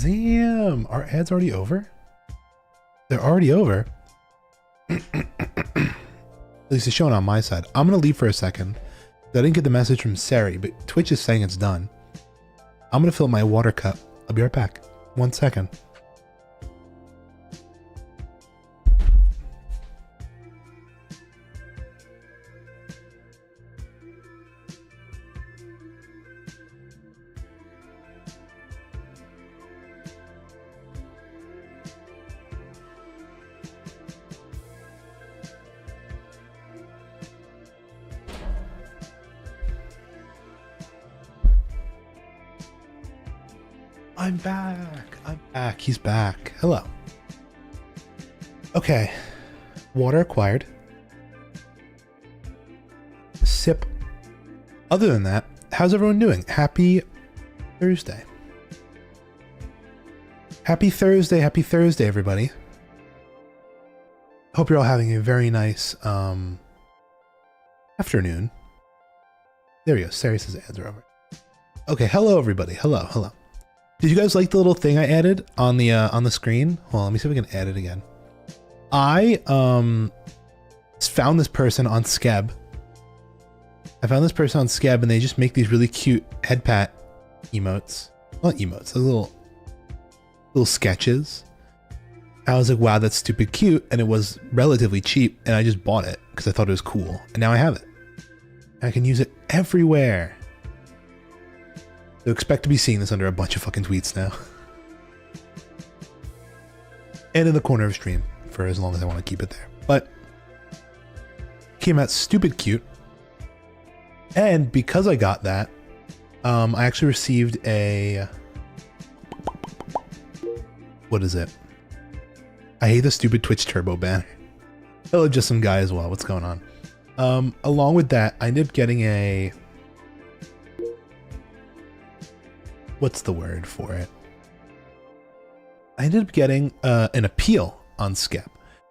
Damn, are ads already over? They're already over. At least it's showing on my side. I'm gonna leave for a second. I didn't get the message from Sari, but Twitch is saying it's done. I'm gonna fill my water cup. I'll be right back. 1 second. I'm back. I'm back. He's back. Hello. Okay. Water acquired. Sip. Other than that, how's everyone doing? Happy Thursday. Happy Thursday. Happy Thursday, everybody. Hope you're all having a very nice afternoon. There we go. Sari says ads are over. Okay. Hello, everybody. Hello. Hello. Did you guys like the little thing I added on the screen? Well, let me see if we can add it again. I found this person on Skeb. And they just make these really cute head pat emotes. Not emotes, they're little sketches. I was like, wow, that's stupid cute, and it was relatively cheap, and I just bought it because I thought it was cool, and now I have it. I can use it everywhere. So expect to be seeing this under a bunch of fucking tweets now. And in the corner of stream for as long as I want to keep it there. But came out stupid cute. And because I got that, I actually received a... What is it? I hate the stupid Twitch Turbo banner. Hello, just some guy as well. What's going on? Along with that, I ended up getting a... What's the word for it? I ended up getting an appeal on Skep,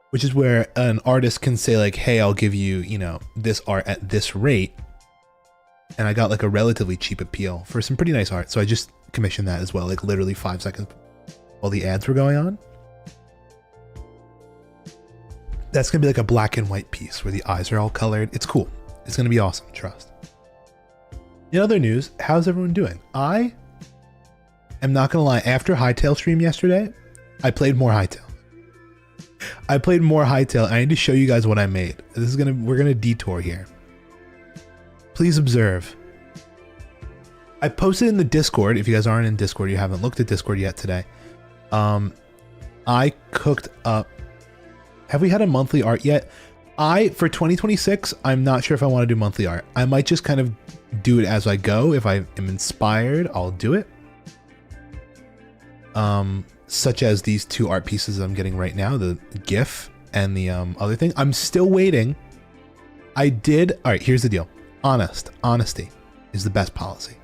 which is where an artist can say like, hey, I'll give you, you know, this art at this rate. And I got like a relatively cheap appeal for some pretty nice art. So I just commissioned that as well, like literally 5 seconds while the ads were going on. That's going to be like a black and white piece where the eyes are all colored. It's cool. It's going to be awesome. Trust. In other news, how's everyone doing? I am not going to lie. After Hytale stream yesterday, I played more Hytale. I played more Hytale. I need to show you guys what I made. This is we're going to detour here. Please observe. I posted in the Discord. If you guys aren't in Discord, you haven't looked at Discord yet today. I cooked up. Have we had a monthly art yet? For 2026, I'm not sure if I want to do monthly art. I might just kind of do it as I go. If I am inspired, I'll do it. Such as these 2 art pieces I'm getting right now, the GIF and the other thing. I'm still waiting. All right, here's the deal. Honesty is the best policy.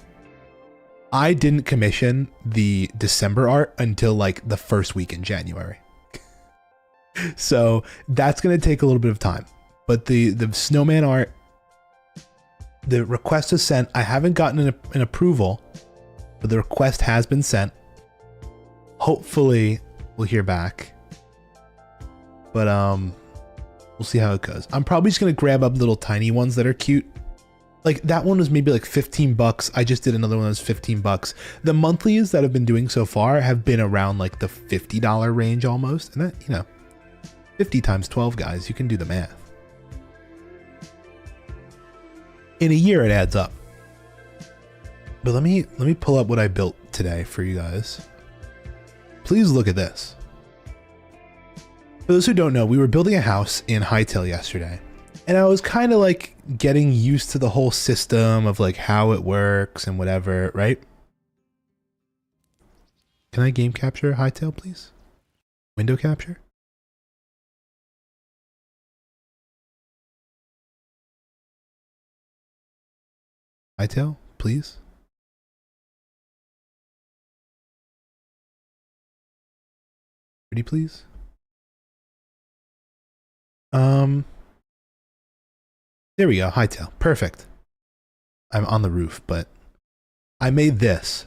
I didn't commission the December art until like the first week in January. So that's going to take a little bit of time. But the snowman art, the request is sent. I haven't gotten an approval, but the request has been sent. Hopefully we'll hear back. But we'll see how it goes. I'm probably just going to grab up little tiny ones that are cute. Like that one was maybe like 15 bucks. I just did another one that was 15 bucks. The monthlies that I've been doing so far have been around like the $50 range almost. And that, you know, 50 times 12, guys, you can do the math. In a year, it adds up. But let me pull up what I built today for you guys. Please look at this. For those who don't know, we were building a house in Hytale yesterday. And I was kind of like getting used to the whole system of like how it works and whatever, right? Can I game capture Hytale, please? Window capture? Hytale, please? Pretty please? There we go, Hytale. Perfect. I'm on the roof, but I made this.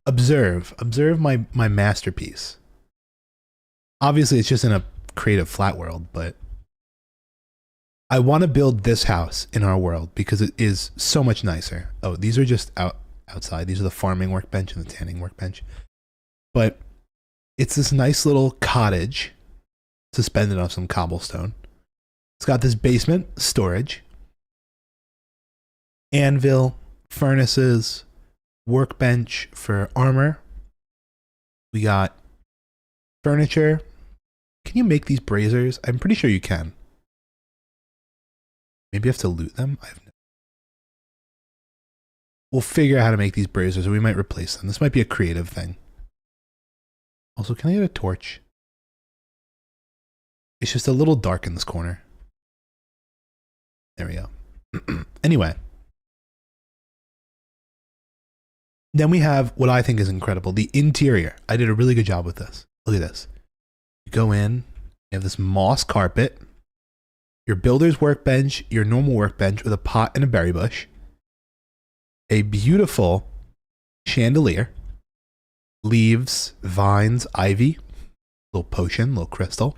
Observe my masterpiece. Obviously, it's just in a creative flat world, but I want to build this house in our world because it is so much nicer. Oh, these are just outside. These are the farming workbench and the tanning workbench. But it's this nice little cottage suspended on some cobblestone. It's got this basement, storage, anvil, furnaces, workbench for armor. We got furniture. Can you make these braziers? I'm pretty sure you can. Maybe you have to loot them? We'll figure out how to make these braziers, or we might replace them. This might be a creative thing. Also, can I get a torch? It's just a little dark in this corner. There we go. Anyway. Then we have what I think is incredible, the interior. I did a really good job with this. Look at this. You go in, you have this moss carpet, your builder's workbench, your normal workbench with a pot and a berry bush, a beautiful chandelier, leaves, vines, ivy, little potion, little crystal,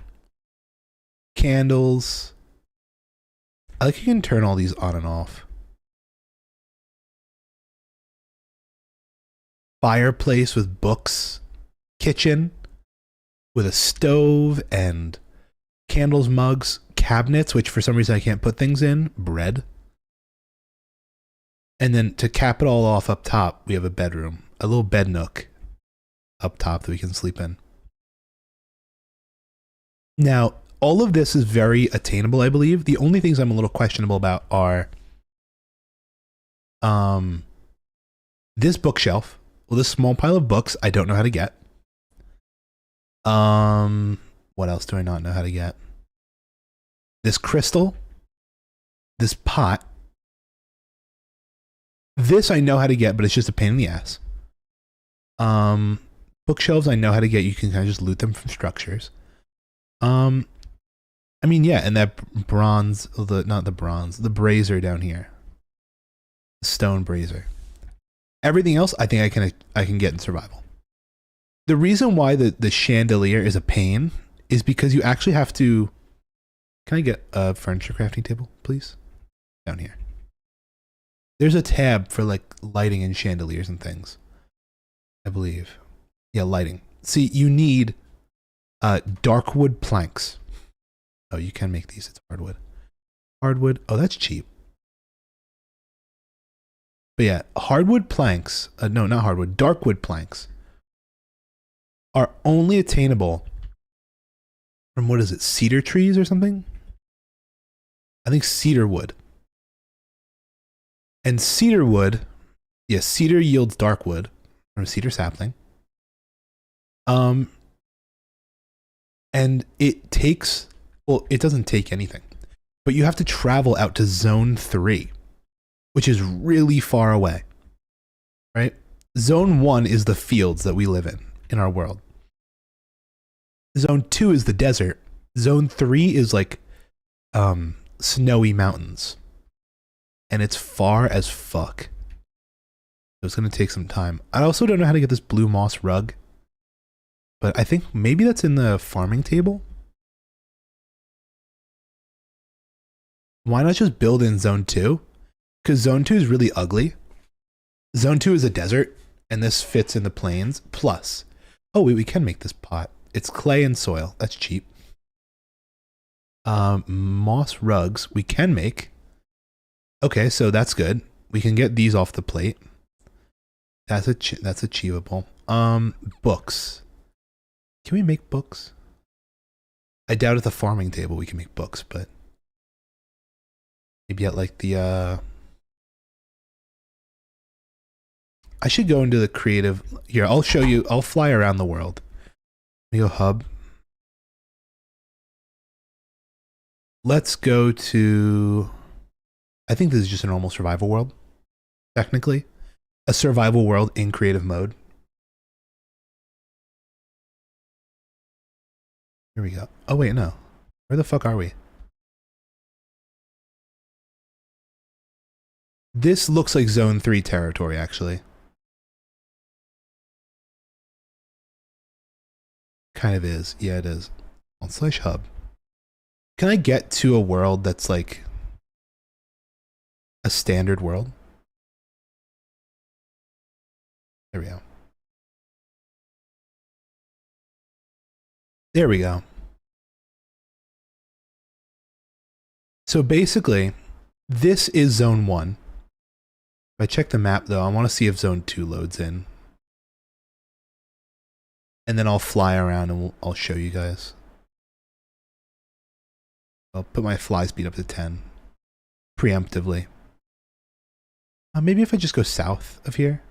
candles. I like you can turn all these on and off. Fireplace with books, kitchen with a stove and candles, mugs, cabinets, which for some reason I can't put things in, bread. And then to cap it all off up top, we have a bedroom, a little bed nook up top that we can sleep in. Now, all of this is very attainable, I believe. The only things I'm a little questionable about are this bookshelf. Well, this small pile of books I don't know how to get. What else do I not know how to get? This crystal, this pot. This I know how to get, but it's just a pain in the ass. Bookshelves I know how to get. You can kind of just loot them from structures. I mean, yeah, and that bronze, not the bronze, the brazier down here. The stone brazier. Everything else I think I can get in survival. The reason why the chandelier is a pain is because you actually have to. Can I get a furniture crafting table, please? Down here. There's a tab for like lighting and chandeliers and things, I believe. Yeah, lighting. See, you need dark wood planks. Oh, you can make these. It's hardwood. Hardwood. Oh, that's cheap. But yeah, hardwood planks. No, not hardwood. Dark wood planks are only attainable from, what is it, cedar trees or something? I think cedar wood. And cedar wood, yeah, cedar yields dark wood from a cedar sapling. And it takes, well, it doesn't take anything, but you have to travel out to zone 3, which is really far away, right? Zone 1 is the fields that we live in our world. Zone 2 is the desert. Zone 3 is like snowy mountains. And it's far as fuck. So it's going to take some time. I also don't know how to get this blue moss rug. But I think maybe that's in the farming table. Why not just build in zone 2? Because zone 2 is really ugly. Zone 2 is a desert. And this fits in the plains. Plus. Oh wait, we can make this pot. It's clay and soil. That's cheap. Moss rugs we can make. Okay, so that's good. We can get these off the plate. That's achievable. Books. Can we make books? I doubt at the farming table we can make books, but maybe at like the I should go into the creative. Here, I'll show you. I'll fly around the world. Let me go hub. Let's go to, I think this is just a normal survival world, technically. A survival world in creative mode. Here we go. Oh wait, no. Where the fuck are we? This looks like zone 3 territory, actually. Kind of is. Yeah, it is. /hub. Can I get to a world that's like a standard world? There we go. There we go. So basically, this is zone 1. If I check the map though, I want to see if zone 2 loads in. And then I'll fly around and I'll show you guys. I'll put my fly speed up to 10. Preemptively. Maybe if I just go south of here.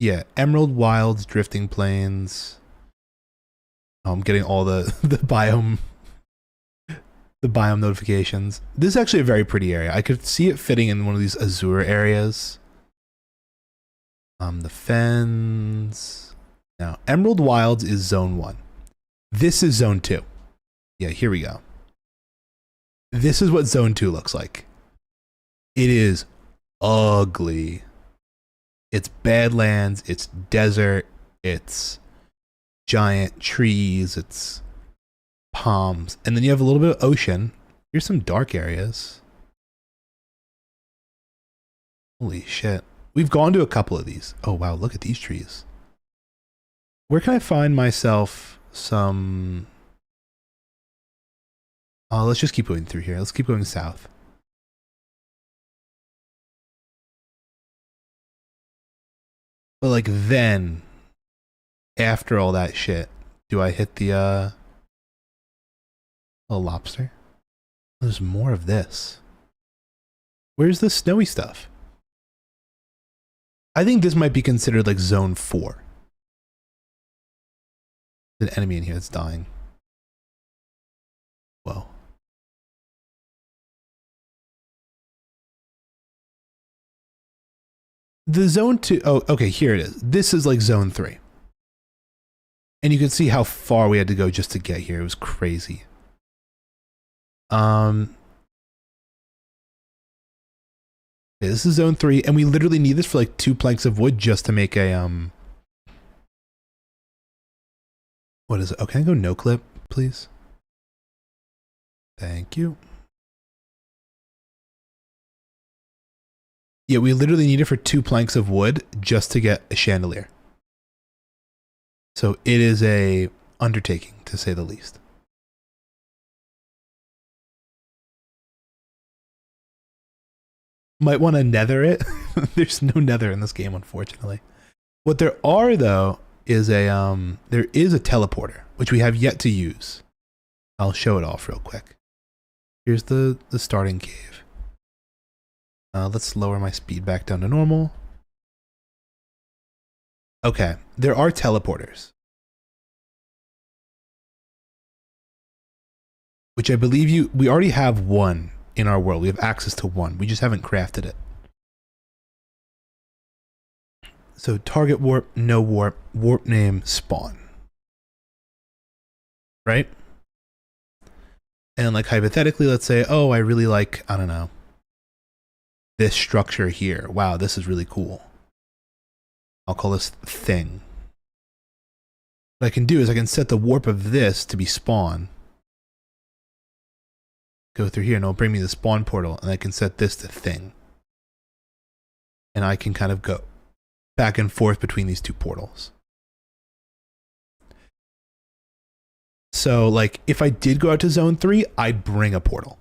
Yeah, Emerald Wilds, Drifting Plains. Oh, I'm getting all the biome notifications. This is actually a very pretty area. I could see it fitting in one of these azure areas. The fens. Now, Emerald Wilds is zone 1. This is zone 2. Yeah, here we go. This is what zone 2 looks like. It is ugly. It's badlands, it's desert, it's giant trees, it's palms, and then you have a little bit of ocean. Here's some dark areas. Holy shit. We've gone to a couple of these. Oh wow, look at these trees. Where can I find myself some... let's just keep going through here. Let's keep going south. But like then, after all that shit, do I hit the A lobster. There's more of this. Where's the snowy stuff? I think this might be considered like zone 4. There's an enemy in here that's dying. Whoa. The zone 2, oh, okay, here it is. This is like zone 3. And you can see how far we had to go just to get here. It was crazy. This is zone 3, and we literally need this for like 2 planks of wood just to make a, what is it? Oh, can I go no clip, please? Thank you. Yeah, we literally need it for 2 planks of wood just to get a chandelier. So it is a undertaking, to say the least. Might want to nether it. There's no nether in this game, unfortunately. What there are, though, is a there is a teleporter, which we have yet to use. I'll show it off real quick. Here's the starting cave. Let's lower my speed back down to normal. Okay, there are teleporters. Which I believe we already have one in our world. We have access to one. We just haven't crafted it. So target warp, no warp, warp name, spawn. Right? And like hypothetically, let's say, oh, I really like, I don't know, this structure here. Wow, this is really cool. I'll call this thing. What I can do is I can set the warp of this to be spawn. Go through here and it'll bring me the spawn portal, and I can set this to thing. And I can kind of go back and forth between these 2 portals. So like if I did go out to zone 3, I'd bring a portal.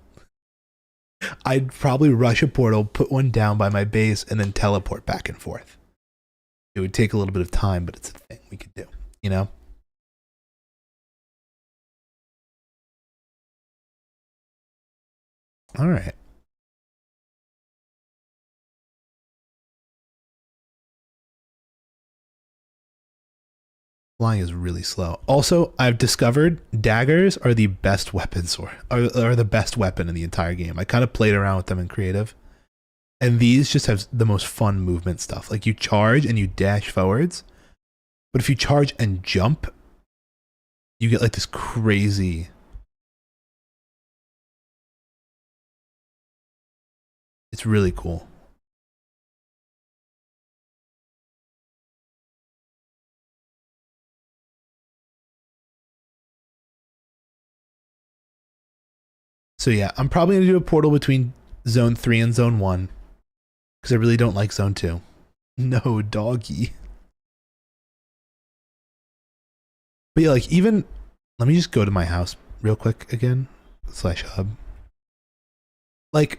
I'd probably rush a portal, put one down by my base, and then teleport back and forth. It would take a little bit of time, but it's a thing we could do, you know? All right. Flying is really slow. Also, I've discovered daggers are the best weapons, or are the best weapon in the entire game. I kind of played around with them in creative. And these just have the most fun movement stuff. Like you charge and you dash forwards. But if you charge and jump, you get like this crazy... It's really cool. So yeah, I'm probably going to do a portal between zone 3 and zone 1. Because I really don't like zone 2. No, doggy. But yeah, like even... Let me just go to my house real quick again. /hub. Like,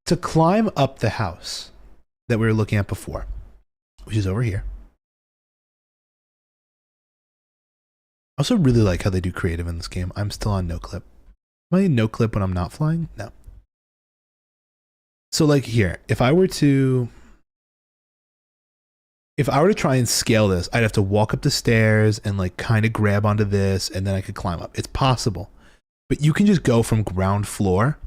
to climb up the house that we were looking at before, which is over here. I also really like how they do creative in this game. I'm still on no clip. Am I no clip when I'm not flying? No. So like here, if I were to try and scale this, I'd have to walk up the stairs and like kind of grab onto this, and then I could climb up. It's possible, but you can just go from ground floor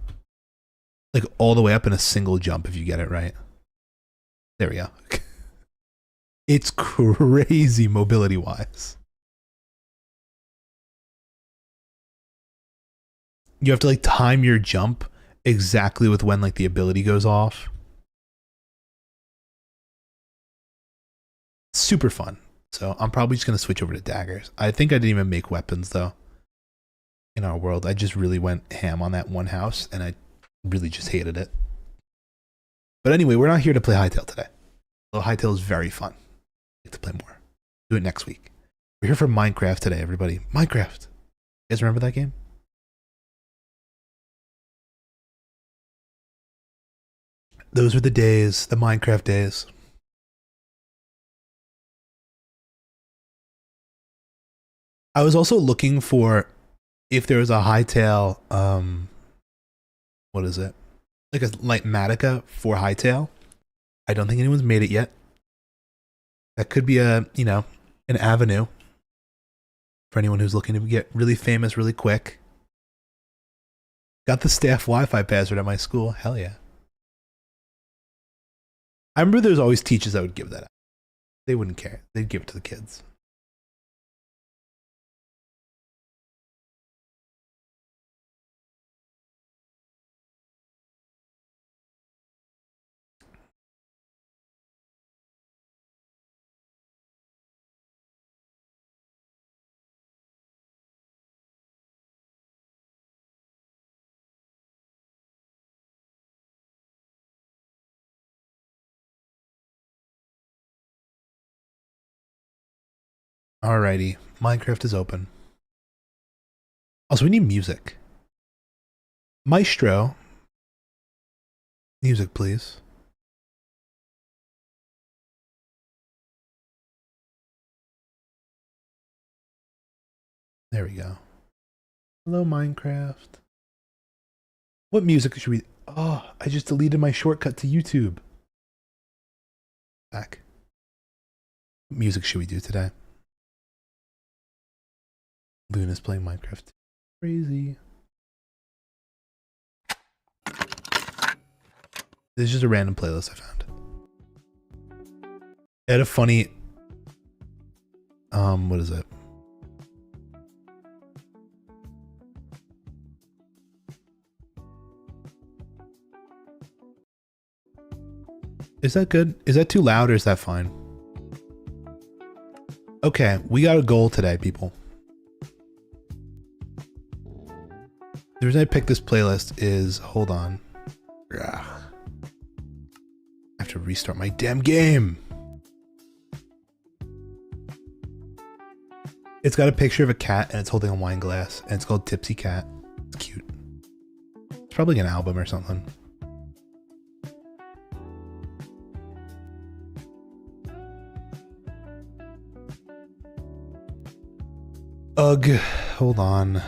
like all the way up in a single jump if you get it right. There we go. It's crazy mobility wise. You have to like time your jump exactly with when like the ability goes off. Super fun. So I'm probably just going to switch over to daggers. I think I didn't even make weapons though in our world. I just really went ham on that one house and I really just hated it. But anyway, we're not here to play Hightail today. Although Hightail is very fun. I'd like to play more. Do it next week. We're here for Minecraft today, everybody. Minecraft. You guys remember that game? Those were the days, the Minecraft days. I was also looking for if there was a hightail, what is it? Like a light Matica for hightail. I don't think anyone's made it yet. That could be a, you know, an avenue for anyone who's looking to get really famous really quick. Got the staff Wi-Fi password at my school. Hell yeah. I remember there's always teachers that would give that out. They wouldn't care. They'd give it to the kids. Alrighty, Minecraft is open. Also, we need music. Maestro. Music, please. There we go. Hello, Minecraft. What music should we... Oh, I just deleted my shortcut to YouTube. Back. What music should we do today? Luna's playing Minecraft. Crazy. This is just a random playlist I found. It had a funny... what is it? Is that good? Is that too loud or is that fine? Okay, we got a goal today, people. The reason I picked this playlist is, hold on. I have to restart my damn game. It's got a picture of a cat and it's holding a wine glass and it's called Tipsy Cat. It's cute. It's probably an album or something. Ugh, hold on.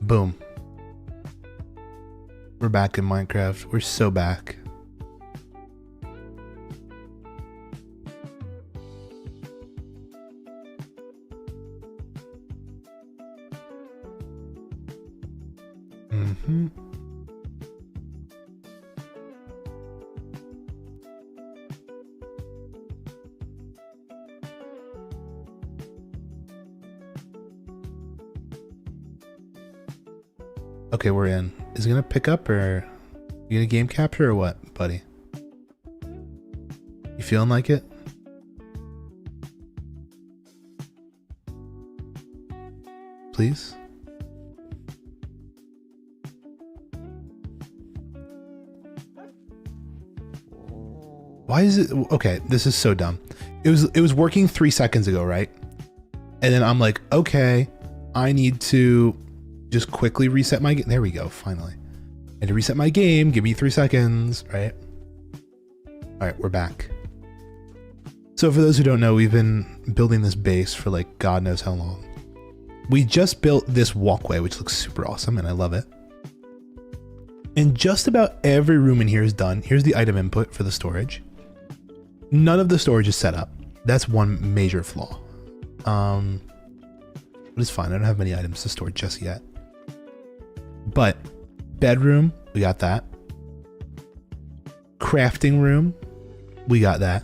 Boom. We're back in Minecraft. We're so back. Mm-hmm. Okay, we're in. Is it gonna pick up or you gonna game capture or what, buddy? You feeling like it? Please? Why is it okay? This is so dumb. It was working 3 seconds ago, right? And then I'm like, okay, I need to just quickly reset my game. There we go, finally. And to reset my game, give me 3 seconds, right? All right, we're back. So for those who don't know, we've been building this base for like God knows how long. We just built this walkway, which looks super awesome, and I love it. And just about every room in here is done. Here's the item input for the storage. None of the storage is set up. That's one major flaw. But it's fine. I don't have many items to store just yet. But bedroom, we got that. Crafting room, we got that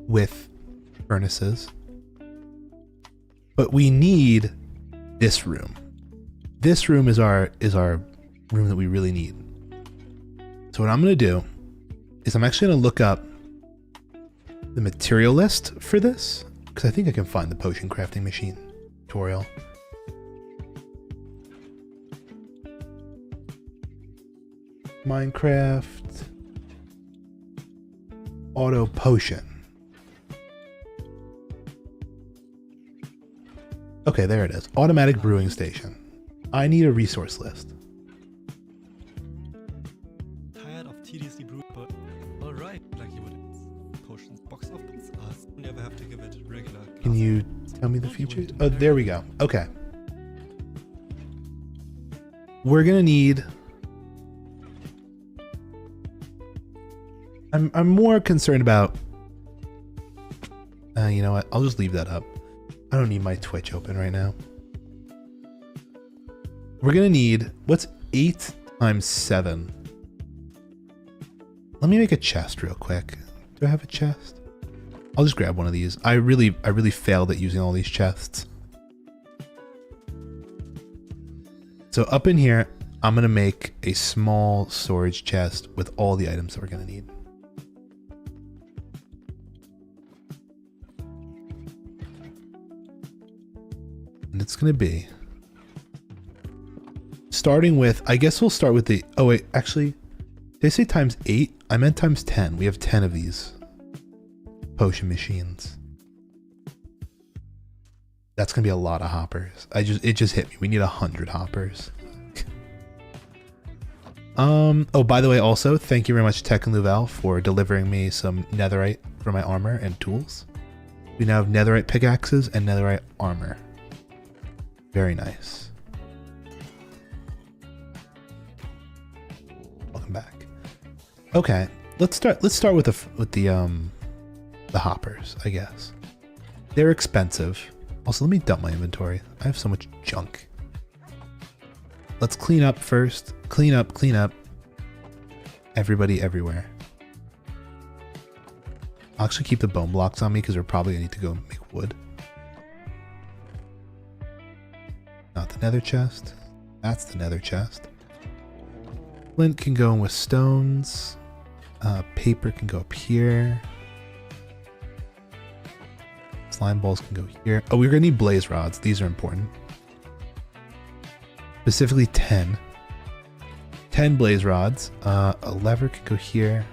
with furnaces. But we need this room. This room is our room that we really need. So what I'm going to do is I'm actually going to look up the material list for this because I think I can find the potion crafting machine tutorial. Minecraft auto potion. Okay, there it is. Automatic brewing station. I need a resource list. Tired of tediously brewing, but alright, lucky wood. potions box opens. You never have to give it regular. Can you tell me the features? Oh, there we go. Okay. We're gonna need. I'm more concerned about. You know what? I'll just leave that up. I don't need my Twitch open right now. We're gonna need, what's 8 times 7? Let me make a chest real quick. Do I have a chest? I'll just grab one of these. I really failed at using all these chests. So up in here, I'm gonna make a small storage chest with all the items that we're gonna need. And it's gonna be starting with, I guess we'll start with the, oh wait, actually, did I say times 8? I meant times 10. We have 10 of these potion machines. That's gonna be a lot of hoppers. It just hit me. We need 100 hoppers. Oh, by the way, also, thank you very much, Tech and Louvel, for delivering me some netherite for my armor and tools. We now have netherite pickaxes and netherite armor. Very nice. Welcome back. Okay, let's start with the hoppers, I guess. They're expensive. Also, let me dump my inventory. I have so much junk. Let's clean up first. Clean up. Everybody everywhere. I'll actually keep the bone blocks on me because we're probably gonna need to go make wood. Not the nether chest. That's the nether chest. Flint can go in with stones. Paper can go up here. Slime balls can go here. Oh, we're gonna need blaze rods. These are important. Specifically 10. 10 blaze rods. A lever can go here.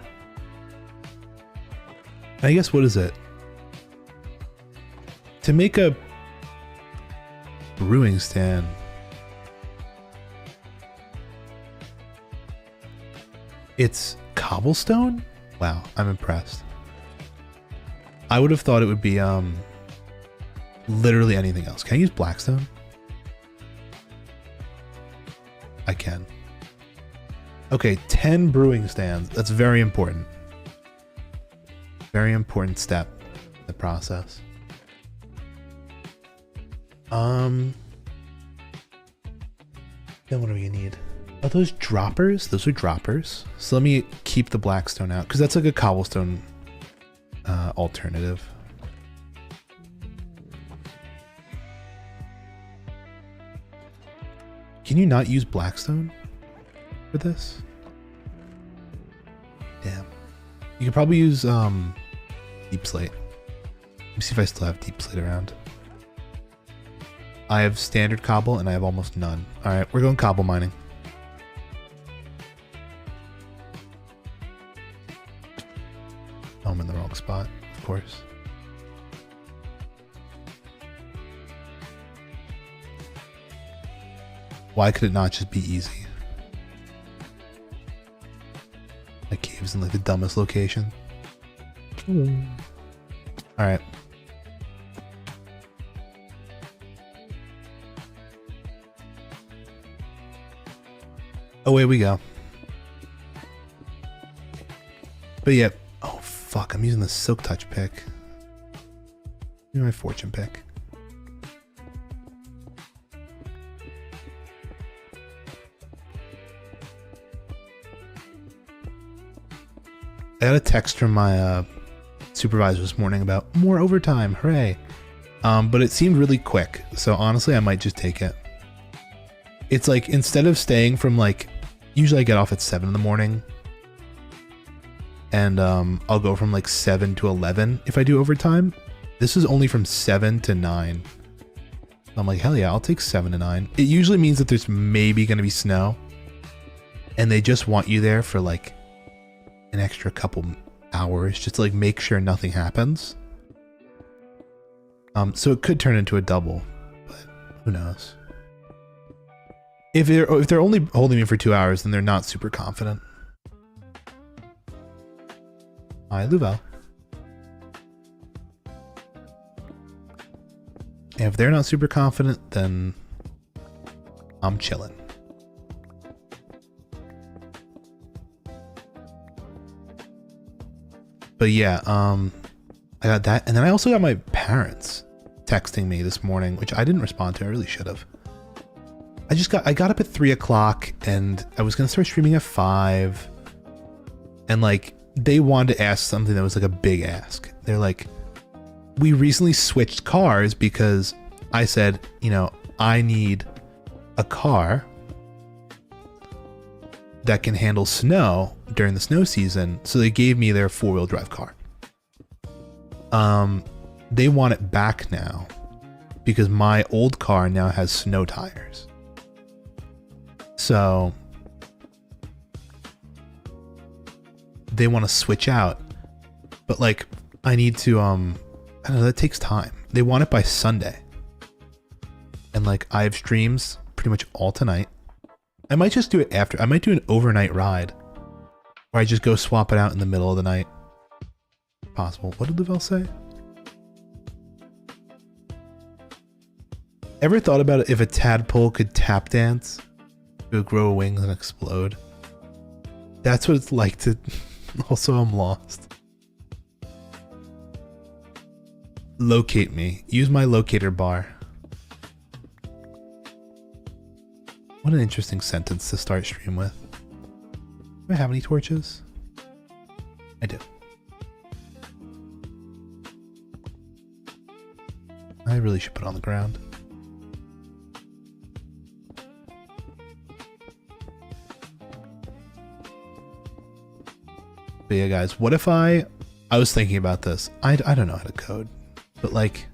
I guess, what is it? To make a brewing stand. It's cobblestone? Wow, I'm impressed. I would have thought it would be literally anything else. Can I use blackstone? I can. Okay, 10 brewing stands. That's very important. Very important step in the process. Then what do we need? Are those droppers? Those are droppers. So let me keep the blackstone out because that's like a cobblestone alternative. Can you not use blackstone for this? Damn. You could probably use deep slate. Let me see if I still have deep slate around. I have standard cobble and I have almost none. All right, we're going cobble mining. Oh, I'm in the wrong spot, of course. Why could it not just be easy? My cave's in like the dumbest location. All right. Away we go. But yeah. Oh fuck! I'm using the silk touch pick. Give me my fortune pick. I got a text from my supervisor this morning about more overtime, hooray. But it seemed really quick, so honestly I might just take it. It's like, instead of staying from like, usually I get off at 7 in the morning, and I'll go from like 7 to 11 if I do overtime. This is only from 7 to 9. I'm like, hell yeah, I'll take 7 to 9. It usually means that there's maybe gonna be snow, and they just want you there for like an extra couple hours just to like make sure nothing happens. So it could turn into a double, but who knows? If they're only holding me for 2 hours, then they're not super confident. Hi, Louvel. If they're not super confident, then I'm chilling. But yeah, I got that. And then I also got my parents texting me this morning, which I didn't respond to. I really should have. I got up at 3 o'clock and I was going to start streaming at 5. And like, they wanted to ask something that was like a big ask. They're like, we recently switched cars because I said, you know, I need a car that can handle snow during the snow season. So they gave me their 4-wheel drive car. They want it back now because my old car now has snow tires. So they want to switch out, but like I need to, I don't know, that takes time. They want it by Sunday. And like I have streams pretty much all tonight. I might just do it after. I might do an overnight ride where I just go swap it out in the middle of the night. Possible. What did Lavelle say? Ever thought about it if a tadpole could tap dance? It would grow wings and explode. That's what it's like to... Also, I'm lost. Locate me. Use my locator bar. What an interesting sentence to start stream with. Do I have any torches? I do. I really should put it on the ground. But yeah, guys, what if I was thinking about this. I don't know how to code, but like,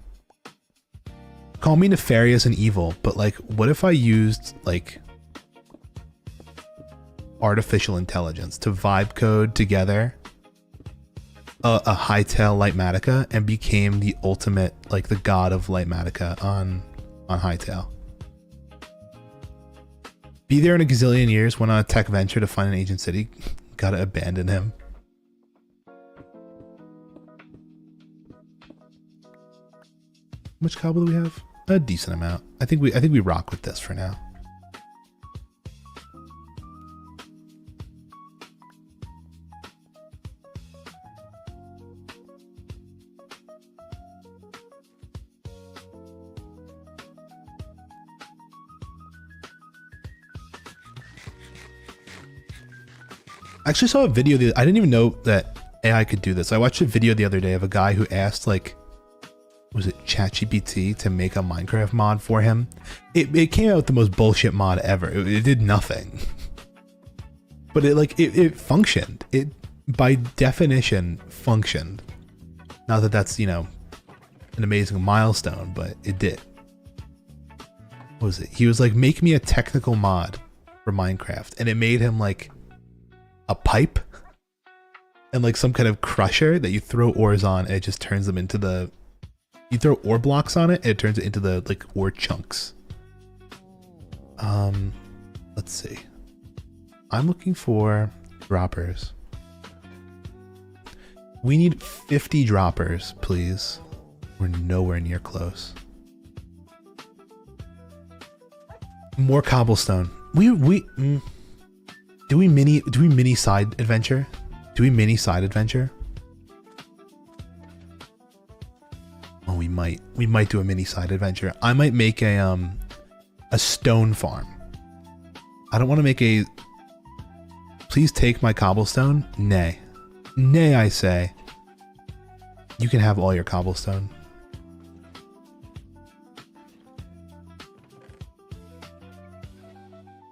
call me nefarious and evil, but like, what if I used like artificial intelligence to vibe code together a Hytale Lightmatica and became the ultimate, like the god of Lightmatica on Hytale. Be there in a gazillion years, went on a tech venture to find an ancient city, gotta abandon him. How much cobble do we have? A decent amount. I think we rock with this for now. I actually saw a video. I didn't even know that AI could do this. I watched a video the other day of a guy who asked, like, was it ChatGPT to make a Minecraft mod for him? It came out with the most bullshit mod ever. It did nothing, but it functioned. It by definition functioned. Not that that's, you know, an amazing milestone, but it did. What was it? He was like, make me a technical mod for Minecraft, and it made him like a pipe and like some kind of crusher that you throw ores on, and it just turns them into the... You throw ore blocks on it, and it turns it into the like ore chunks. Let's see. I'm looking for droppers. We need 50 droppers, please. We're nowhere near close. More cobblestone. Do we mini side adventure? Do we mini side adventure? Oh, we might do a mini side adventure. I might make a stone farm. I don't want to make a... Please take my cobblestone. Nay. Nay, I say. You can have all your cobblestone.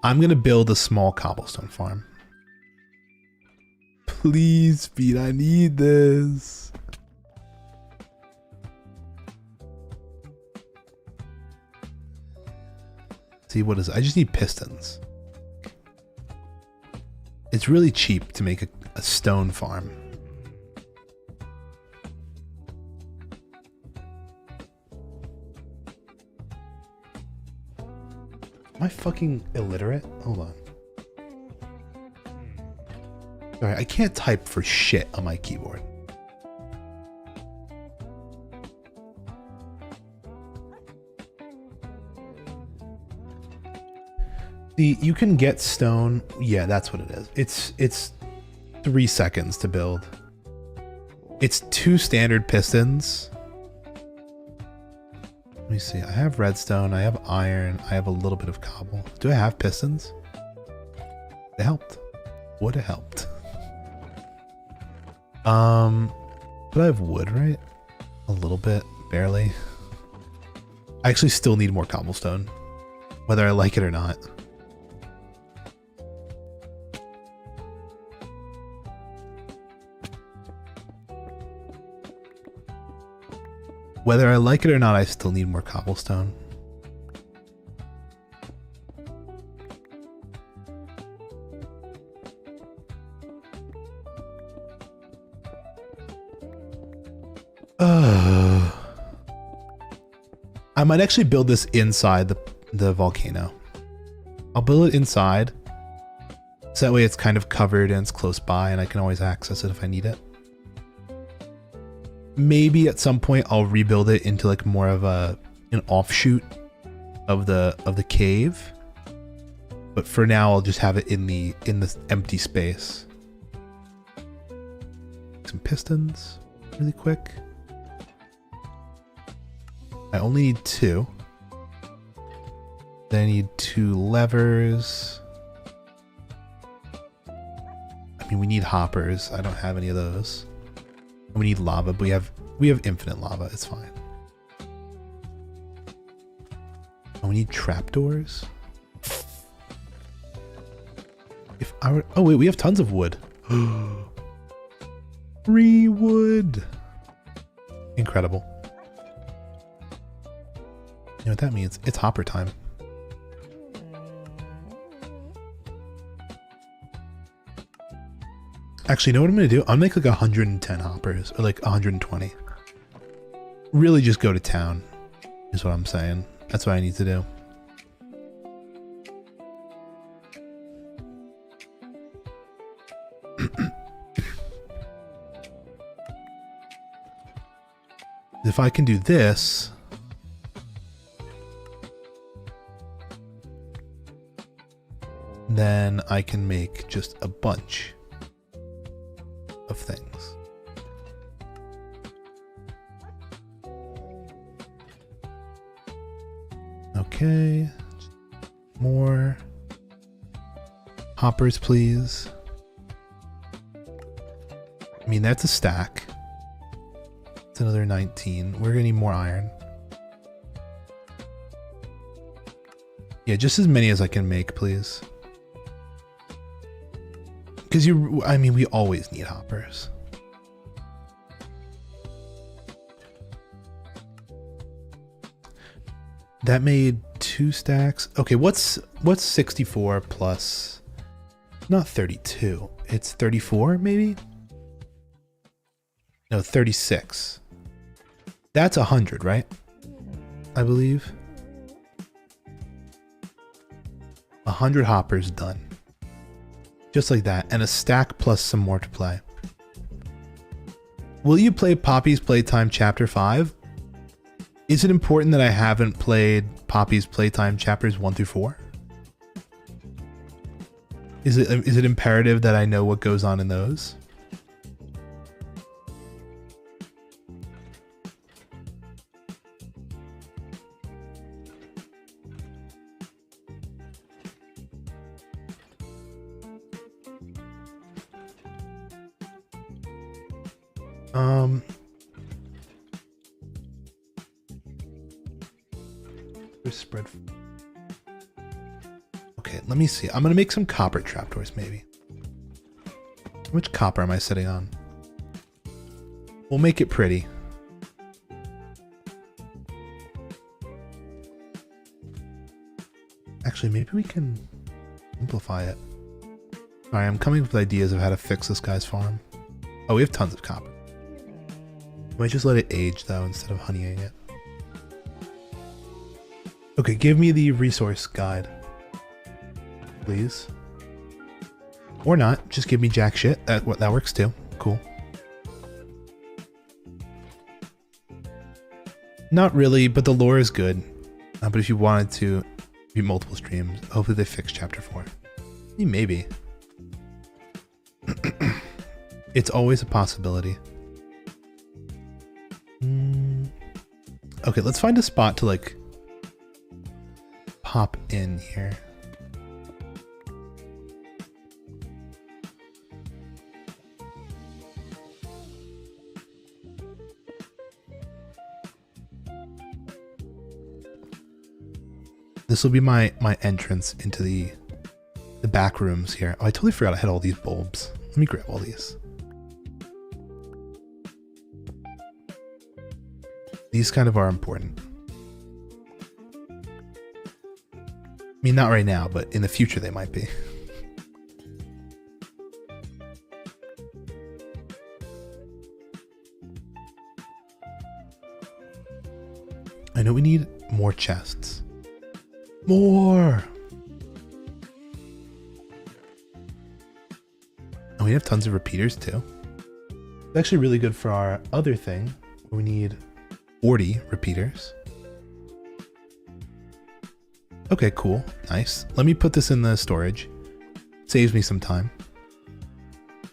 I'm going to build a small cobblestone farm. Please, Speed, I need this. See, what is it? I just need pistons. It's really cheap to make a stone farm. Am I fucking illiterate? Hold on. Sorry, I can't type for shit on my keyboard. You can get stone. Yeah, that's what it is. It's 3 seconds to build. It's 2 standard pistons. Let me see. I have redstone. I have iron. I have a little bit of cobble. Do I have pistons? It helped. Would have helped. But I have wood, right? A little bit, barely. I actually still need more cobblestone, whether I like it or not. Whether I like it or not, I still need more cobblestone. I might actually build this inside the volcano. I'll build it inside, so that way it's kind of covered and it's close by and I can always access it if I need it. Maybe at some point I'll rebuild it into like more of an offshoot of the cave. But for now I'll just have it in this empty space. Some pistons really quick. I only need 2. Then I need 2 levers. I mean, we need hoppers. I don't have any of those. We need lava, but we have infinite lava. It's fine. Oh, we need trapdoors. If I were, oh wait, we have tons of wood. Free wood. Incredible. You know what that means? It's hopper time. Actually, you know what I'm going to do? I'll make like 110 hoppers, or like 120. Really just go to town, is what I'm saying. That's what I need to do. If I can do this... then I can make just a bunch of things. Okay, more hoppers, please. I mean, that's a stack. It's another 19. We're gonna need more iron. Yeah, just as many as I can make, please. Because I mean, we always need hoppers. That made 2 stacks. Okay, what's 64 plus? Not 32. It's 34, maybe? No, 36. That's 100, right? I believe. 100 hoppers done. Just like that, and a stack plus some more to play. Will you play Poppy's Playtime Chapter 5? Is it important that I haven't played Poppy's Playtime Chapters 1 through 4? Is it imperative that I know what goes on in those? Spread. Okay, let me see. I'm gonna make some copper trapdoors, maybe. Which copper am I sitting on? We'll make it pretty. Actually, maybe we can simplify it. Alright, I'm coming up with ideas of how to fix this guy's farm. Oh, we have tons of copper. Might just let it age though instead of honeying it. Okay, give me the resource guide, please. Or not, just give me jack shit. That works too. Cool. Not really, but the lore is good. But if you wanted to Be multiple streams. Hopefully they fix chapter 4. Maybe. It's always a possibility. Okay, let's find a spot to like pop in here. This will be my entrance into the back rooms here. Oh, I totally forgot I had all these bulbs. Let me grab all these. These kind of are important. I mean, not right now, but in the future they might be. I know we need more chests. More! And we have tons of repeaters too. It's actually really good for our other thing. We need 40 repeaters. Okay, cool. Nice. Let me put this in the storage. Saves me some time.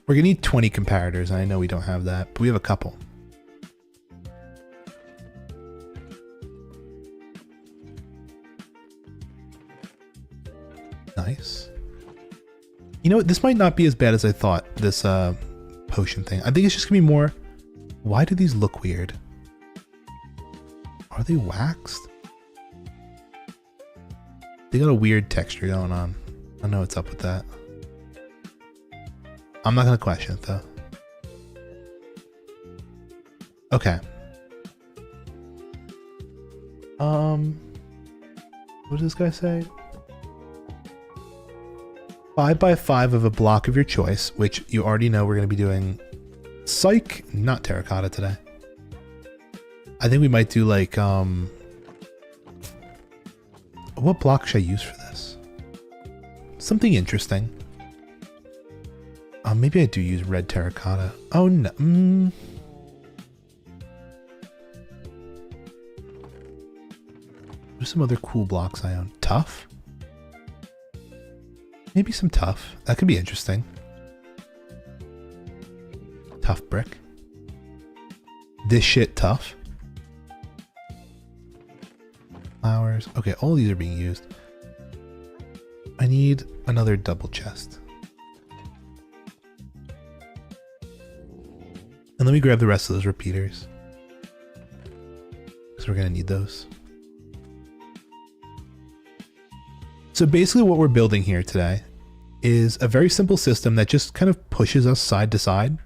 We're gonna need 20 comparators, and I know we don't have that, but we have a couple. Nice. You know what? This might not be as bad as I thought, this potion thing. I think it's just gonna be more... Why do these look weird? Are they waxed? They got a weird texture going on. I don't know what's up with that. I'm not gonna question it though. Okay. What does this guy say? 5 by 5 of a block of your choice, which you already know we're going to be doing. Psych, not terracotta today. I think we might do like, what block should I use for this? Something interesting. Maybe I do use red terracotta. Oh no. There's some other cool blocks I own. Tough? Maybe some tough. That could be interesting. Tough brick. This shit tough. Flowers. Okay, all these are being used. I need another double chest. And let me grab the rest of those repeaters, because we're going to need those. So basically what we're building here today is a very simple system that just kind of pushes us side to side.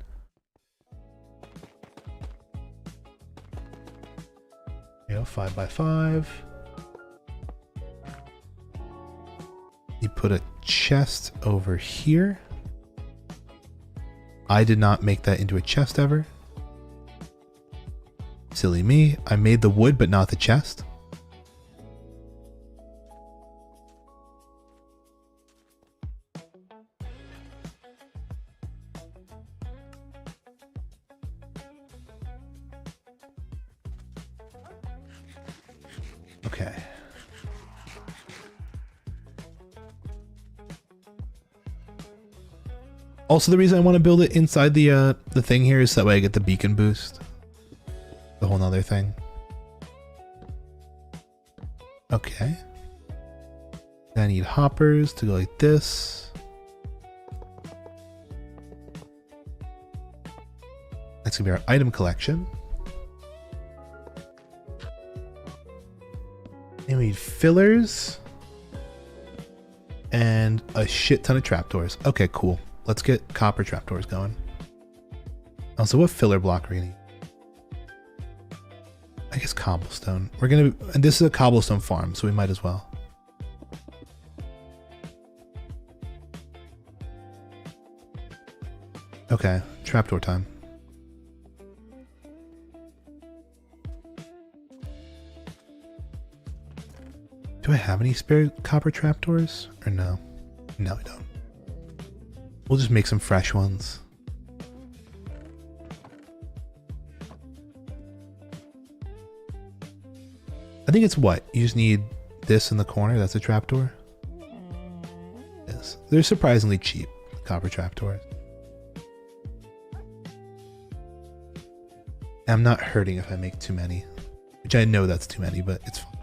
You know, 5 by 5. You put a chest over here. I did not make that into a chest ever. Silly me. I made the wood, but not the chest. Okay. Also, the reason I want to build it inside the thing here is so that way I get the beacon boost. The whole nother thing. Okay. Then I need hoppers to go like this. That's gonna be our item collection. And we need fillers. And a shit ton of trapdoors. Okay, cool. Let's get copper trapdoors going. Also, what filler block are we gonna use? I guess cobblestone. We're gonna, and this is a cobblestone farm, so we might as well. Okay, trapdoor time. Do I have any spare copper trapdoors? Or no? No, I don't. We'll just make some fresh ones. I think it's what? You just need this in the corner, that's a trapdoor. Yes, they're surprisingly cheap, copper trapdoors. I'm not hurting if I make too many, which I know that's too many, but it's fine.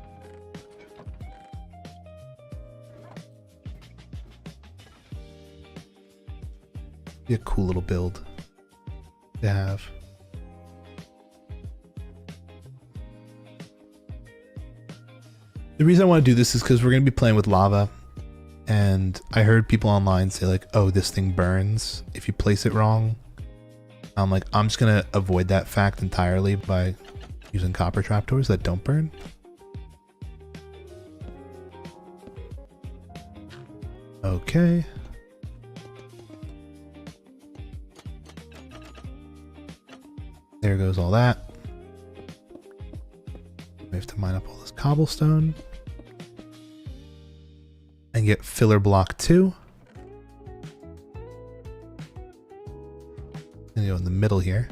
Be a cool little build to have. The reason I want to do this is because we're going to be playing with lava, and I heard people online say like, oh, this thing burns if you place it wrong. I'm like, I'm just going to avoid that fact entirely by using copper trapdoors that don't burn. Okay. There goes all that. We have to mine up all this cobblestone and get filler block 2. And go in the middle here.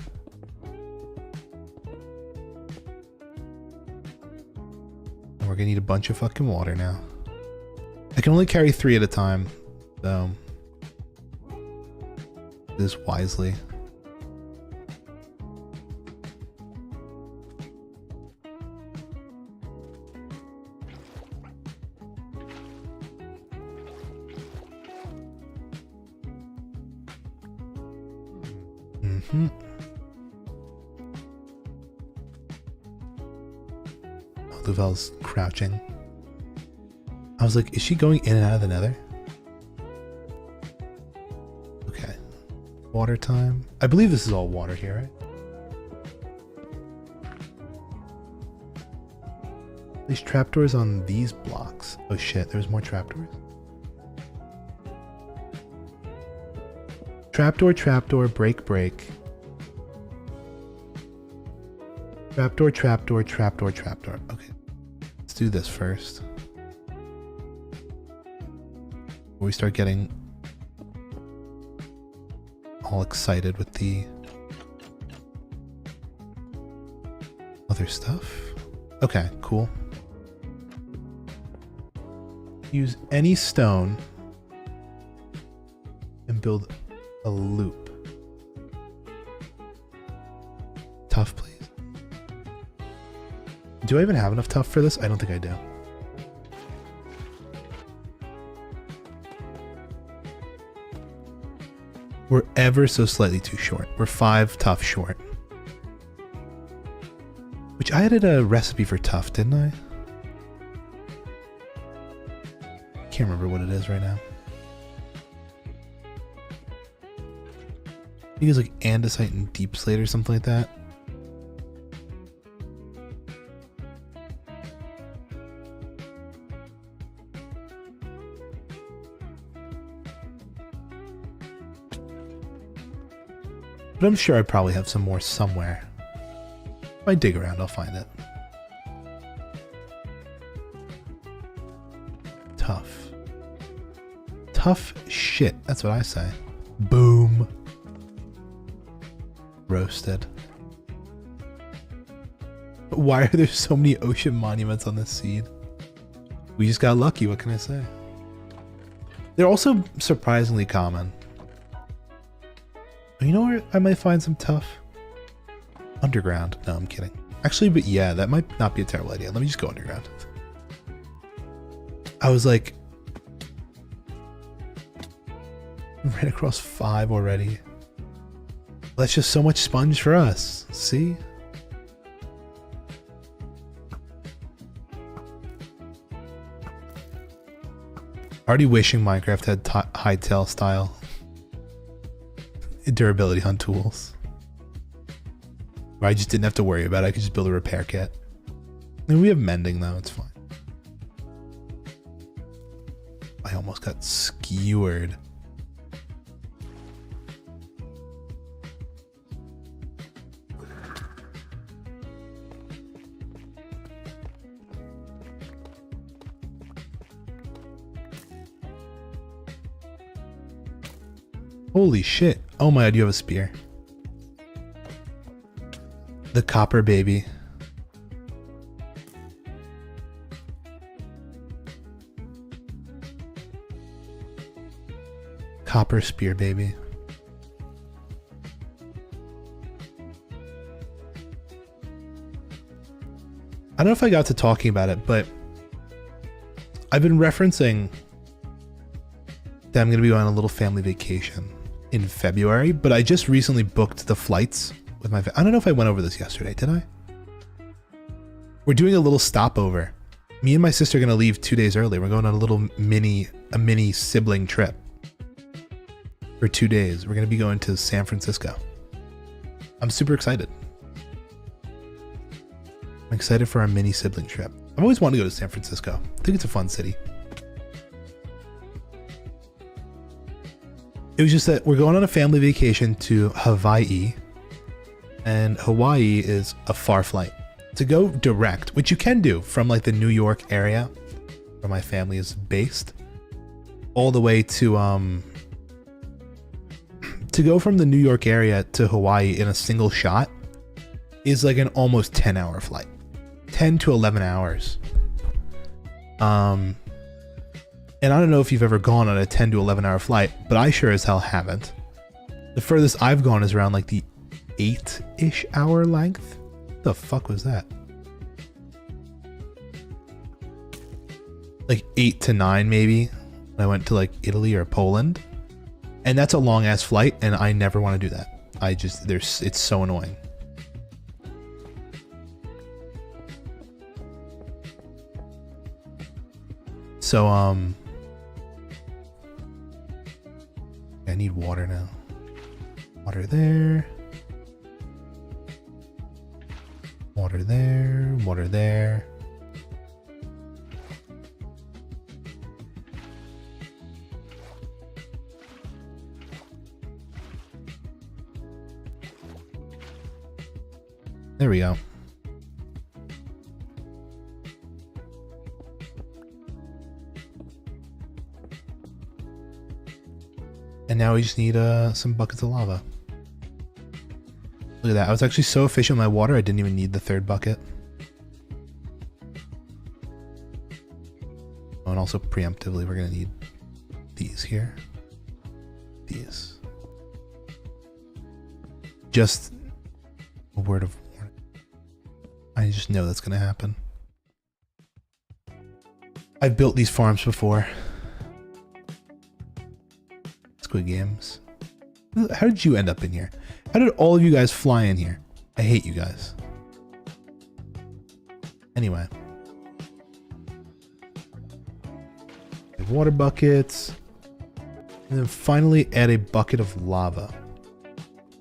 And we're gonna need a bunch of fucking water now. I can only carry 3 at a time, so do this wisely. Oh, Louvelle's crouching. I was like, is she going in and out of the nether? Okay. Water time. I believe this is all water here, right? These trapdoors on these blocks. Oh shit, there's more trapdoors. Trapdoor, trapdoor, break, break. Trapdoor, trapdoor, trapdoor, trapdoor. Okay. Let's do this first. Before we start getting all excited with the other stuff. Okay, cool. Use any stone and build a loop. Tough, please. Do I even have enough tough for this? I don't think I do. We're ever so slightly too short. We're 5 tough short. Which I added a recipe for tough, didn't I? Can't remember what it is right now. I think it's like andesite and deep slate or something like that. But I'm sure I probably have some more somewhere. If I dig around, I'll find it. Tough. Tough shit. That's what I say. Boom. Roasted. Why are there so many ocean monuments on this seed? We just got lucky, what can I say? They're also surprisingly common. You know where I might find some tough? Underground. No, I'm kidding. Actually, but yeah, that might not be a terrible idea. Let me just go underground. I was like, ran across 5 already. That's just so much sponge for us. See? Already wishing Minecraft had hightail style durability on tools. Where I just didn't have to worry about it. I could just build a repair kit. And we have mending though, it's fine. I almost got skewered. Holy shit. Oh my god, you have a spear. The copper baby. Copper spear, baby. I don't know if I got to talking about it, but I've been referencing that I'm going to be on a little family vacation in February, but I just recently booked the flights with my I don't know if I went over this yesterday, did I? We're doing a little stopover. Me and my sister are going to leave 2 days early. We're going on a little mini sibling trip for 2 days. We're going to be going to San Francisco. I'm super excited. I'm excited for our mini sibling trip. I've always wanted to go to San Francisco. I think it's a fun city. It was just that we're going on a family vacation to Hawaii, and Hawaii is a far flight. To go direct, which you can do from like the New York area where my family is based, all the way to go from the New York area to Hawaii in a single shot is like an almost 10-hour flight. 10 to 11 hours. And I don't know if you've ever gone on a 10 to 11 hour flight, but I sure as hell haven't. The furthest I've gone is around like the 8-ish hour length. What the fuck was that? Like 8 to 9 maybe. When I went to like Italy or Poland. And that's a long ass flight, and I never want to do that. It's so annoying. So, I need water now. Water there. Water there. Water there. There we go. And now we just need some buckets of lava. Look at that. I was actually so efficient with my water, I didn't even need the third bucket. Oh, and also preemptively, we're going to need these here. These. Just a word of warning. I just know that's going to happen. I've built these farms before. Squid Games. How did you end up in here? How did all of you guys fly in here? I hate you guys. Anyway. Water buckets. And then finally add a bucket of lava.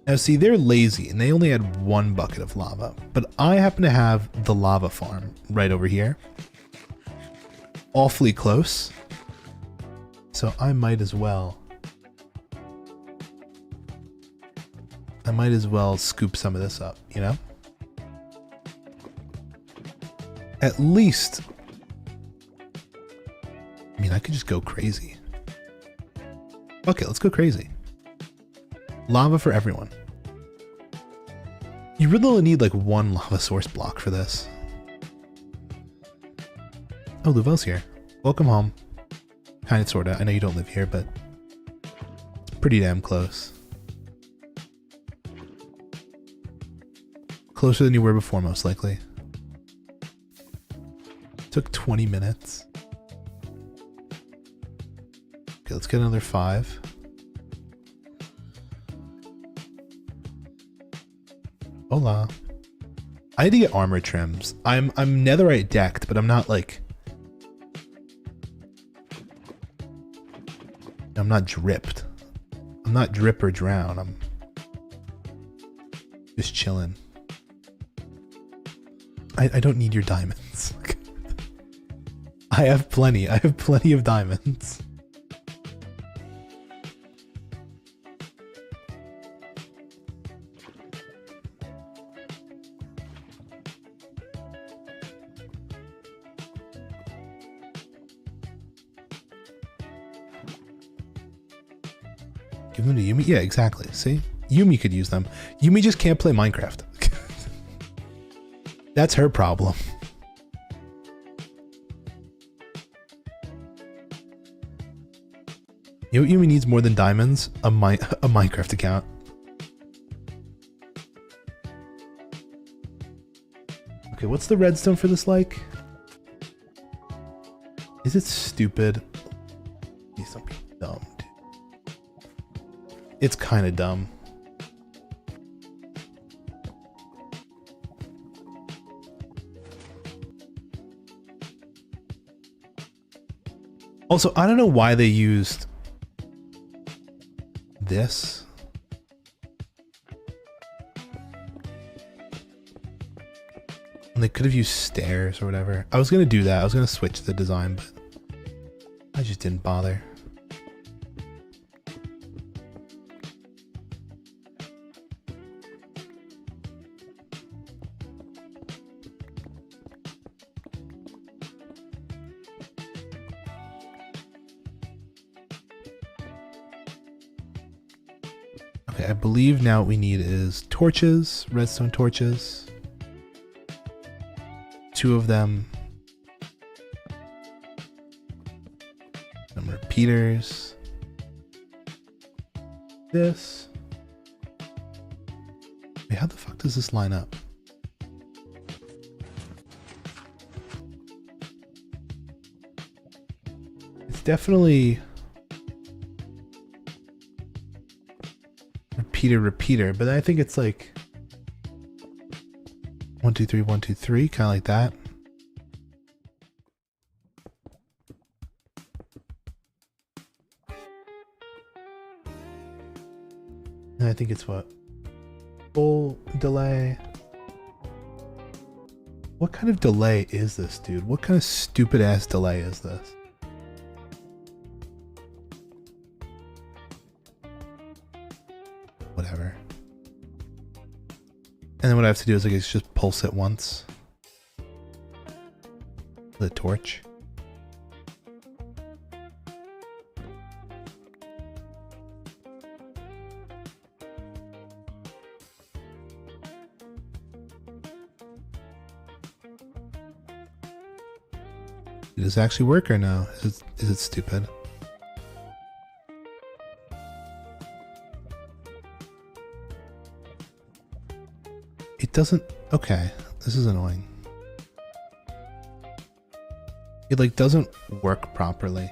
Now see, they're lazy and they only had one bucket of lava. But I happen to have the lava farm right over here. Awfully close. So I might as well scoop some of this up, you know? At least, I mean, I could just go crazy. Okay, let's go crazy. Lava for everyone. You really only need like one lava source block for this. Oh, Louvel's here. Welcome home. Kinda, sorta. I know you don't live here, but it's pretty damn close. Closer than you were before, most likely. Took 20 minutes. Okay, let's get another 5. Hola. I need to get armor trims. I'm netherite decked, but I'm not like... I'm not dripped. I'm not drip or drown. I'm just chilling. I don't need your diamonds. I have plenty. I have plenty of diamonds. Give them to Yumi? Yeah, exactly. See? Yumi could use them. Yumi just can't play Minecraft. That's her problem. You know what Yumi needs more than diamonds? A Minecraft account. Okay, what's the redstone for this like? Is it stupid? Please don't be dumb, dude. It's kind of dumb. Also, I don't know why they used this. And they could have used stairs or whatever. I was going to do that. I was going to switch the design, but I just didn't bother. Okay, I believe now what we need is torches, redstone torches. 2 of them. Some repeaters. This. Wait, how the fuck does this line up? It's definitely repeater, but I think it's like 1 2 3 1 2 3, kind of like that. And I think it's what? Full delay. What kind of delay is this, dude? What kind of stupid ass delay is this? Whatever. And then what I have to do is I guess just pulse it once. The torch. Does it actually work or no? Is it stupid? It doesn't. Okay, this is annoying. It like doesn't work properly.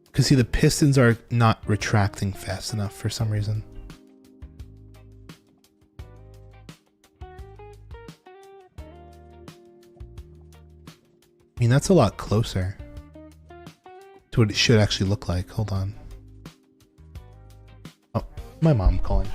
Because see, the pistons are not retracting fast enough for some reason. I mean, that's a lot closer to what it should actually look like. Hold on. Oh, my mom calling.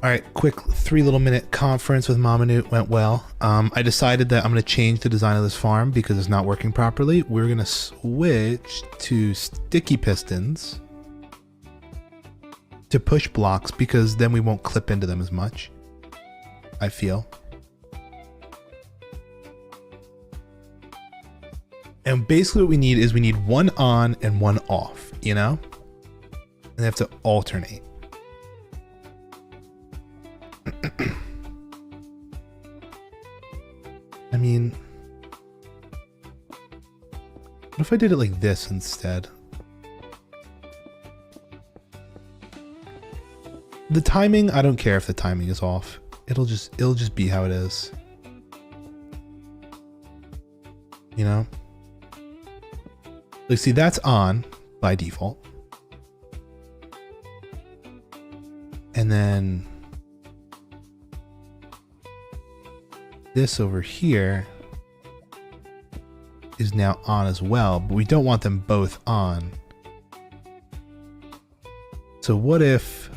All right, quick 3 little minute conference with Mama Newt went well. I decided that I'm going to change the design of this farm because it's not working properly. We're going to switch to sticky pistons to push blocks because then we won't clip into them as much, I feel. And basically what we need is we need one on and one off, you know? And they have to alternate. I mean, what if I did it like this instead? The timing, I don't care if the timing is off. It'll just be how it is. You know? Like, see, that's on by default. And then this over here is now on as well, but we don't want them both on. So what if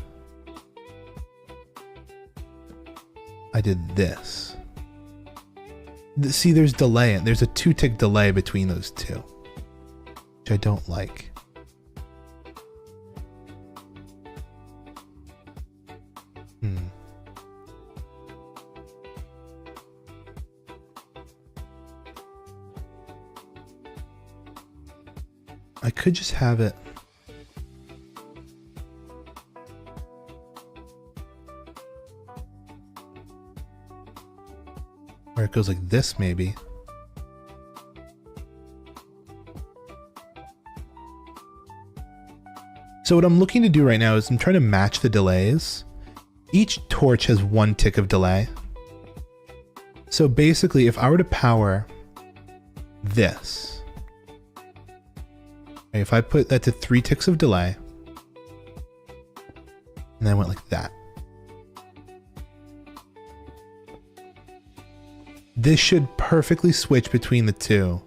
I did this? See, there's delay, and there's a 2-tick delay between those two, which I don't like. I could just have it. Where it goes like this, maybe. So what I'm looking to do right now is I'm trying to match the delays. Each torch has 1 tick of delay. So basically, if I were to power this, if I put that to 3 ticks of delay, and then I went like that, this should perfectly switch between the two.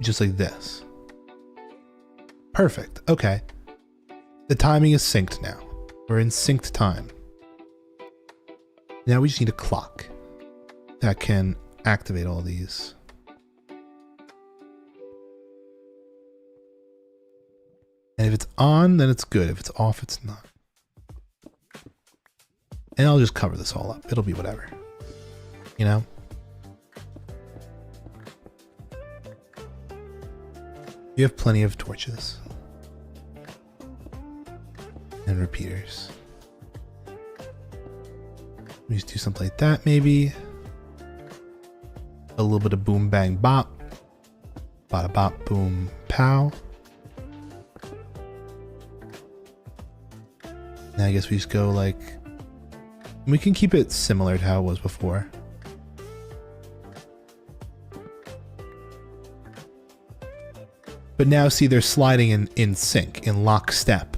Just like this. Perfect. Okay. The timing is synced now. We're in synced time. Now we just need a clock that can activate all these. And if it's on, then it's good. If it's off, it's not. And I'll just cover this all up. It'll be whatever. You know? You have plenty of torches. And repeaters. We just do something like that, maybe. A little bit of boom, bang, bop. Bada bop, boom, pow. And I guess we just go like, we can keep it similar to how it was before. But now see, they're sliding in sync, in lockstep.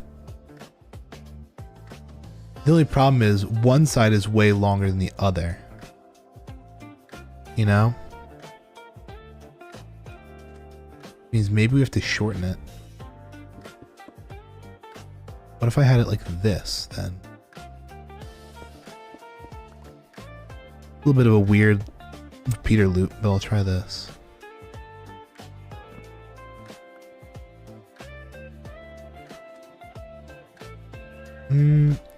The only problem is one side is way longer than the other. You know? Means maybe we have to shorten it. What if I had it like this, then? A little bit of a weird repeater loop, but I'll try this.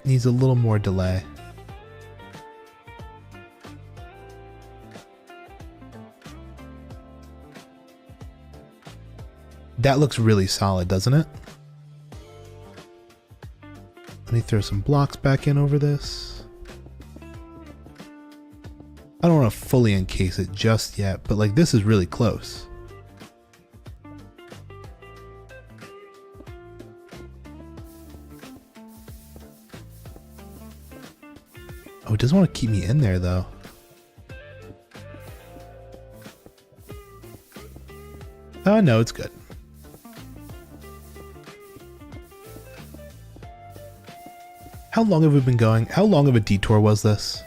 Needs a little more delay. That looks really solid, doesn't it? Let me throw some blocks back in over this. I don't want to fully encase it just yet, but like this is really close. Oh, it doesn't want to keep me in there though. Oh no, it's good. How long have we been going? How long of a detour was this?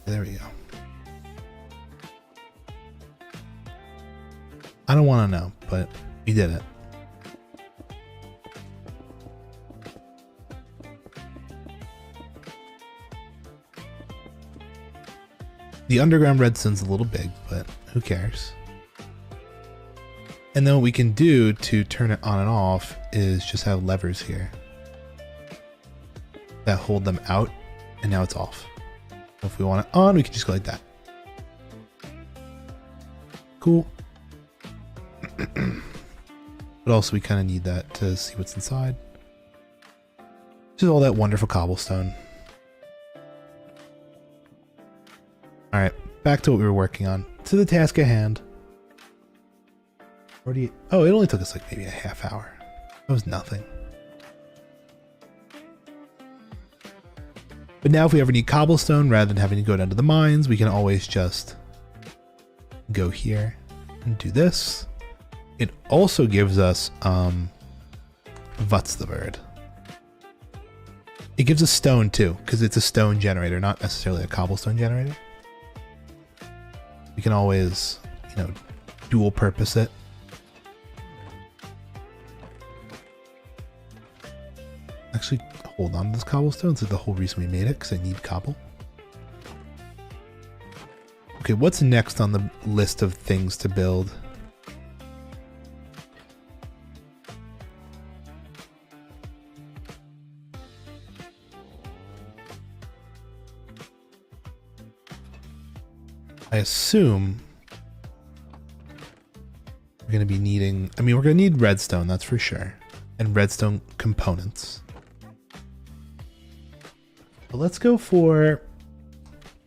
There we go. I don't want to know, but we did it. The underground redstone's a little big, but who cares? And then what we can do to turn it on and off is just have levers here that hold them out, and now it's off. So if we want it on, we can just go like that. Cool. But also we kind of need that to see what's inside. Just all that wonderful cobblestone. All right, back to what we were working on. To the task at hand. Oh, it only took us like maybe a half hour. That was nothing. But now if we ever need cobblestone, rather than having to go down to the mines, we can always just go here and do this. It also gives us Vtuber. It gives us stone too, because it's a stone generator, not necessarily a cobblestone generator. We can always, you know, dual purpose it. Actually, hold on to this cobblestone. It's like the whole reason we made it, because I need cobble. Okay, what's next on the list of things to build? I assume we're going to be needing, we're going to need redstone, that's for sure. And redstone components. But let's go for,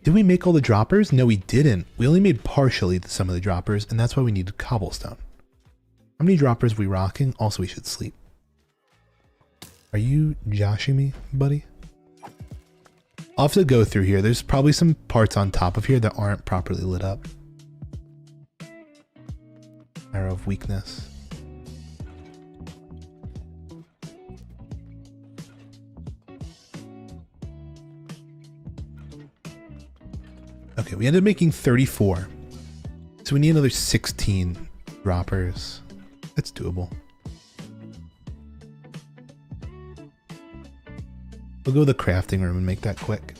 did we make all the droppers? No, we didn't. We only made partially some of the droppers, and that's why we needed cobblestone. How many droppers are we rocking? Also, we should sleep. Are you joshing me, buddy? I'll have to go through here. There's probably some parts on top of here that aren't properly lit up. Arrow of weakness. Okay, we ended up making 34. So we need another 16 droppers. That's doable. We'll go to the crafting room and make that quick.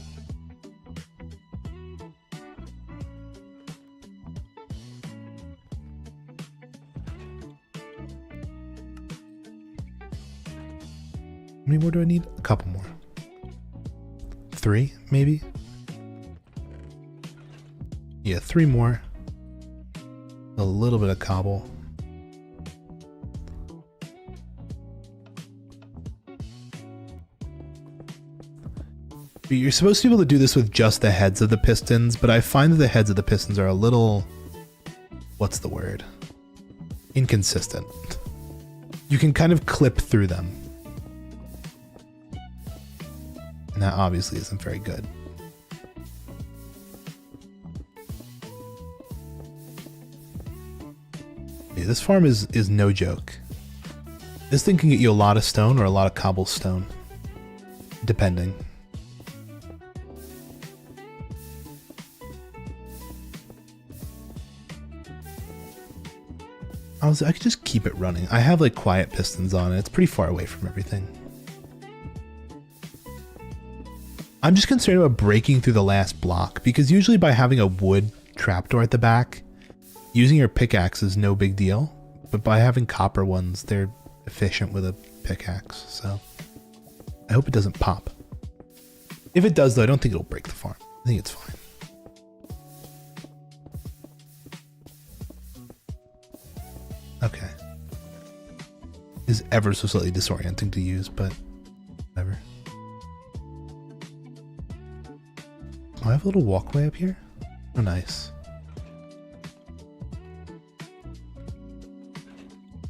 How many more do I need? A couple more. 3, maybe? Yeah, 3 more. A little bit of cobble. You're supposed to be able to do this with just the heads of the pistons, but I find that the heads of the pistons are a little, what's the word? Inconsistent. You can kind of clip through them. And that obviously isn't very good. Yeah, this farm is no joke. This thing can get you a lot of stone or a lot of cobblestone, depending. I could just keep it running. I have like quiet pistons on it. It's pretty far away from everything. I'm just concerned about breaking through the last block, because usually by having a wood trapdoor at the back, using your pickaxe is no big deal. But by having copper ones, they're efficient with a pickaxe. So I hope it doesn't pop. If it does though, I don't think it'll break the farm. I think it's fine. Okay. Is ever so slightly disorienting to use, but whatever. Oh, I have a little walkway up here. Oh, nice.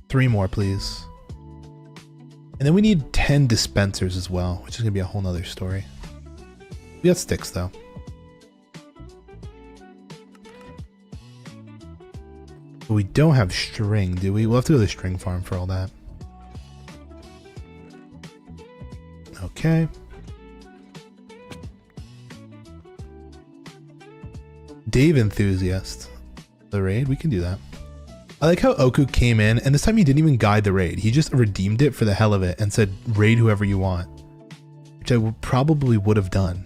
3 more, please. And then we need 10 dispensers as well, which is gonna be a whole nother story. We got sticks though. But we don't have string, do we? We'll have to go to the string farm for all that. Okay. Dave Enthusiast. The raid? We can do that. I like how Oku came in, and this time he didn't even guide the raid. He just redeemed it for the hell of it and said, raid whoever you want. Which I probably would have done.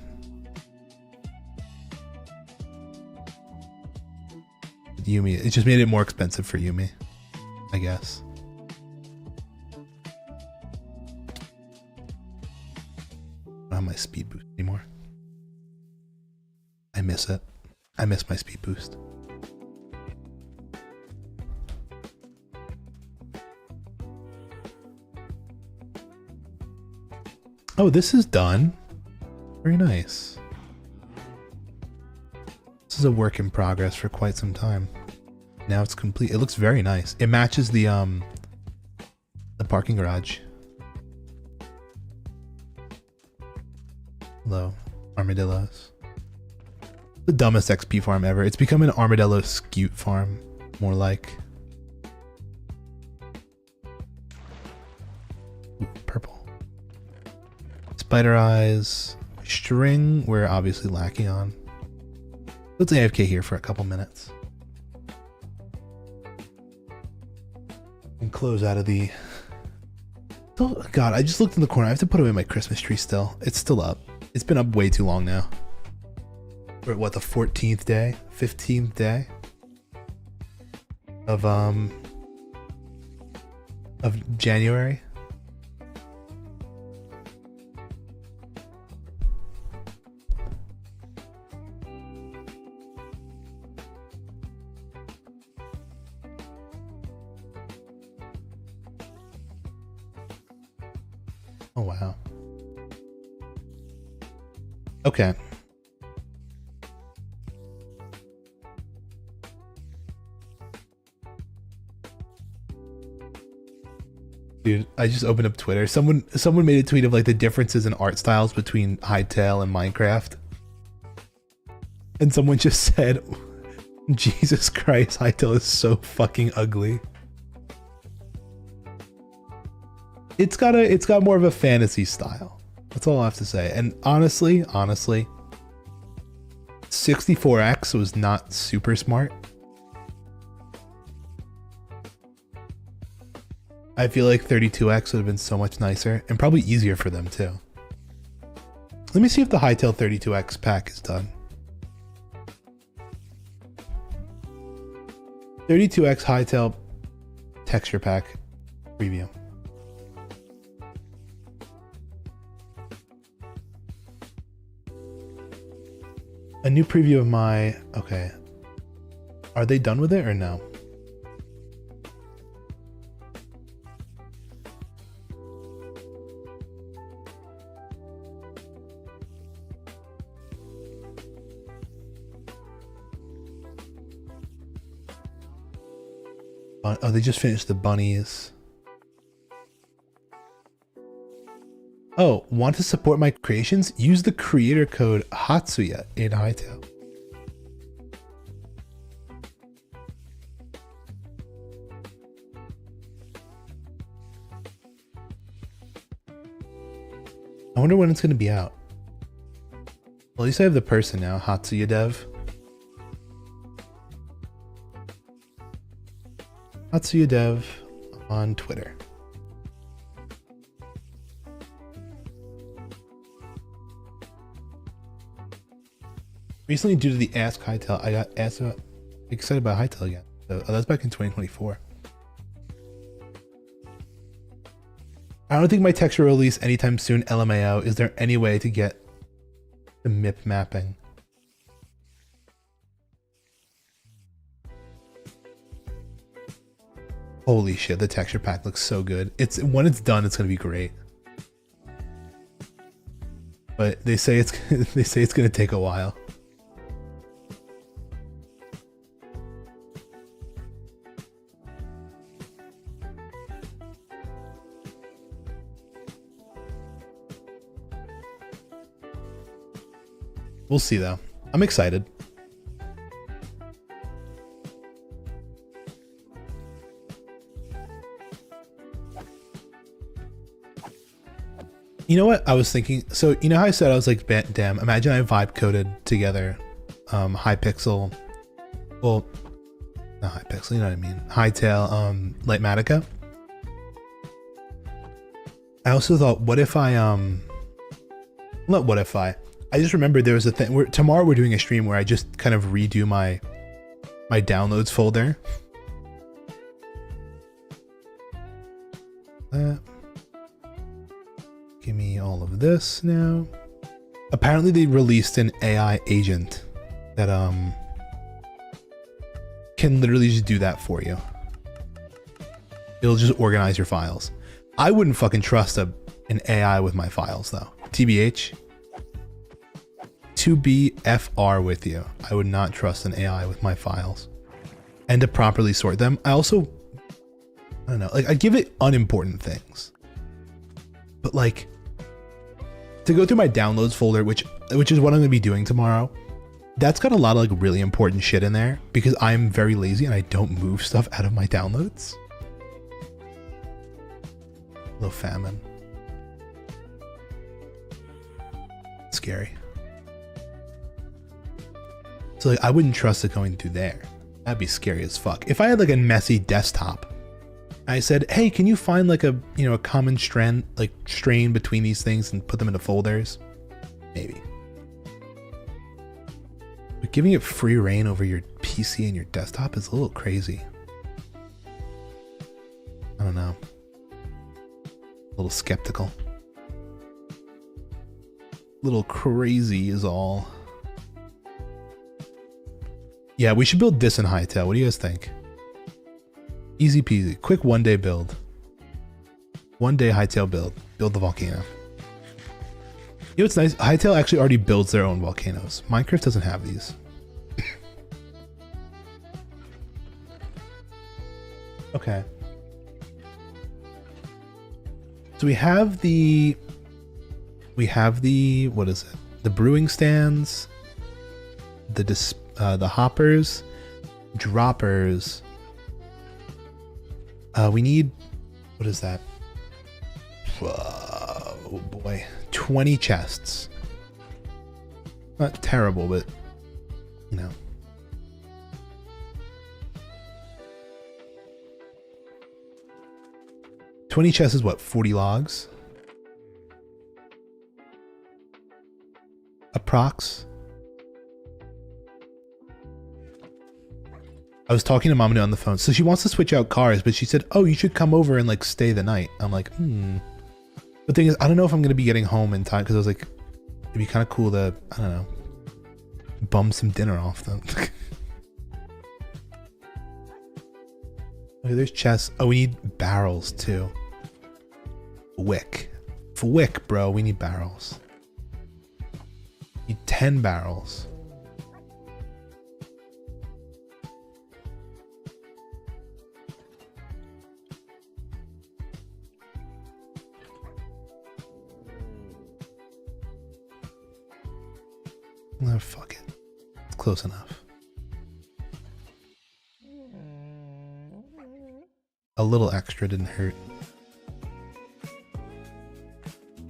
Yumi, it just made it more expensive for Yumi, I guess. I don't have my speed boost anymore. I miss it. I miss my speed boost. Oh, this is done. Very nice. This is a work in progress for quite some time. Now it's complete. It looks very nice. It matches the parking garage. Hello, armadillos. The dumbest XP farm ever. It's become an armadillo scute farm, more like. Ooh, purple. Spider eyes, string, we're obviously lacking on. Let's AFK here for a couple minutes. And close out of the... Oh God, I just looked in the corner. I have to put away my Christmas tree still. It's still up. It's been up way too long now. We're at what, the 14th day? 15th day? Of January? Oh, wow. Okay. Dude, I just opened up Twitter. Someone made a tweet of like the differences in art styles between Hytale and Minecraft. And someone just said, Jesus Christ, Hytale is so fucking ugly. It's got more of a fantasy style. That's all I have to say. And honestly, 64X was not super smart. I feel like 32X would have been so much nicer and probably easier for them too. Let me see if the Hytale 32X pack is done. 32X Hytale texture pack preview. A new preview of my... Okay. Are they done with it or no? Oh, they just finished the bunnies. Oh, want to support my creations? Use the creator code Hatsuya in Hytale. I wonder when it's going to be out. Well, at least I have the person now, Hatsuya Dev. Hatsuya Dev on Twitter. Recently, due to the Ask Hytale, I got excited about Hytale again. So, that's back in 2024. I don't think my text will release anytime soon, LMAO. Is there any way to get the MIP mapping? Holy shit, the texture pack looks so good. When it's done, it's gonna be great. But they say it's gonna take a while. We'll see though. I'm excited. You know what I was thinking? So you know how I said I was like, damn, imagine I vibe coded together Hypixel. Well, Not Hypixel, you know what I mean. Hightail, Lightmatica. I also thought, what if I, not what if I just remembered there was a thing where tomorrow we're doing a stream where I just kind of redo my downloads folder. Give me all of this now. Apparently they released an AI agent that can literally just do that for you. It'll just organize your files. I wouldn't fucking trust an AI with my files though. TBH. To be FR with you. I would not trust an AI with my files. And to properly sort them. I also, I don't know, like I give it unimportant things. But like, to go through my downloads folder, which is what I'm gonna be doing tomorrow, that's got a lot of like really important shit in there because I'm very lazy and I don't move stuff out of my downloads. Low famine. Scary. So like I wouldn't trust it going through there. That'd be scary as fuck. If I had like a messy desktop, I said, hey, can you find like a, you know, a common strain between these things and put them into folders? Maybe. But giving it free reign over your PC and your desktop is a little crazy. I don't know. A little skeptical. A little crazy is all. Yeah, we should build this in Hightail. What do you guys think? Easy peasy. Quick one-day build. One-day Hightail build. Build the volcano. You know what's nice? Hightail actually already builds their own volcanoes. Minecraft doesn't have these. Okay. So we have the what is it? The brewing stands, the hoppers, droppers. We need, what is that? Oh boy, 20 chests. Not terrible, but you know. $20 chests is what, 40 logs? Approx. I was talking to Mamanu on the phone. So she wants to switch out cars, but she said, oh, you should come over and like stay the night. I'm like, The thing is, I don't know if I'm going to be getting home in time because I was like, it'd be kind of cool to, I don't know, bum some dinner off them. Okay, there's chests. Oh, we need barrels too. Wick. For wick, bro, we need barrels. Need 10 barrels. Oh, fuck it. It's close enough. A little extra didn't hurt.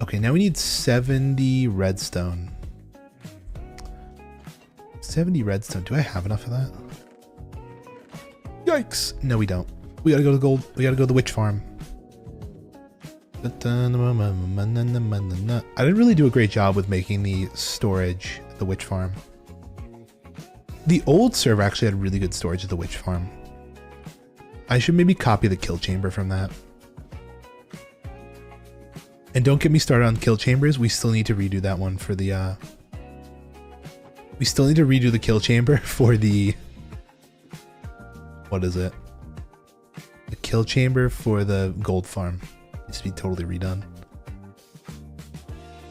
Okay, now we need 70 redstone. 70 redstone. Do I have enough of that? Yikes! No, we don't. We gotta go to gold. We gotta go to the witch farm. I didn't really do a great job with making the storage at the witch farm. The old server actually had really good storage at the witch farm. I should maybe copy the kill chamber from that. And don't get me started on kill chambers. We still need to redo that one for the, we still need to redo the kill chamber for the, what is it? The kill chamber for the gold farm. Needs to be totally redone.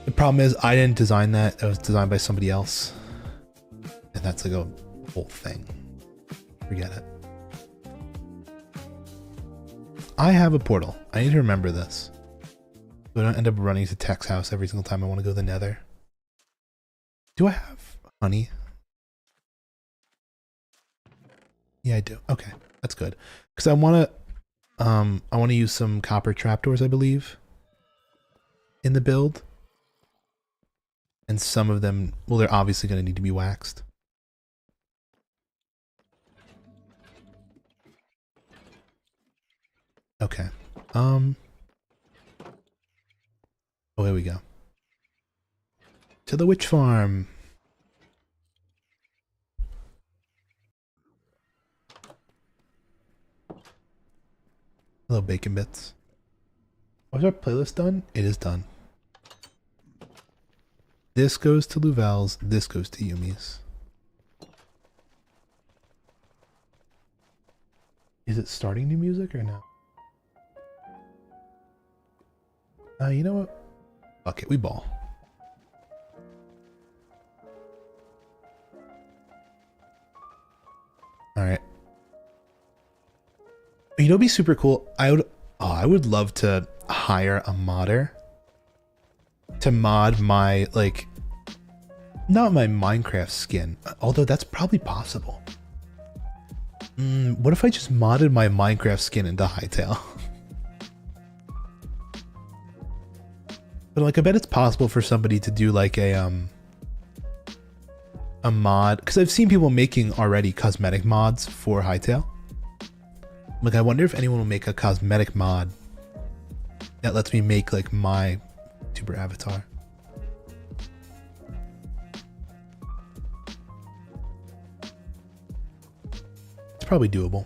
The problem is I didn't design that. It was designed by somebody else. And that's like a whole thing. Forget it. I have a portal. I need to remember this. So I don't end up running to Tech's house every single time I want to go to the nether. Do I have honey? Yeah, I do. Okay, that's good. Because I want to use some copper trapdoors, I believe, in the build. And some of them, well, they're obviously going to need to be waxed. Okay. Oh, here we go. To the witch farm. Hello, bacon bits. Was our playlist done? It is done. This goes to Luvel's. This goes to Yumi's. Is it starting new music or no? You know what? Fuck it, we ball. Alright. You know what'd be super cool? I would love to hire a modder to mod my, like, not my Minecraft skin, although that's probably possible. What if I just modded my Minecraft skin into Hytale? But like, I bet it's possible for somebody to do like a mod, because I've seen people making already cosmetic mods for Hytale. Like, I wonder if anyone will make a cosmetic mod that lets me make like my Vtuber avatar. It's probably doable.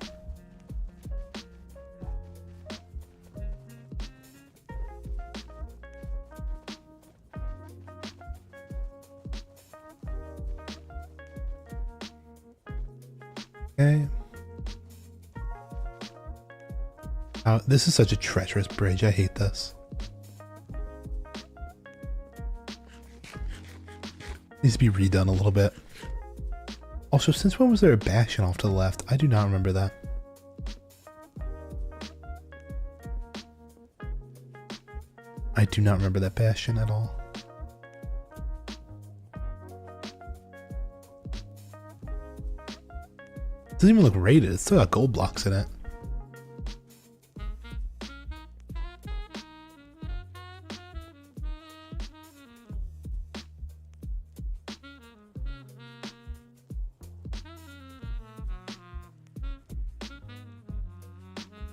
Okay. Oh, this is such a treacherous bridge. I hate this. Needs to be redone a little bit. Also, since when was there a bastion off to the left? I do not remember that. I do not remember that bastion at all. It doesn't even look rated. It's still got gold blocks in it.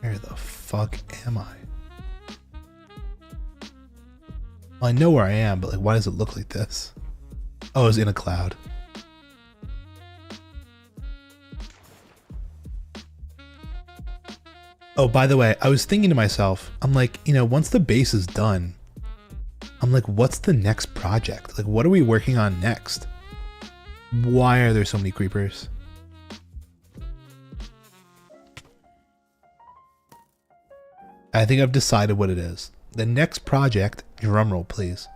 Where the fuck am I? Well, I know where I am, but like, why does it look like this? Oh, it's in a cloud. Oh, by the way, I was thinking to myself, I'm like, you know, once the base is done, I'm like, what's the next project? Like, what are we working on next? Why are there so many creepers? I think I've decided what it is. The next project, drumroll please,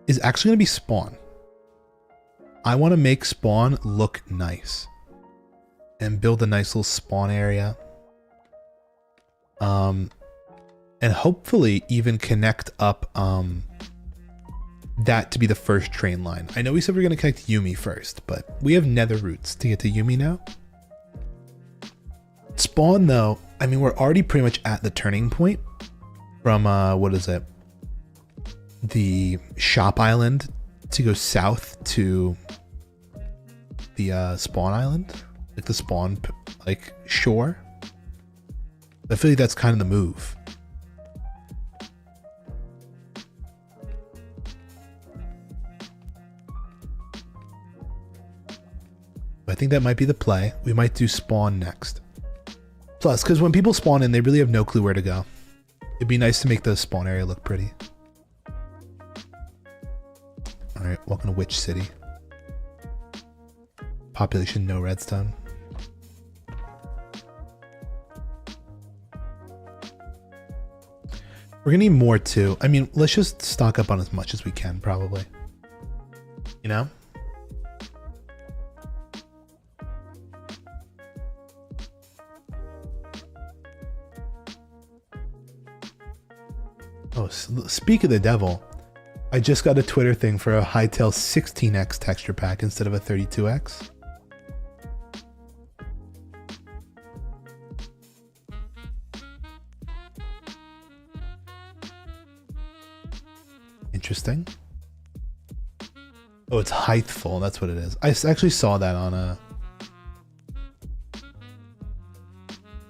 is actually going to be Spawn. I want to make Spawn look nice and build a nice little spawn area. And hopefully even connect up that to be the first train line. I know we said we are going to connect Yumi first, but we have nether routes to get to Yumi now. Spawn though, I mean, we're already pretty much at the turning point from, what is it? The shop island to go south to the spawn island, like the spawn like shore. I feel like that's kind of the move. I think that might be the play. We might do spawn next. Plus, because when people spawn in, they really have no clue where to go. It'd be nice to make the spawn area look pretty. Alright, welcome to Witch City. Population no redstone. We're gonna need more too. I mean, let's just stock up on as much as we can, probably. You know? Oh, speak of the devil. I just got a Twitter thing for a Hytale 16x texture pack instead of a 32x. Interesting. Oh, it's heightful. That's what it is. I actually saw that on a...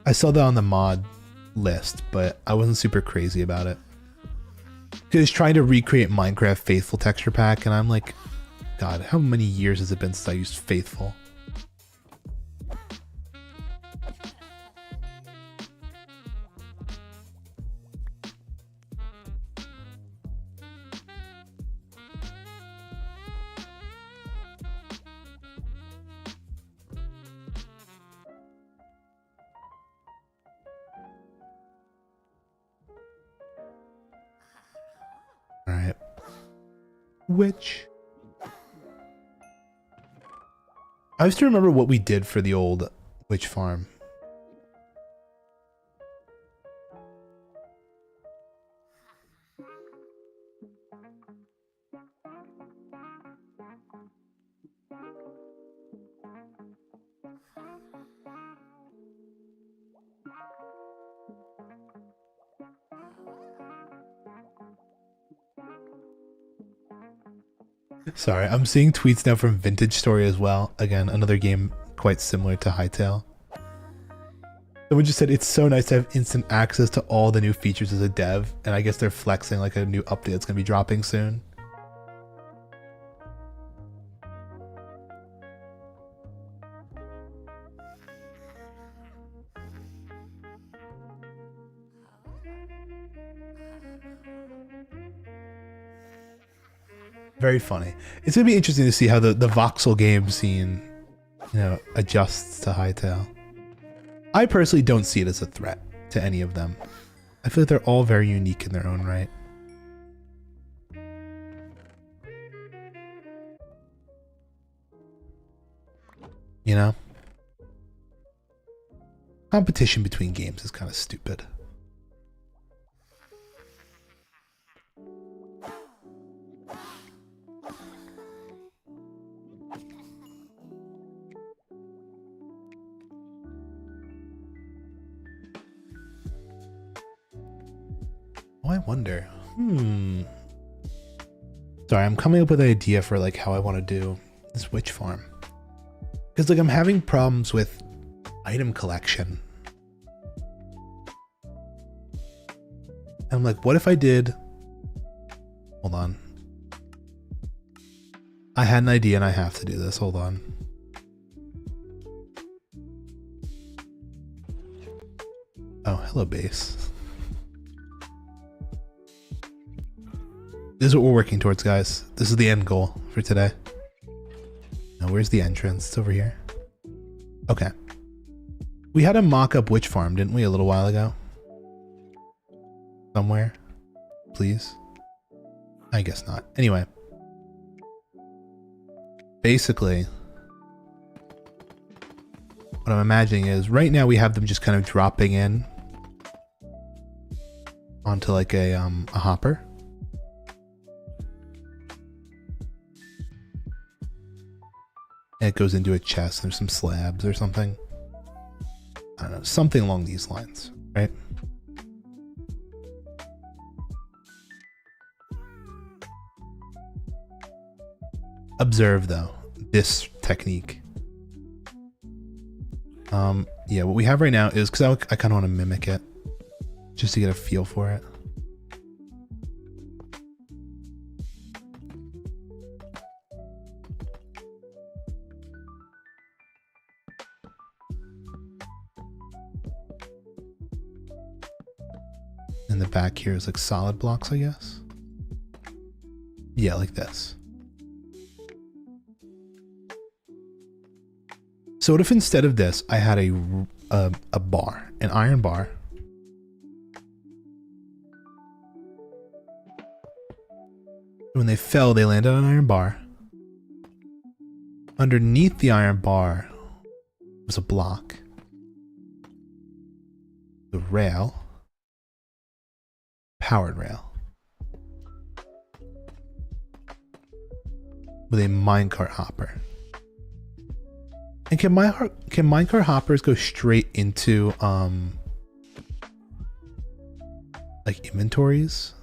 I saw that on the mod list, but I wasn't super crazy about it. Because trying to recreate Minecraft Faithful texture pack, and I'm like, God, how many years has it been since I used Faithful? All right. Which I used to remember what we did for the old witch farm. Sorry, I'm seeing tweets now from Vintage Story as well. Again, another game quite similar to Hytale. Someone just said it's so nice to have instant access to all the new features as a dev, and I guess they're flexing like a new update that's going to be dropping soon. Very funny. It's going to be interesting to see how the voxel game scene, you know, adjusts to Hytale. I personally don't see it as a threat to any of them. I feel like they're all very unique in their own right. You know? Competition between games is kind of stupid. Oh, I wonder. Sorry, I'm coming up with an idea for like how I want to do this witch farm. Because like I'm having problems with item collection. And I'm like, what if I did... Hold on. I had an idea and I have to do this. Hold on. Oh, hello base. This is what we're working towards, guys. This is the end goal for today. Now, where's the entrance? It's over here. Okay. We had a mock-up witch farm, didn't we, a little while ago? Somewhere? Please? I guess not. Anyway. Basically, what I'm imagining is, right now we have them just kind of dropping in onto like a hopper. And it goes into a chest. There's some slabs or something. I don't know, something along these lines, right? Observe though, this technique. Yeah, what we have right now is, because I kind of want to mimic it, just to get a feel for it. And the back here is like solid blocks, I guess. Yeah, like this. So what if instead of this, I had a bar, an iron bar. When they fell, they landed on an iron bar. Underneath the iron bar was a block. The rail. Powered rail. With a minecart hopper. And can minecart hoppers go straight into like inventories?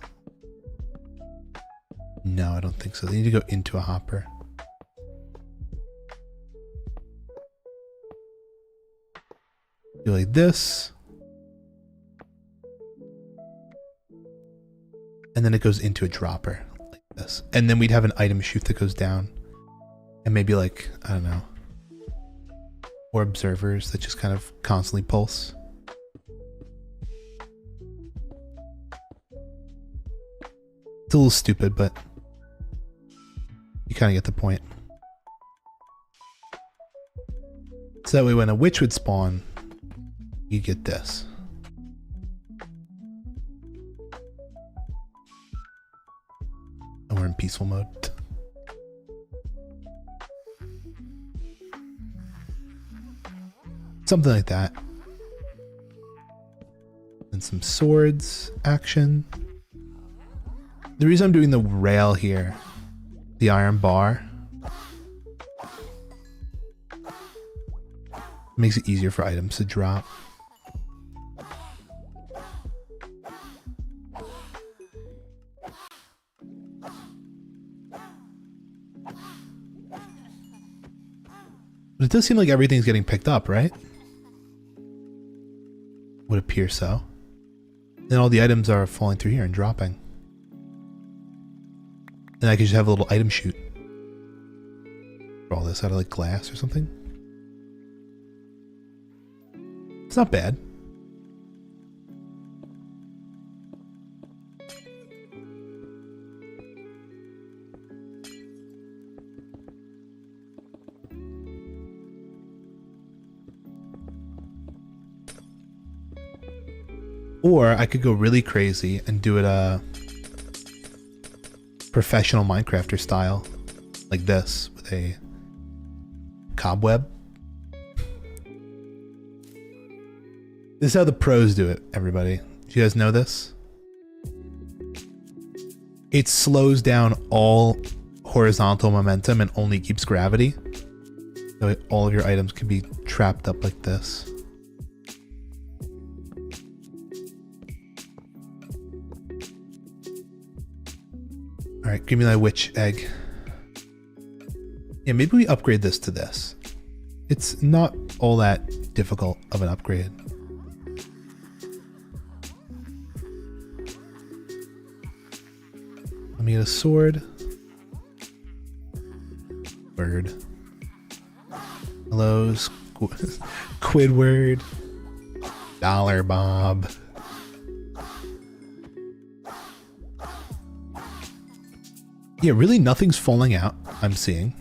No, I don't think so. They need to go into a hopper. Do like this. and then it goes into a dropper like this. And then we'd have an item chute that goes down, and maybe like, I don't know, or observers that just kind of constantly pulse. It's a little stupid, but you kind of get the point. So that way when a witch would spawn, you get this. And we're in peaceful mode. Something like that. And some swords action. The reason I'm doing the rail here, the iron bar, makes it easier for items to drop. But it does seem like everything's getting picked up, right? Would appear so. Then all the items are falling through here and dropping. And I could just have a little item chute. For all this out of like glass or something. It's not bad. Or I could go really crazy and do it professional Minecrafter style, like this, with a cobweb. This is how the pros do it, everybody. Do you guys know this? It slows down all horizontal momentum and only keeps gravity. So all of your items can be trapped up like this. Alright, give me that witch egg. Yeah, maybe we upgrade this to this. It's not all that difficult of an upgrade. Let me get a sword. Bird. Hello, Squidward. Dollar Bob. Yeah, really nothing's falling out, I'm seeing.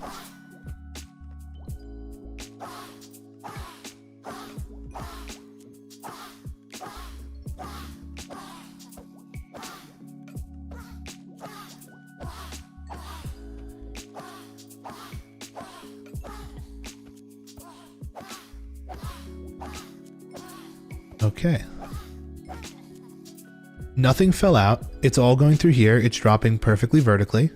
Okay. Nothing fell out. It's all going through here. It's dropping perfectly vertically.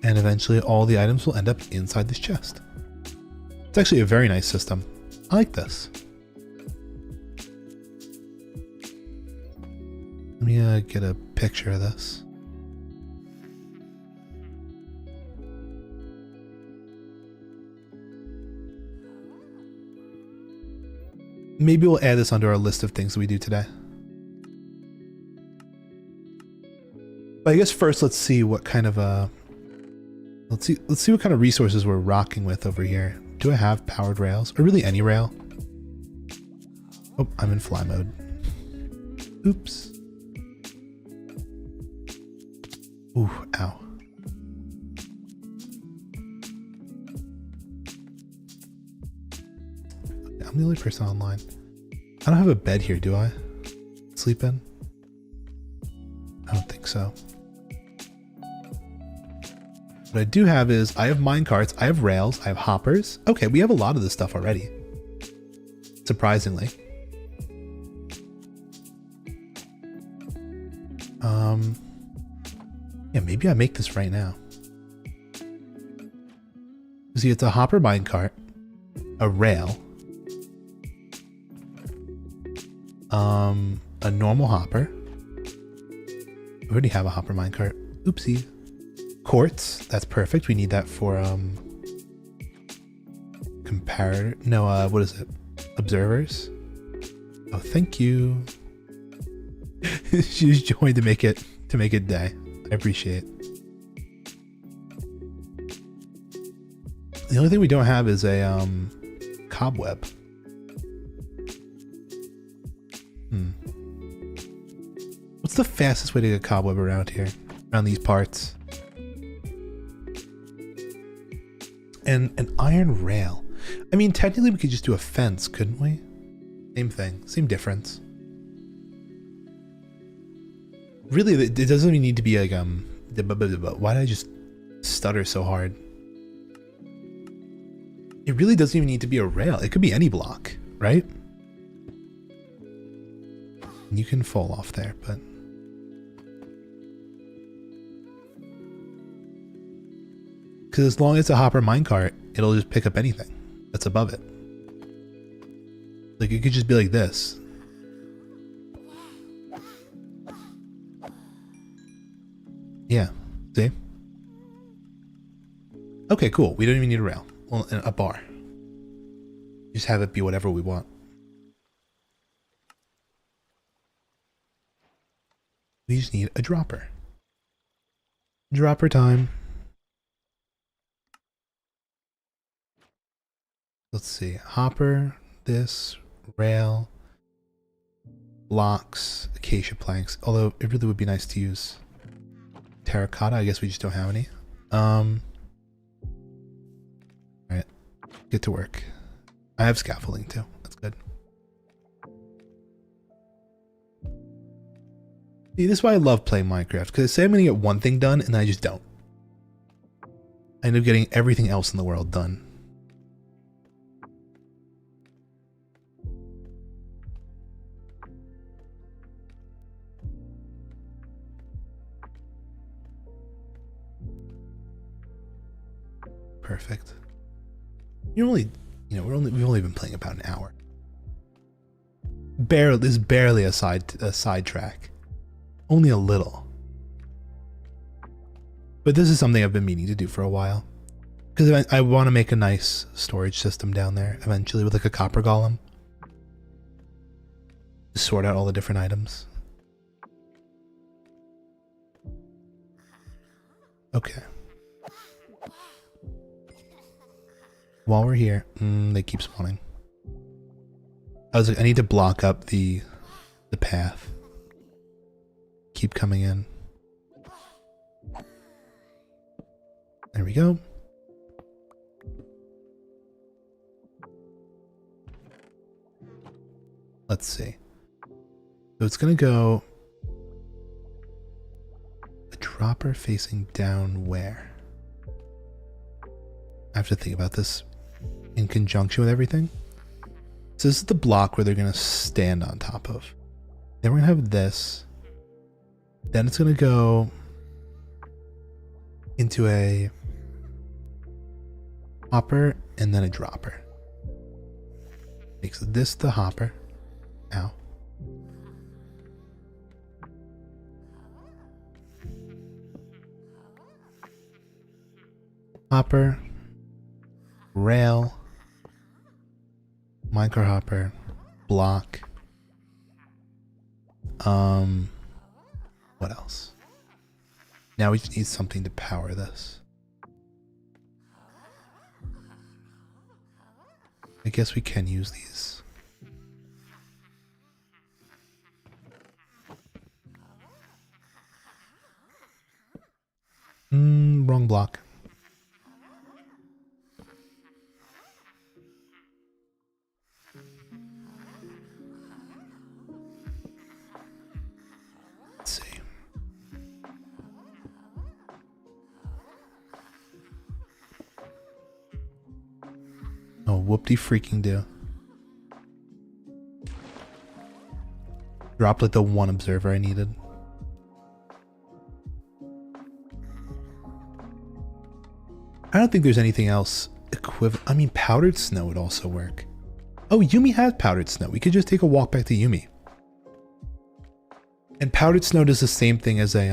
And eventually all the items will end up inside this chest. It's actually a very nice system. I like this. Let me get a picture of this. Maybe we'll add this under our list of things that we do today. But I guess first let's see what kind of let's see what kind of resources we're rocking with over here. Do I have powered rails? Or really any rail? Oh, I'm in fly mode. Oops. Ooh, ow. I'm the only person online. I don't have a bed here, do I? Sleep in? I don't think so. What I do have is, I have minecarts, I have rails, I have hoppers. Okay, we have a lot of this stuff already. Surprisingly. Yeah, maybe I make this right now. See, it's a hopper minecart, a rail, a normal hopper. We already have a hopper minecart. Oopsie. Quartz, that's perfect. We need that for comparator. No, what is it? Observers. Oh, thank you. She just joined to make it day. I appreciate it. The only thing we don't have is a cobweb. What's the fastest way to get cobweb around here? Around these parts? And an iron rail. I mean, technically we could just do a fence, couldn't we? Same thing, same difference. Really, it doesn't even need to be like, why did I just stutter so hard? It really doesn't even need to be a rail. It could be any block, right? You can fall off there, but... Because as long as it's a hopper minecart, it'll just pick up anything that's above it. Like, it could just be like this. Yeah, see? Okay, cool. We don't even need a rail. Well, a bar. Just have it be whatever we want. We just need a dropper. Dropper time. Let's see. Hopper, this, rail, blocks, acacia planks. Although it really would be nice to use terracotta. I guess we just don't have any. Alright. Get to work. I have scaffolding too. That's good. See, this is why I love playing Minecraft. Because say I'm going to get one thing done and I just don't. I end up getting everything else in the world done. Perfect. You're only, we've only been playing about an hour. Barely, this is barely a side track. Only a little. But this is something I've been meaning to do for a while. Because I want to make a nice storage system down there eventually with like a copper golem. To sort out all the different items. Okay. While we're here, they keep spawning. I was like, I need to block up the path. Keep coming in. There we go. Let's see. So it's gonna go a dropper facing down where? I have to think about this in conjunction with everything. So this is the block where they're gonna stand on top of. Then we're gonna have this. Then it's gonna go into a hopper and then a dropper. Makes this the hopper. Ow. Hopper, rail, minecart hopper, block. What else? Now we just need something to power this. I guess we can use these. Wrong block. Let's see. Oh, whoop-de-freaking do. Dropped like the one observer I needed. I don't think there's anything else equivalent. I mean, powdered snow would also work. Oh, Yumi has powdered snow. We could just take a walk back to Yumi. And powdered snow does the same thing as a,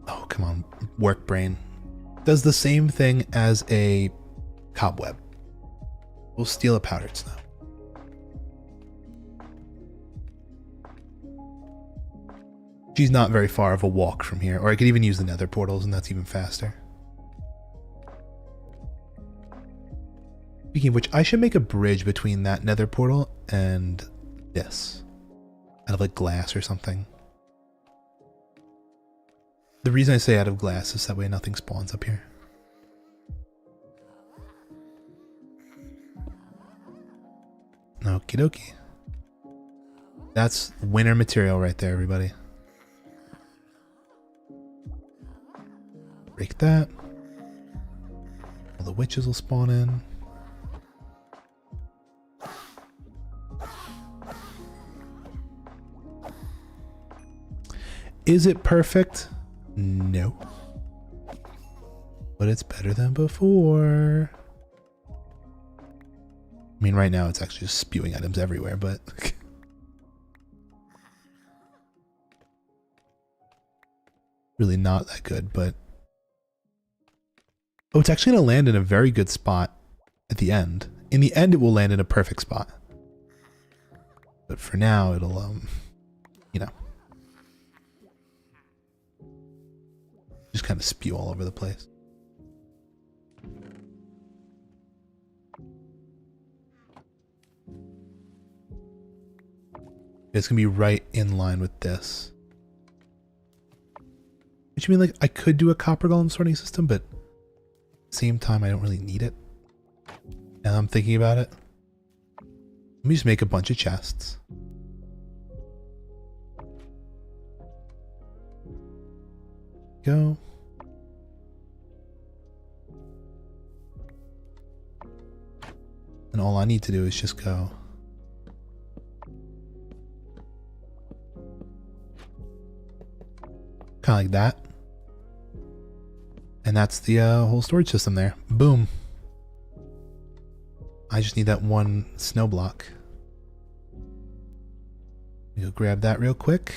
oh, come on, work brain. Does the same thing as a cobweb. We'll steal a powdered snow. She's not very far of a walk from here. Or I could even use the nether portals and that's even faster. Speaking of which, I should make a bridge between that nether portal and this. Out of like glass or something. The reason I say out of glass is that way nothing spawns up here. Okie dokie. That's winter material right there, everybody. Break that. All the witches will spawn in. Is it perfect? No. But it's better than before. I mean, right now it's actually just spewing items everywhere, but... really not that good, but... Oh, it's actually going to land in a very good spot at the end. In the end, it will land in a perfect spot. But for now, it'll, you know... just kind of spew all over the place. It's gonna be right in line with this. Which I mean, like, I could do a copper golem sorting system, but at the same time, I don't really need it. Now I'm thinking about it. Let me just make a bunch of chests. Go. And all I need to do is just go. Kind of like that. And that's the whole storage system there. Boom. I just need that one snow block. Go grab that real quick.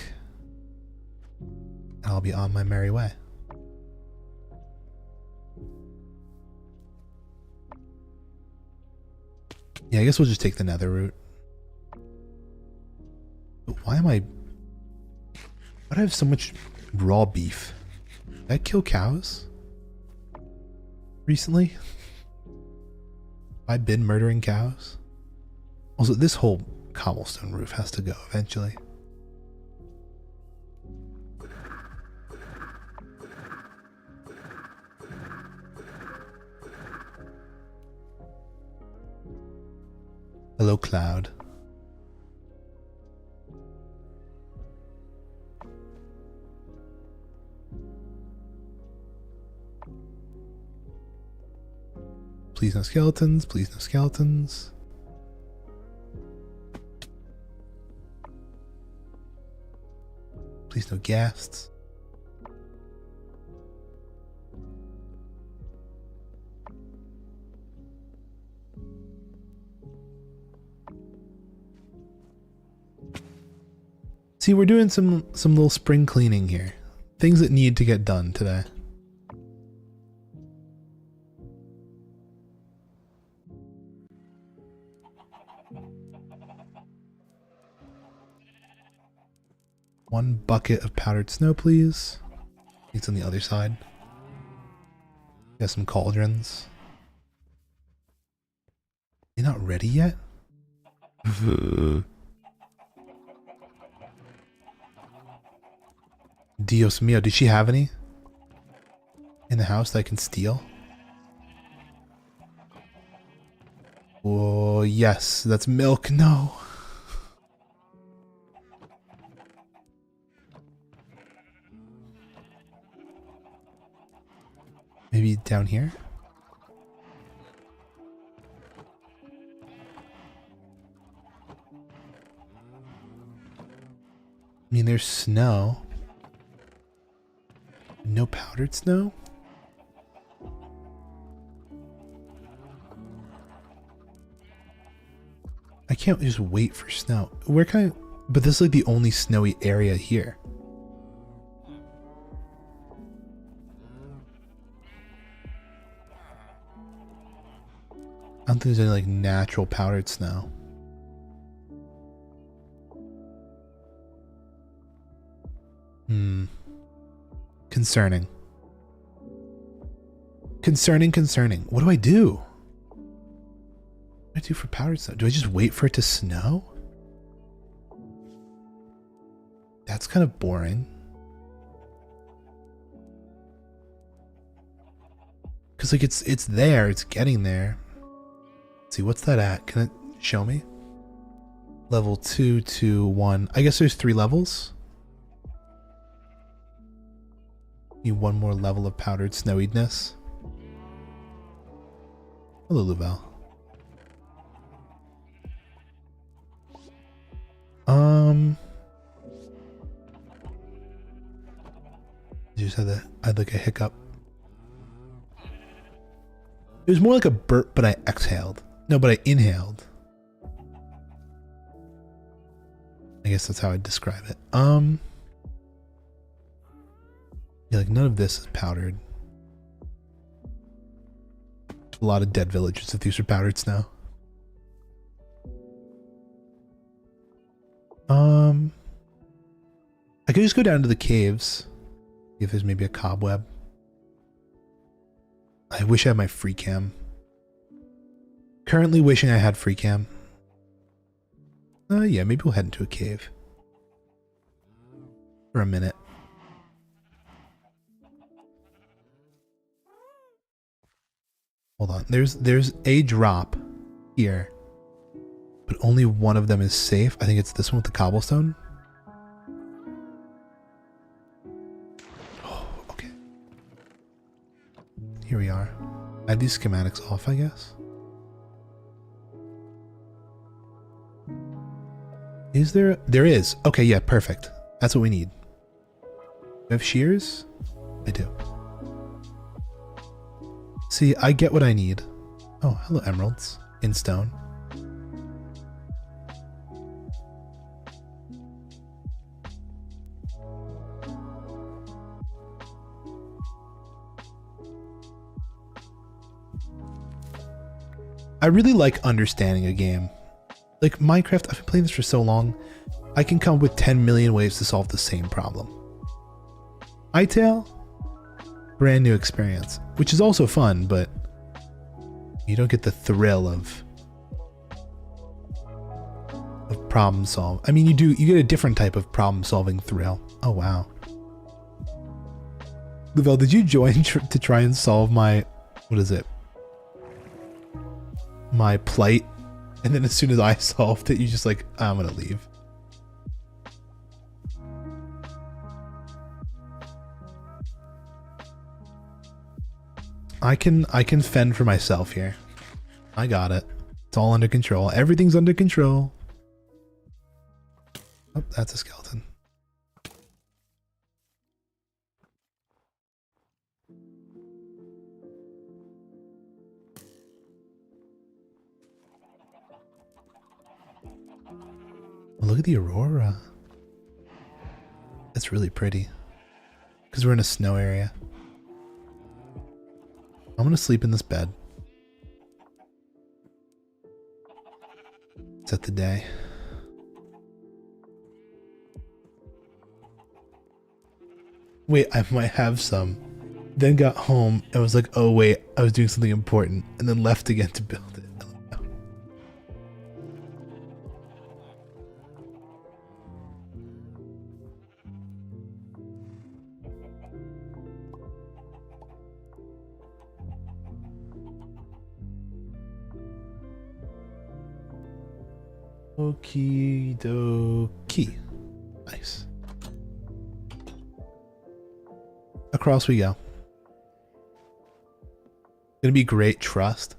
And I'll be on my merry way. Yeah, I guess we'll just take the nether route. But why am I... Why do I have so much raw beef? Did I kill cows? Recently? Have I been murdering cows? Also, this whole cobblestone roof has to go eventually. Hello, cloud. Please no skeletons, please no skeletons. Please no ghasts. See, we're doing some little spring cleaning here. Things that need to get done today. One bucket of powdered snow, please. It's on the other side. Got some cauldrons. You're not ready yet? Dios mio, did she have any in the house that I can steal? Oh, yes, that's milk. No. Maybe down here? I mean, there's snow. No powdered snow? I can't just wait for snow. Where can I... But this is like the only snowy area here. I don't think there's any like natural powdered snow. Concerning. Concerning. What do I do? What do I do for powdered snow? Do I just wait for it to snow? That's kind of boring. Cause like it's there, it's getting there. Let's see, what's that at? Can it show me? Level 2 to 1. I guess there's 3 levels. Need one more level of powdered snowiness. Hello, Louvel. You just I had like a hiccup. It was more like a burp, but I exhaled. No, but I inhaled. I guess that's how I'd describe it. Yeah, like none of this is powdered. A lot of dead villagers if these are powdered snow. I could just go down to the caves. See if there's maybe a cobweb. I wish I had my free cam. Currently wishing I had free cam. Yeah, maybe we'll head into a cave. For a minute. Hold on. There's a drop here. But only one of them is safe. I think it's this one with the cobblestone. Oh, okay. Here we are. I have these schematics off, I guess. Is there? There is. Okay, yeah, perfect. That's what we need. Do I have shears? I do. See, I get what I need. Oh, hello, emeralds. In stone. I really like understanding a game. Like Minecraft, I've been playing this for so long, I can come up with 10 million ways to solve the same problem. Hytale, brand new experience, which is also fun, but you don't get the thrill of problem solve. I mean, you do, you get a different type of problem solving thrill. Oh, wow. Louvel, did you join to try and solve my, what is it? My plight? And then as soon as I solved it, you just like, I'm gonna leave. I can fend for myself here. I got it. It's all under control. Everything's under control. Oh, that's a skeleton. Look at the aurora. It's really pretty. Because we're in a snow area. I'm gonna sleep in this bed. Set the day. Wait, I might have some. Then got home and was like, oh wait, I was doing something important. And then left again to build it. Okie dokie. Nice. Across we go. Gonna be great, trust.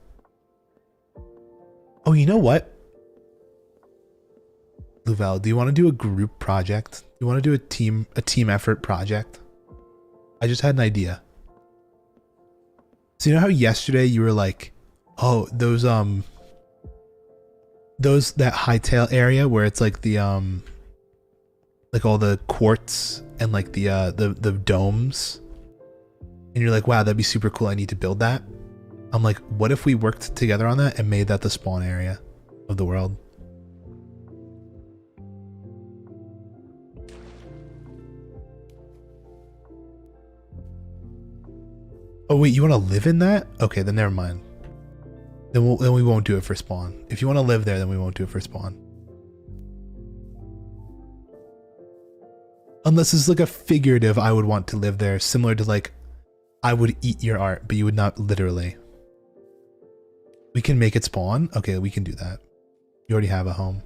Oh, you know what? Louvel, do you want to do a group project? Do you want to do a team effort project? I just had an idea. So you know how yesterday you were like, oh, that Hytale area where it's like the like all the quartz and like the domes, and you're like, wow, that'd be super cool, I need to build that. I'm like, what if we worked together on that and made that the spawn area of the world? Oh wait, you want to live in that? Okay, then never mind. Then we won't do it for spawn. If you want to live there, then we won't do it for spawn. Unless it's like a figurative, I would want to live there, similar to like, I would eat your art, but you would not literally. We can make it spawn? Okay, we can do that. You already have a home.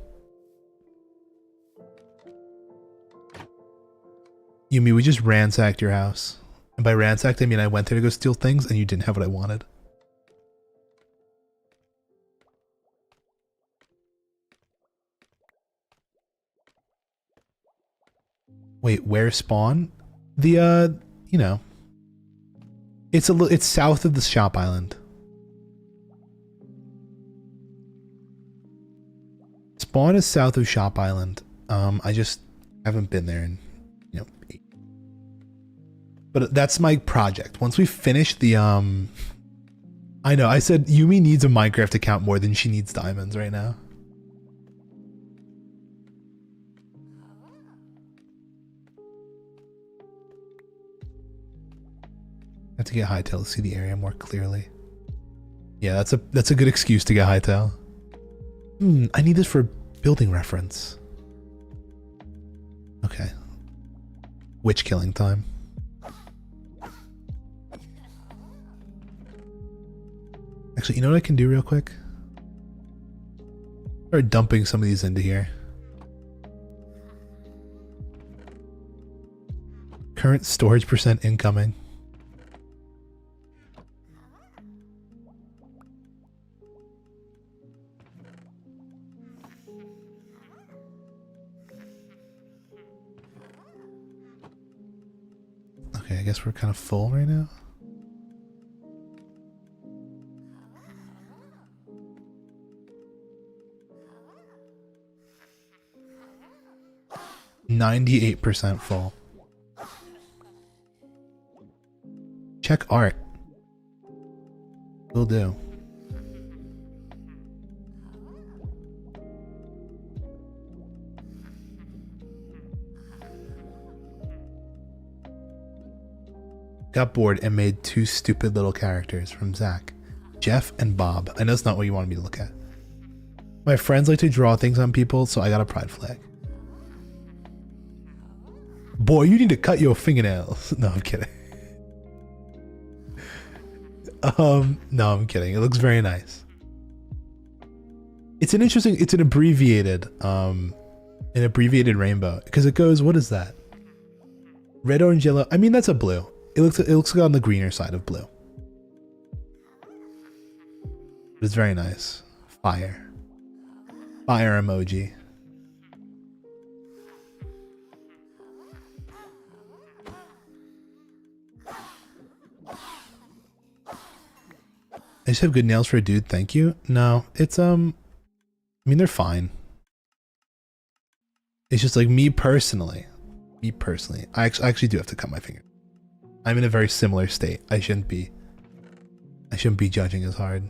Yumi, we just ransacked your house. And by ransacked, I mean I went there to go steal things and you didn't have what I wanted. Wait, where spawn? The, you know. It's south of the shop island. Spawn is south of Shop Island. I just haven't been there in, you know, but that's my project. Once we finish the, I know, I said Yumi needs a Minecraft account more than she needs diamonds right now. I have to get Hightail to see the area more clearly. Yeah, that's a good excuse to get Hightail. I need this for building reference. Okay. Witch killing time. Actually, you know what I can do real quick? Start dumping some of these into here. Current storage percent incoming. Okay, I guess we're kind of full right now. %98 full. Check art. Will do. Got bored and made two stupid little characters from Zach. Jeff and Bob. I know it's not what you wanted me to look at. My friends like to draw things on people, so I got a pride flag. Boy, you need to cut your fingernails. No, I'm kidding. No, I'm kidding. It looks very nice. It's an abbreviated rainbow because it goes, what is that? Red, orange, yellow. I mean, that's a blue. It looks like on the greener side of blue. It's very nice. Fire emoji. I just have good nails for a dude, thank you. No, it's I mean they're fine. It's just like me personally, I actually do have to cut my finger. I'm in a very similar state. I shouldn't be judging as hard.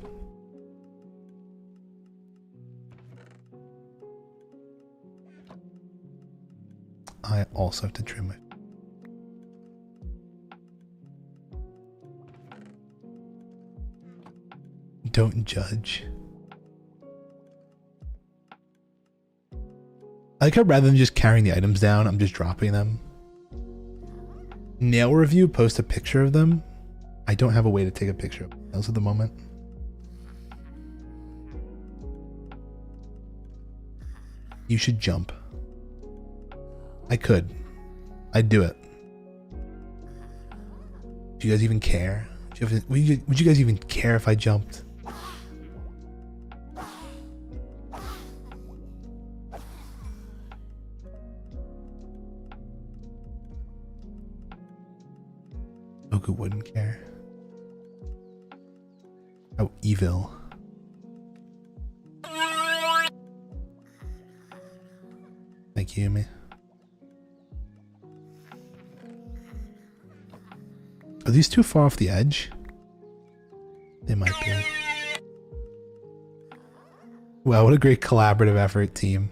I also have to trim it. Don't judge. I like how rather than just carrying the items down, I'm just dropping them. Nail review, post a picture of them. I don't have a way to take a picture of nails at the moment. You should jump. I could. I'd do it. Do you guys even care? Would you guys even care if I jumped? Goku wouldn't care. How evil. Thank you, Yumi. Are these too far off the edge? They might be. Wow, what a great collaborative effort, team.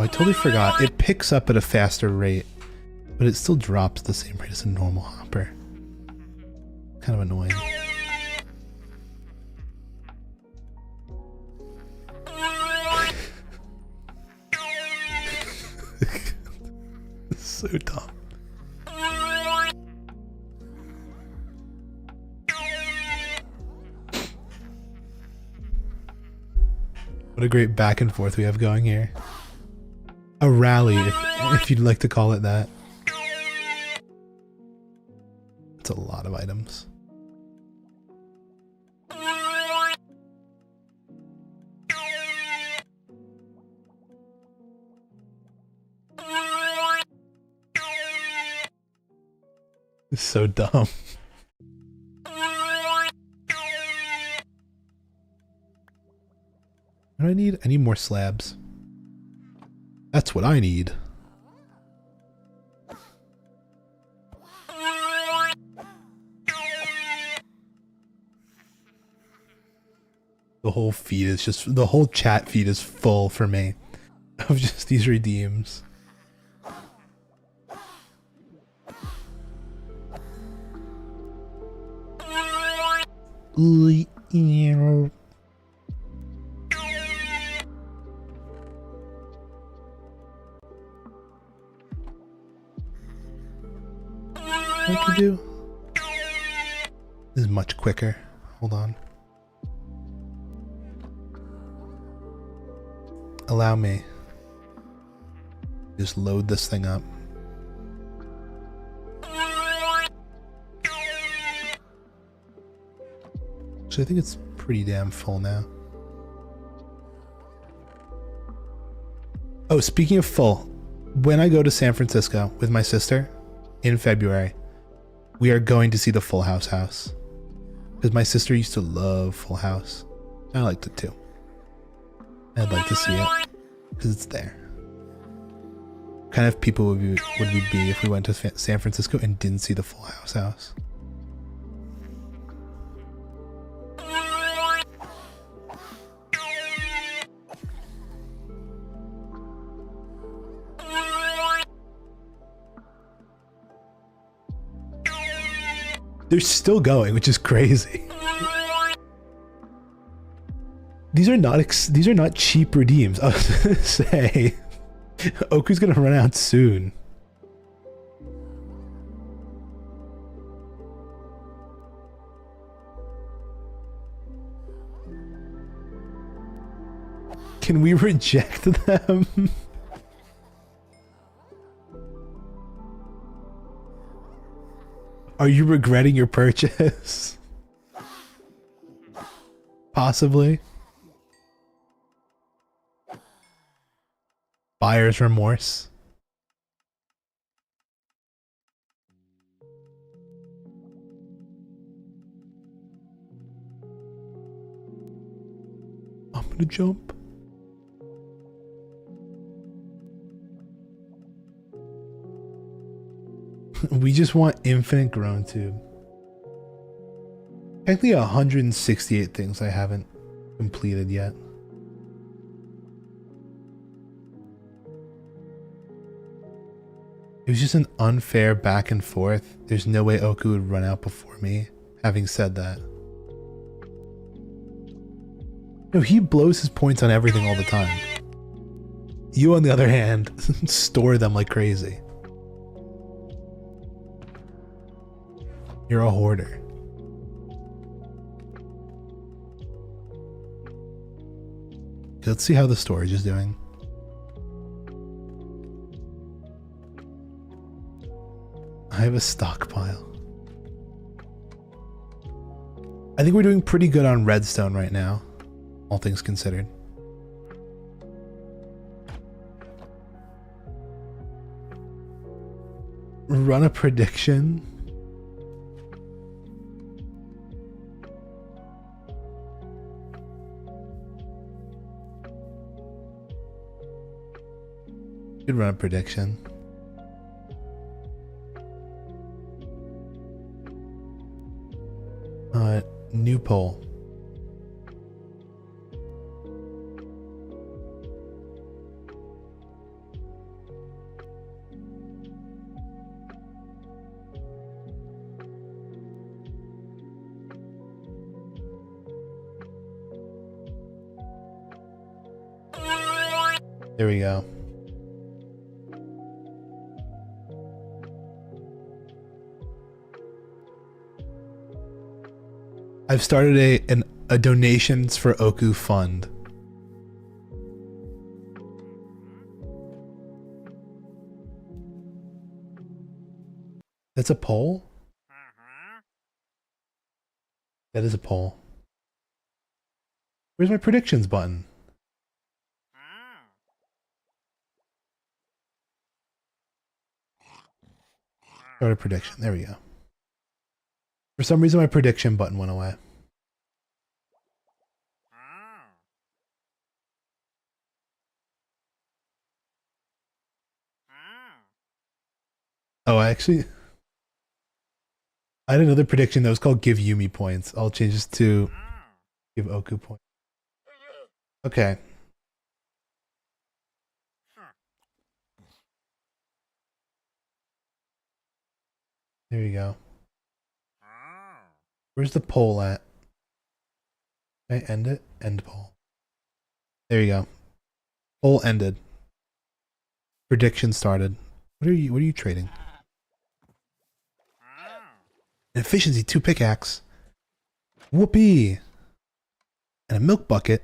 I totally forgot. It picks up at a faster rate, but it still drops the same rate as a normal hopper. Kind of annoying. So dumb. What a great back and forth we have going here. A rally, if you'd like to call it that. It's a lot of items. It's so dumb. What do I need? I need more slabs. That's what I need. The whole feed is just, the whole chat feed is full for me of just these redeems. What I could do? This is much quicker. Hold on. Allow me. Just load this thing up. So I think it's pretty damn full now. Oh, speaking of full, when I go to San Francisco with my sister in February, we are going to see the Full House house. Because my sister used to love Full House. I liked it too. I'd like to see it because it's there. What kind of people would we be if we went to San Francisco and didn't see the Full House house? They're still going, which is crazy. These are not cheap redeems. I was gonna say, Oku's gonna run out soon. Can we reject them? Are you regretting your purchase? Possibly. Buyer's remorse. I'm gonna jump. We just want infinite grown tube. Technically 168 things I haven't completed yet. It was just an unfair back and forth. There's no way Oku would run out before me. Having said that. No, he blows his points on everything all the time. You, on the other hand, store them like crazy. You're a hoarder. Okay, let's see how the storage is doing. I have a stockpile. I think we're doing pretty good on redstone right now, all things considered. Run a prediction. Could run a prediction. New poll. There we go. I've started a donations for Oku fund. That's a poll? That is a poll. Where's my predictions button? Start a prediction. There we go. For some reason, my prediction button went away. Oh, I had another prediction that was called Give Yumi Points. I'll change this to Give Oku Points. Okay. There you go. Where's the poll at? Can I end it? End poll. There you go. Poll ended. Prediction started. What are you trading? Efficiency 2 pickaxe. Whoopee. And a milk bucket.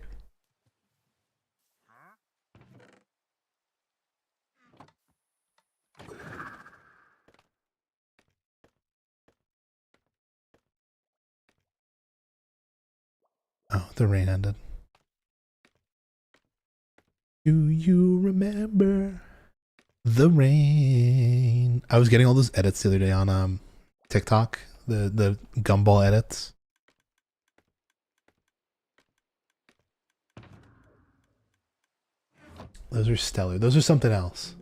Oh, the rain ended. Do you remember the rain? I was getting all those edits the other day on TikTok, the gumball edits. Those are stellar. Those are something else.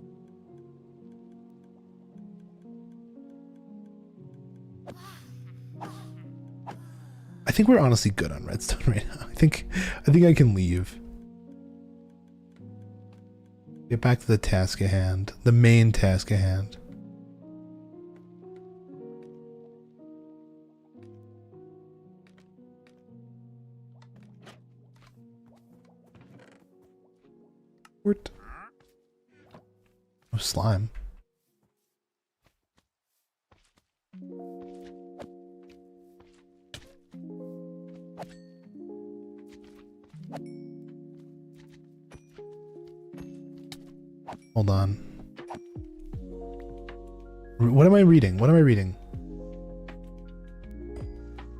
I think we're honestly good on redstone right now. I think I can leave. Get back to the task at hand. The main task at hand. What? Oh, slime. Hold on. What am I reading? What am I reading?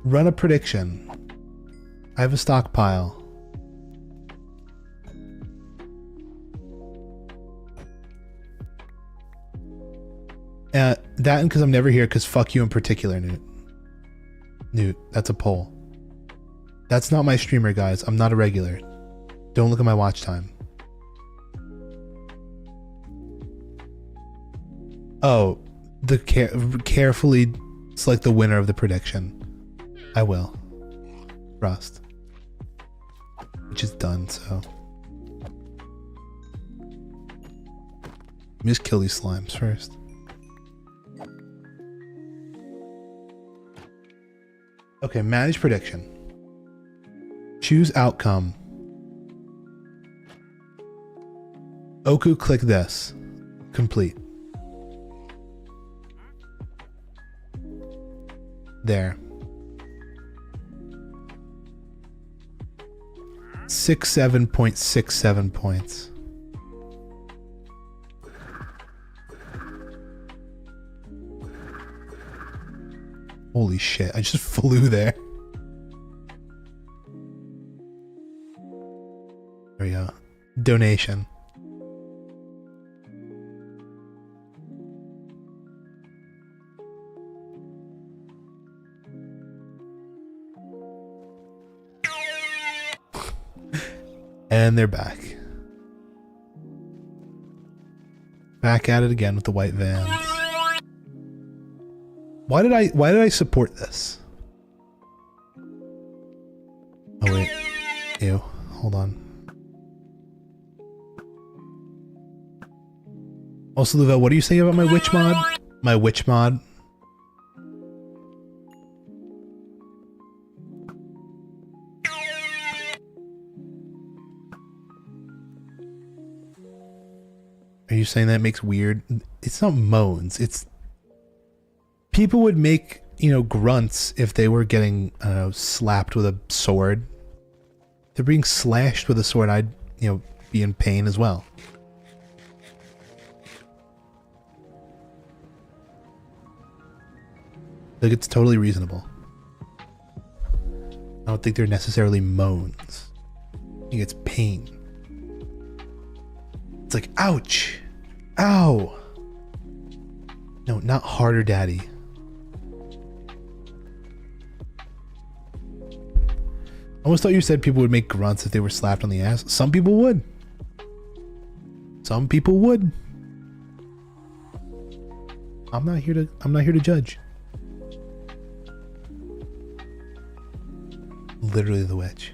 Run a prediction. I have a stockpile. That and because I'm never here, because fuck you in particular, Newt. Newt, that's a poll. That's not my streamer, guys. I'm not a regular. Don't look at my watch time. Oh, the carefully select the winner of the prediction. I will. Trust. Which is done, so. Let me just kill these slimes first. Okay, manage prediction. Choose outcome. Oku, click this. Complete. There. 67.67 points. Holy shit, I just flew there. There we go. Donation. And they're back. Back at it again with the white vans. Why did I support this? Oh wait. Ew. Hold on. Also, Louvel, what are you saying about my witch mod? My witch mod? you saying that makes weird? It's not moans. It's people would make, you know, grunts if they were getting, I don't know, slapped with a sword. If they're being slashed with a sword, I'd, you know, be in pain as well. Like, it's totally reasonable. I don't think they're necessarily moans. I think it's pain. It's like, ouch! Ow! No, not harder, daddy. I almost thought you said people would make grunts if they were slapped on the ass. Some people would. Some people would. I'm not here to judge. Literally the witch.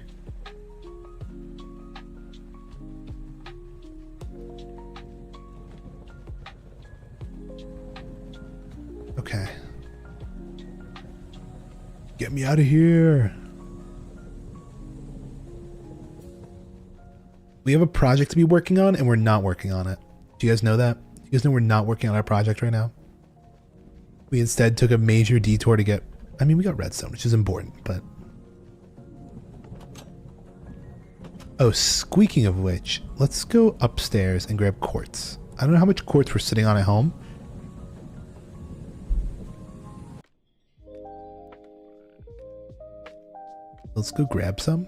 Okay. Get me out of here. We have a project to be working on and we're not working on it. Do you guys know that? Do you guys know we're not working on our project right now? We instead took a major detour to get, I mean, we got redstone, which is important, but. Oh, squeaking of which, let's go upstairs and grab quartz. I don't know how much quartz we're sitting on at home. Let's go grab some.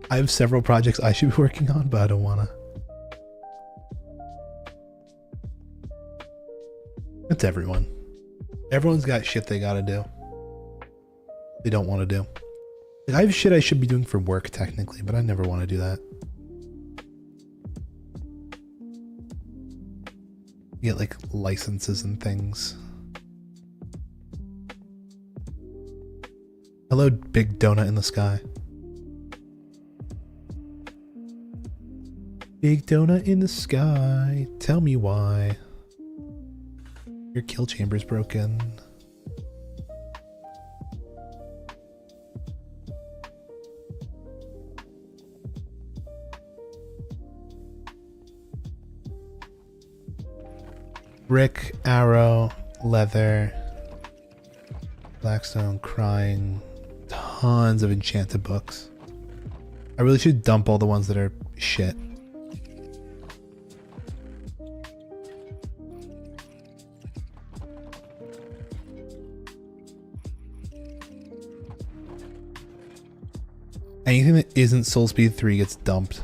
I have several projects I should be working on, but I don't wanna. That's everyone. Everyone's got shit they gotta do. They don't want to do. Like, I have shit I should be doing for work technically, but I never want to do that. You get like licenses and things. Hello, big donut in the sky. Big donut in the sky, tell me why. Your kill chamber's broken. Brick, arrow, leather, blackstone, crying, tons of enchanted books. I really should dump all the ones that are shit. Anything that isn't Soul Speed 3 gets dumped.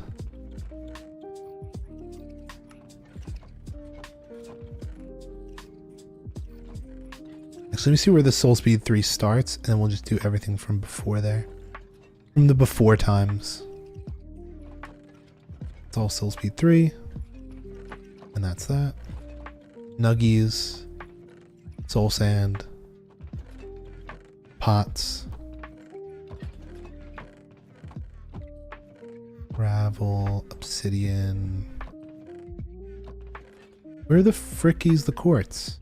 Actually, let me see where the Soul Speed 3 starts, and then we'll just do everything from before there. From the before times. It's all Soul Speed 3. And that's that. Nuggies. Soul Sand. Pots. Gravel, obsidian. Where the frick is the quartz?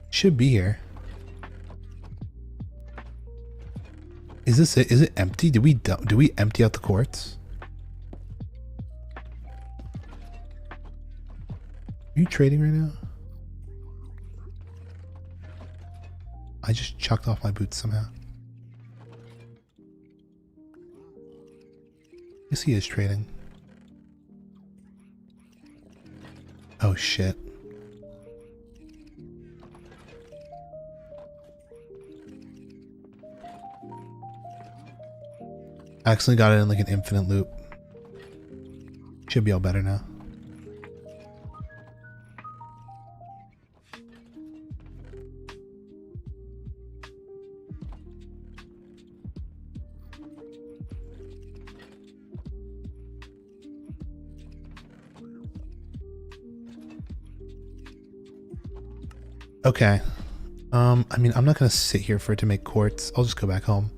Should be here. Is this it? Is it empty? Do we empty out the quartz? Are you trading right now? I just chucked off my boots somehow. Yes, he is trading. Oh shit. I accidentally got it in like an infinite loop. Should be all better now. Okay. I mean, I'm not gonna sit here for it to make quartz. I'll just go back home.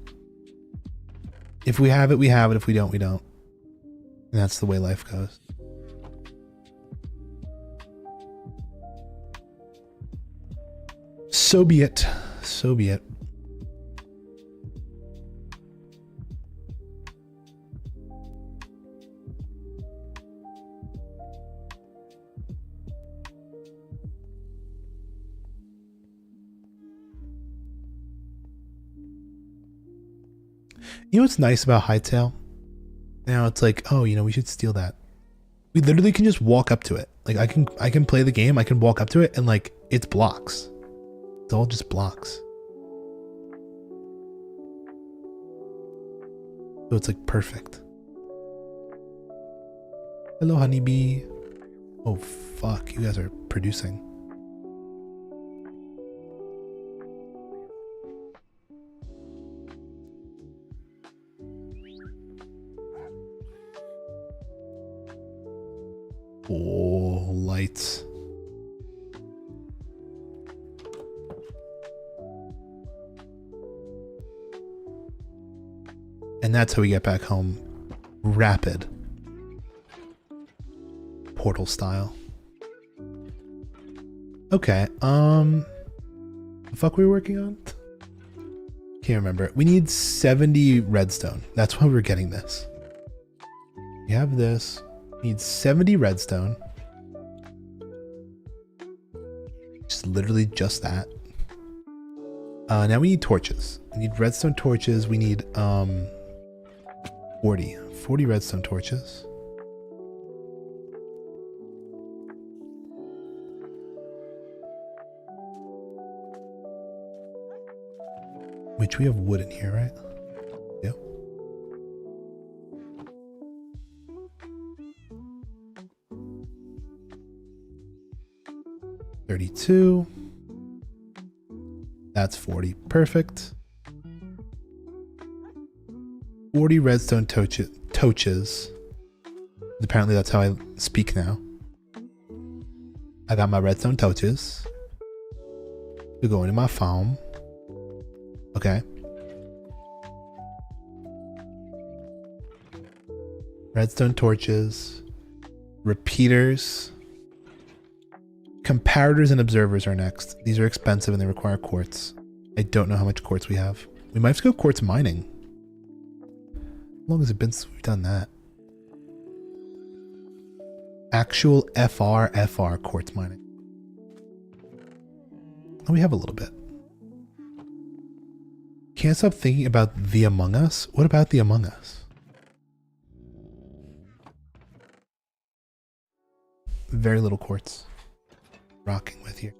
If we have it, we have it. If we don't, we don't. And that's the way life goes. So be it. So be it. You know what's nice about Hightail? Now it's like, oh, you know, we should steal that. We literally can just walk up to it. Like I can play the game, I can walk up to it and like it's blocks. It's all just blocks. So it's like perfect. Hello, honeybee. Oh fuck, you guys are producing. Oh, lights. And that's how we get back home. Rapid. Portal style. Okay, the fuck were we working on? Can't remember. We need 70 redstone. That's why we're getting this. We have this. Need 70 redstone. Just literally just that. Now we need torches. We need redstone torches. We need 40 redstone torches. Which we have wood in here, right? Yeah. $32. That's 40. Perfect. 40 redstone torches. Apparently that's how I speak now. I got my redstone torches. They're going in my farm. Okay. Redstone torches. Repeaters. Comparators and observers are next. These are expensive and they require quartz. I don't know how much quartz we have. We might have to go quartz mining. How long has it been since we've done that? Actual FR quartz mining. Oh, we have a little bit. Can't stop thinking about the Among Us. What about the Among Us? Very little quartz. Rocking with here.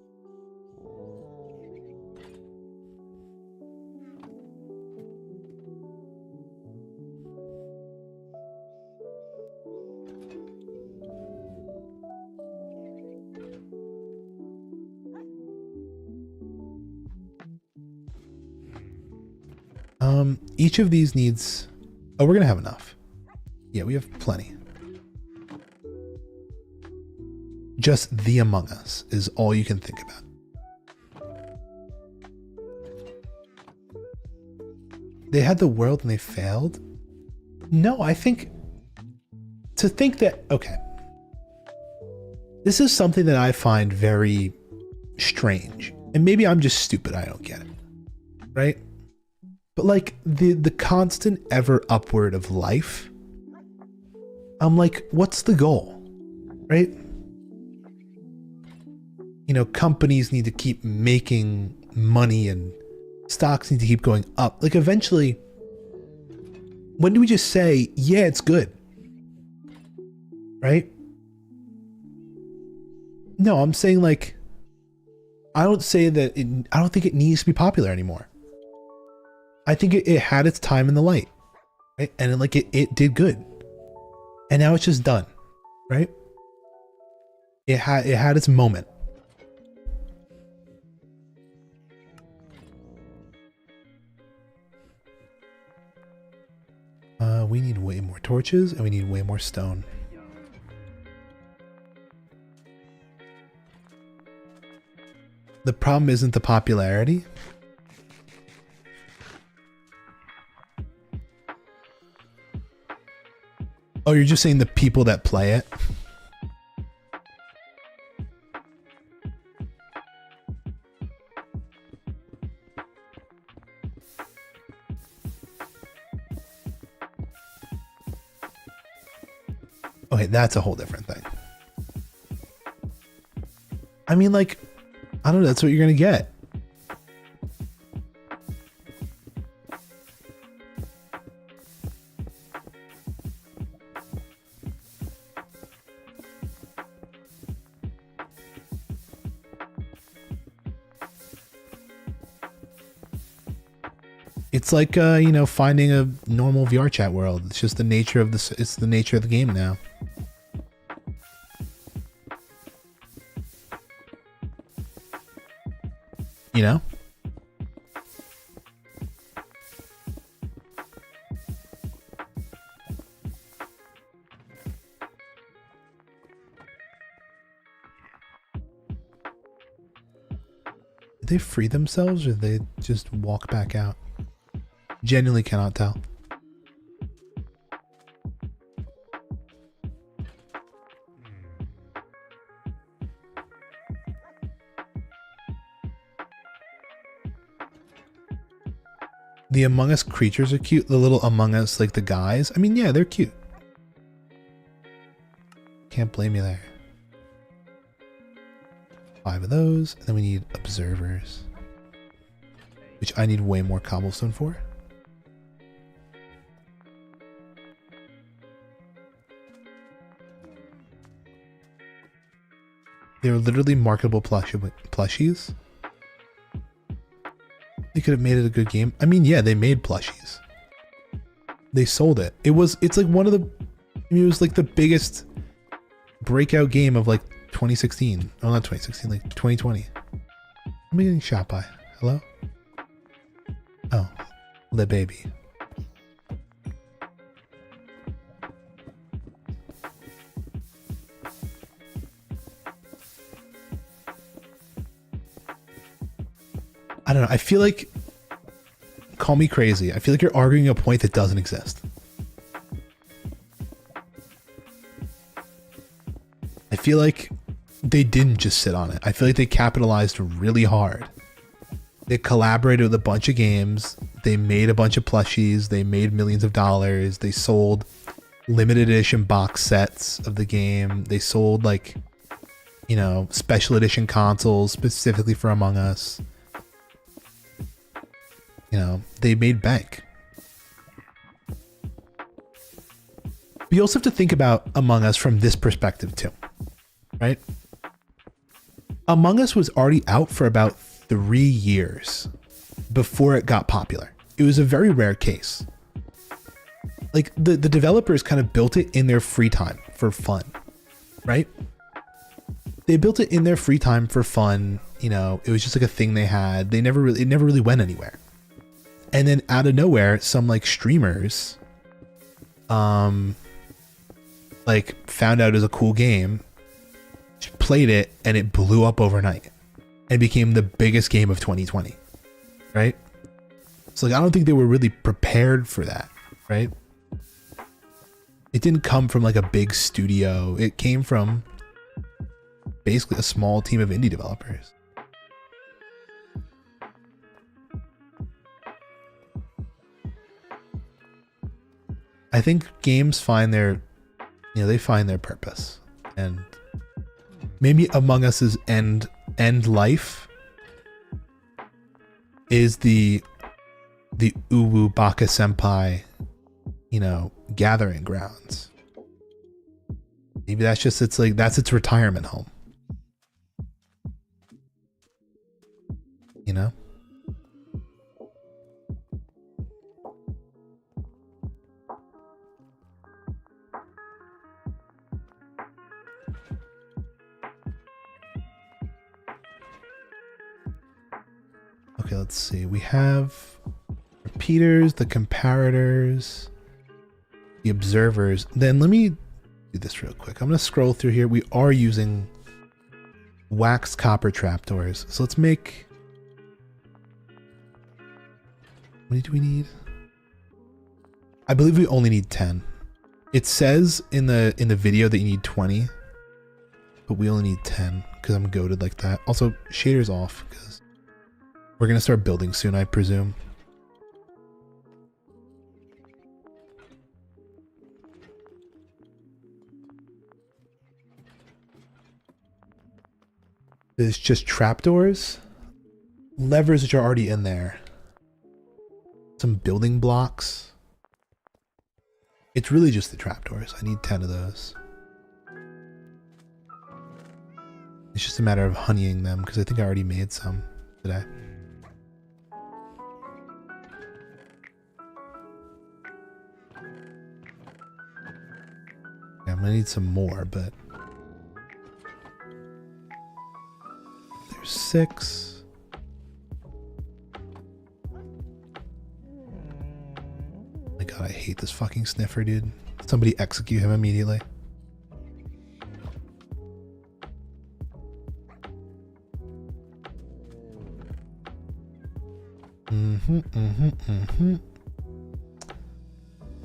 Each of these needs... Oh, we're gonna have enough. Yeah, we have plenty. Just the Among Us is all you can think about. They had the world and they failed? No, I think... To think that... Okay. This is something that I find very strange. And maybe I'm just stupid, I don't get it. Right? But like the constant ever upward of life, I'm like, what's the goal? Right? You know, companies need to keep making money and stocks need to keep going up. Like eventually, when do we just say, yeah, it's good? Right? No, I'm saying like, I don't say that I don't think it needs to be popular anymore. I think it had its time in the light, right? And it did good, and now it's just done, right? It had its moment. We need way more torches and we need way more stone. The problem isn't the popularity. Oh, you're just saying the people that play it? Okay, that's a whole different thing. I mean, like, I don't know, that's what you're gonna get. It's like, you know, finding a normal VR chat world. It's just the nature of this. It's the nature of the game now. You know? Did they free themselves or did they just walk back out? Genuinely cannot tell. The Among Us creatures are cute. The little Among Us, like the guys. I mean, yeah, they're cute. Can't blame you there. 5 of those. And then we need observers, which I need way more cobblestone for. They're literally marketable plushies. They could have made it a good game. I mean, yeah, they made plushies. They sold it. It's like one of the, I mean, it was like the biggest breakout game of like 2016. Oh, not 2016, like 2020. I'm getting shot by. Hello? Oh, the baby. I don't know. I feel like, call me crazy, I feel like you're arguing a point that doesn't exist. I feel like they didn't just sit on it. I feel like they capitalized really hard. They collaborated with a bunch of games. They made a bunch of plushies. They made millions of dollars. They sold limited edition box sets of the game. They sold, like, you know, special edition consoles specifically for Among Us. You know, they made bank. But you also have to think about Among Us from this perspective too, right? Among Us was already out for about 3 years before it got popular. It was a very rare case. Like the developers kind of built it in their free time for fun, right? They built it in their free time for fun. You know, it was just like a thing they had. It never really went anywhere. And then out of nowhere, some like streamers, like found out it was a cool game, played it, and it blew up overnight and became the biggest game of 2020, right? So like, I don't think they were really prepared for that, right? It didn't come from like a big studio. It came from basically a small team of indie developers. I think games find their, you know, they find their purpose, and maybe Among Us's end life is the Uwu Baka Senpai, you know, gathering grounds. Maybe that's just that's its retirement home. You know? Okay, let's see. We have repeaters, the comparators, the observers. Then let me do this real quick. I'm going to scroll through here. We are using waxed copper trapdoors. So let's make... How many do we need? I believe we only need 10. It says in the video that you need 20, but we only need 10 because I'm goated like that. Also, shaders off because we're going to start building soon, I presume. It's just trapdoors, levers which are already in there, some building blocks. It's really just the trapdoors. I need 10 of those. It's just a matter of honeying them because I think I already made some today. Yeah, I'm gonna need some more, but there's 6. My God, I hate this fucking sniffer, dude. Somebody execute him immediately.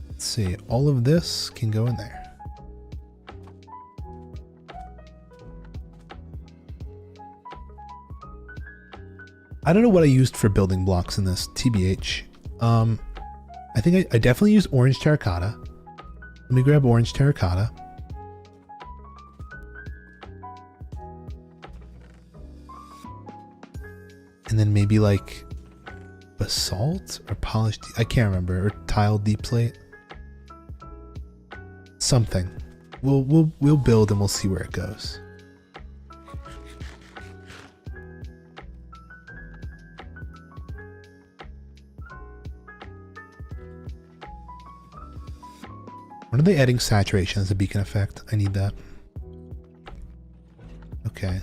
Let's see, all of this can go in there. I don't know what I used for building blocks in this, TBH. I think I definitely used orange terracotta. Let me grab orange terracotta. And then maybe like basalt or polished, I can't remember, or tile deep slate. Something. We'll build and we'll see where it goes. When are they adding saturation as a beacon effect? I need that. Okay.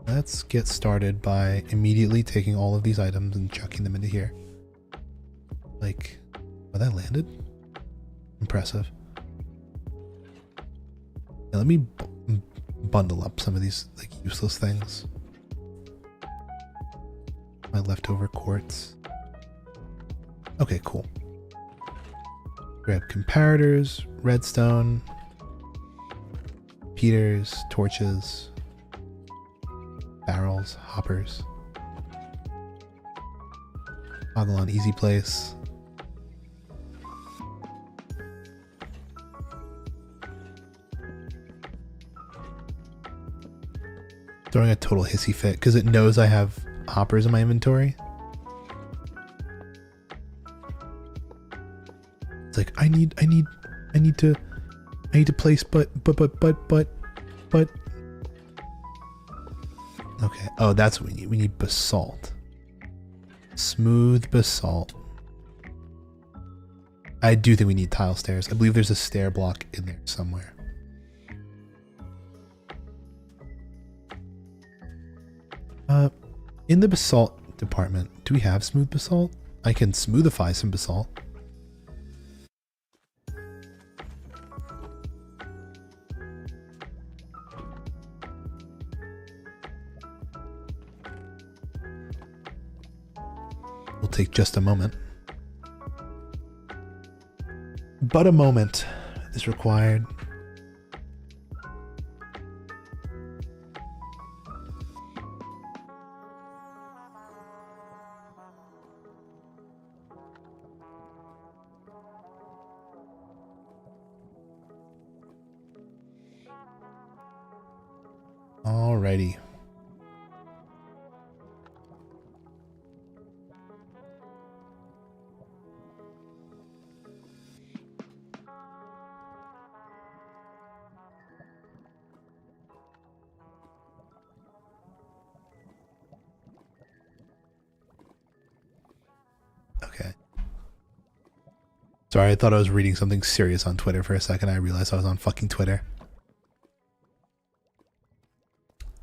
Let's get started by immediately taking all of these items and chucking them into here. Like, oh, that landed? Impressive. Now let me bundle up some of these like useless things. My leftover quartz. Okay, cool. Grab comparators, redstone, repeaters, torches, barrels, hoppers. Toggle on easy place. Throwing a total hissy fit because it knows I have hoppers in my inventory. It's like I need to place but. Okay. Oh, that's what we need. We need basalt. Smooth basalt. I do think we need tile stairs. I believe there's a stair block in there somewhere. In the basalt department, do we have smooth basalt? I can smoothify some basalt. Will take just a moment. But a moment is required. Alrighty. Okay. Sorry, I thought I was reading something serious on Twitter for a second. I realized I was on fucking Twitter.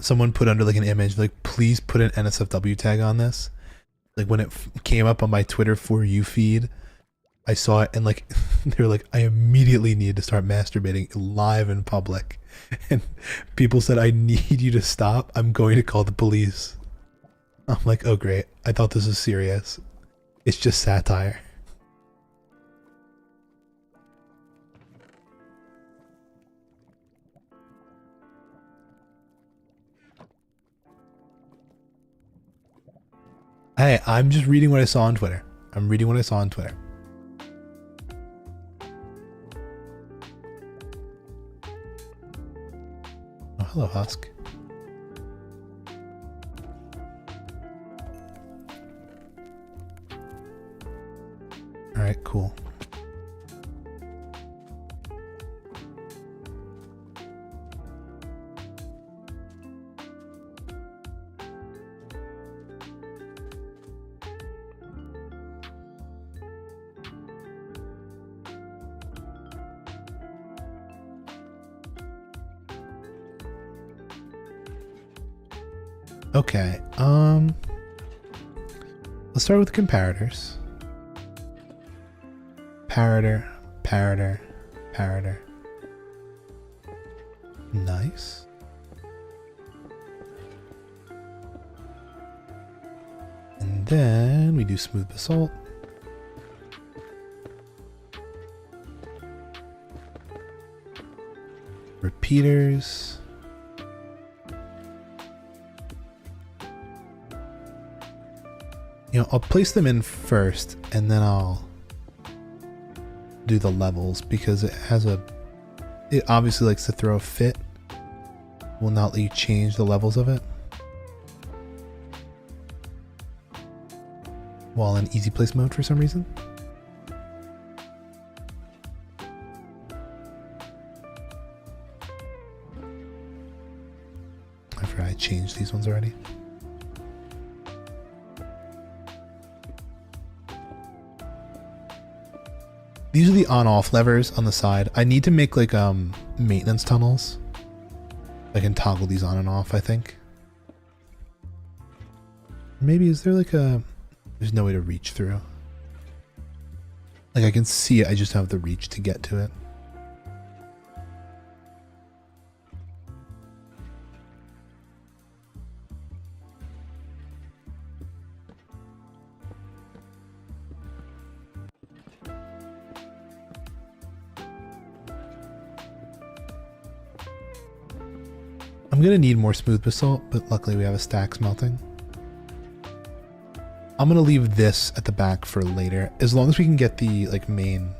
Someone put under like an image, like, please put an NSFW tag on this. Like when it came up on my Twitter For You feed, I saw it and like, they were like, I immediately need to start masturbating live in public. And people said, I need you to stop. I'm going to call the police. I'm like, oh great. I thought this was serious. It's just satire. Hey, I'm just reading what I saw on Twitter. I'm reading what I saw on Twitter. Oh, hello, Husk. right, cool. Okay, let's start with comparators. Parator, parator, parator. Nice. And then we do smooth basalt. Repeaters. You know, I'll place them in first and then I'll do the levels because it obviously likes to throw a fit. Will not let you change the levels of it while in easy place mode for some reason. I forgot I changed these ones already. These are the on-off levers on the side. I need to make like maintenance tunnels. I can toggle these on and off, I think. Maybe is there like there's no way to reach through. Like I can see it, I just have the reach to get to it. I'm gonna need more smooth basalt, but luckily we have a stack smelting. I'm gonna leave this at the back for later, as long as we can get the like main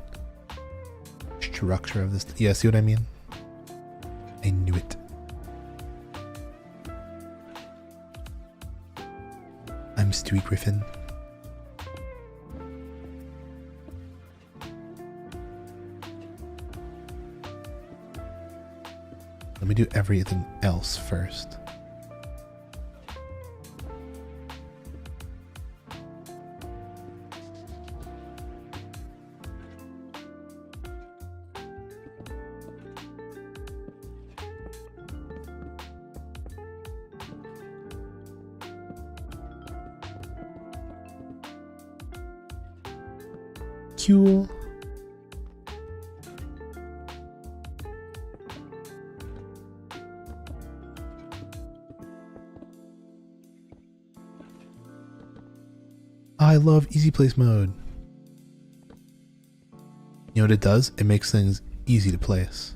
structure of this. Yeah, see what I mean? I knew it. I'm Stewie Griffin. Let me do everything else first. Cool. I love easy place mode. You know what it does? It makes things easy to place.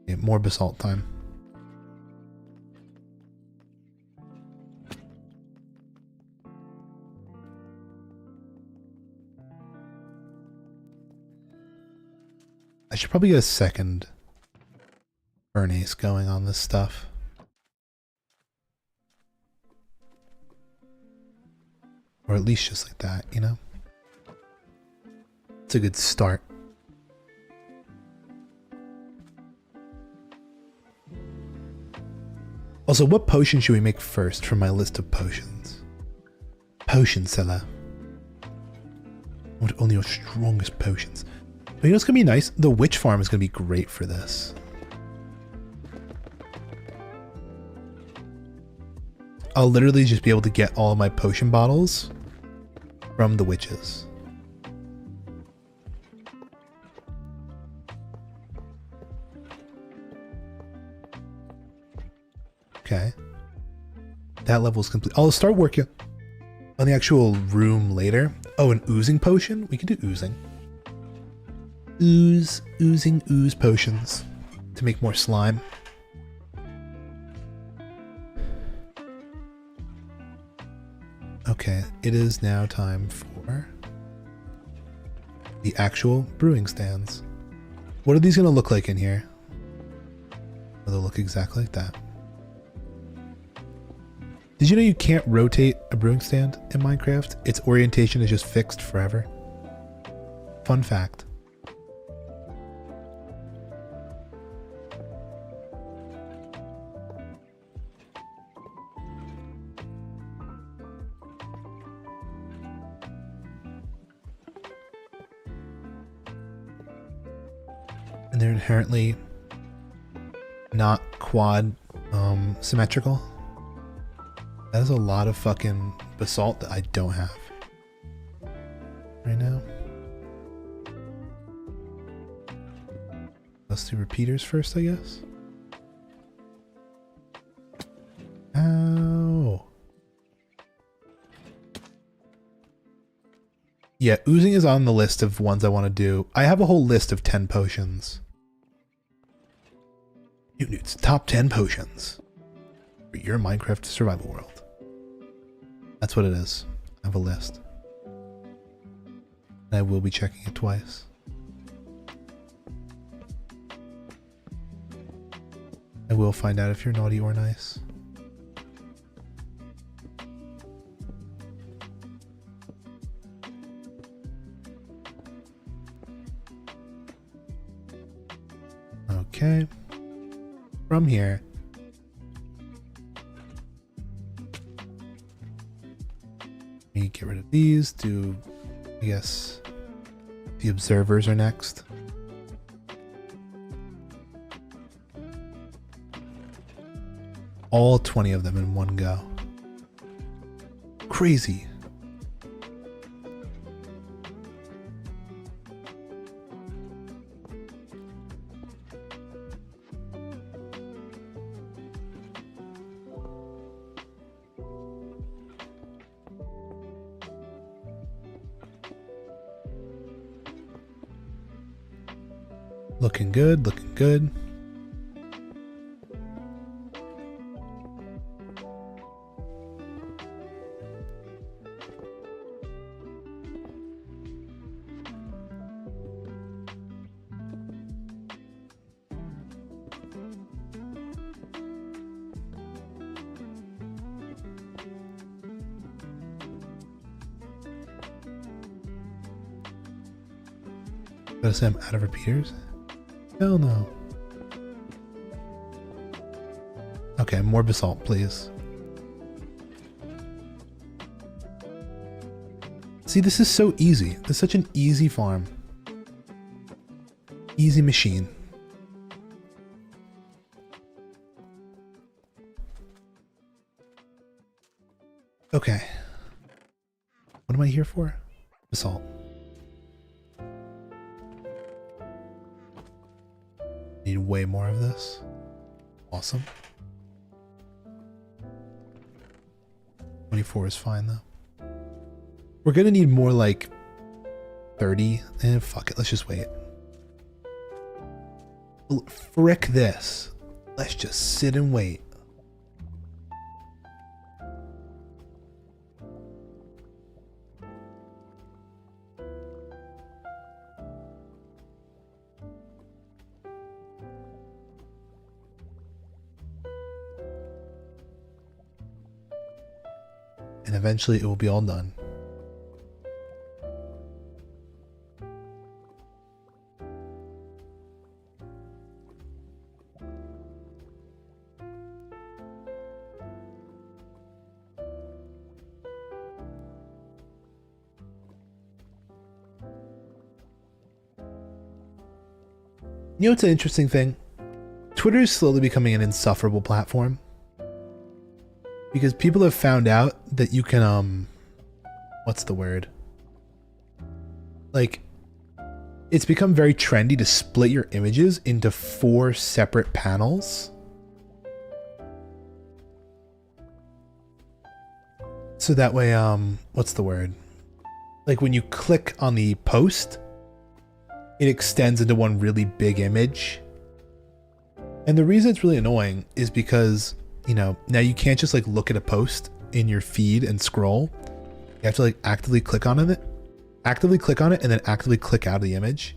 Okay, more basalt time. I should probably get a second furnace going on this stuff. Or at least just like that, you know? It's a good start. Also, what potion should we make first from my list of potions? Potion seller. I want only your strongest potions. But you know what's gonna be nice? The witch farm is gonna be great for this. I'll literally just be able to get all of my potion bottles from the witches. Okay. That level is complete. I'll start working on the actual room later. Oh, an oozing potion? We can do oozing. Oozing potions to make more slime. Okay, it is now time for the actual brewing stands. What are these going to look like in here? Will they look exactly like that? Did you know you can't rotate a brewing stand in Minecraft? Its orientation is just fixed forever. Fun fact. And they're inherently not quad symmetrical. That is a lot of fucking basalt that I don't have right now. Let's do repeaters first, I guess. Ow. Yeah, oozing is on the list of ones I want to do. I have a whole list of 10 potions. Newt's top 10 potions for your Minecraft survival world. That's what it is. I have a list. And I will be checking it twice. I will find out if you're naughty or nice. Okay. From here, we get rid of these. Do, I guess, the observers are next. All 20 of them in one go. Crazy. Looking good, looking good. Gotta say I'm out of repeaters? Hell no. Okay, more basalt, please. See, this is so easy. This is such an easy farm. Easy machine. Okay. What am I here for? Basalt. Need way more of this. Awesome. 24 is fine though. We're gonna need more like 30. Fuck it, let's just wait. Frick this. Let's just sit and wait. And eventually it will be all done. You know what's an interesting thing? Twitter is slowly becoming an insufferable platform. Because people have found out that you can, what's the word? Like, it's become very trendy to split your images into 4 separate panels. So that way, what's the word? Like when you click on the post, it extends into one really big image. And the reason it's really annoying is because, you know, now you can't just like look at a post in your feed and scroll. You have to like actively click on it, and then actively click out of the image.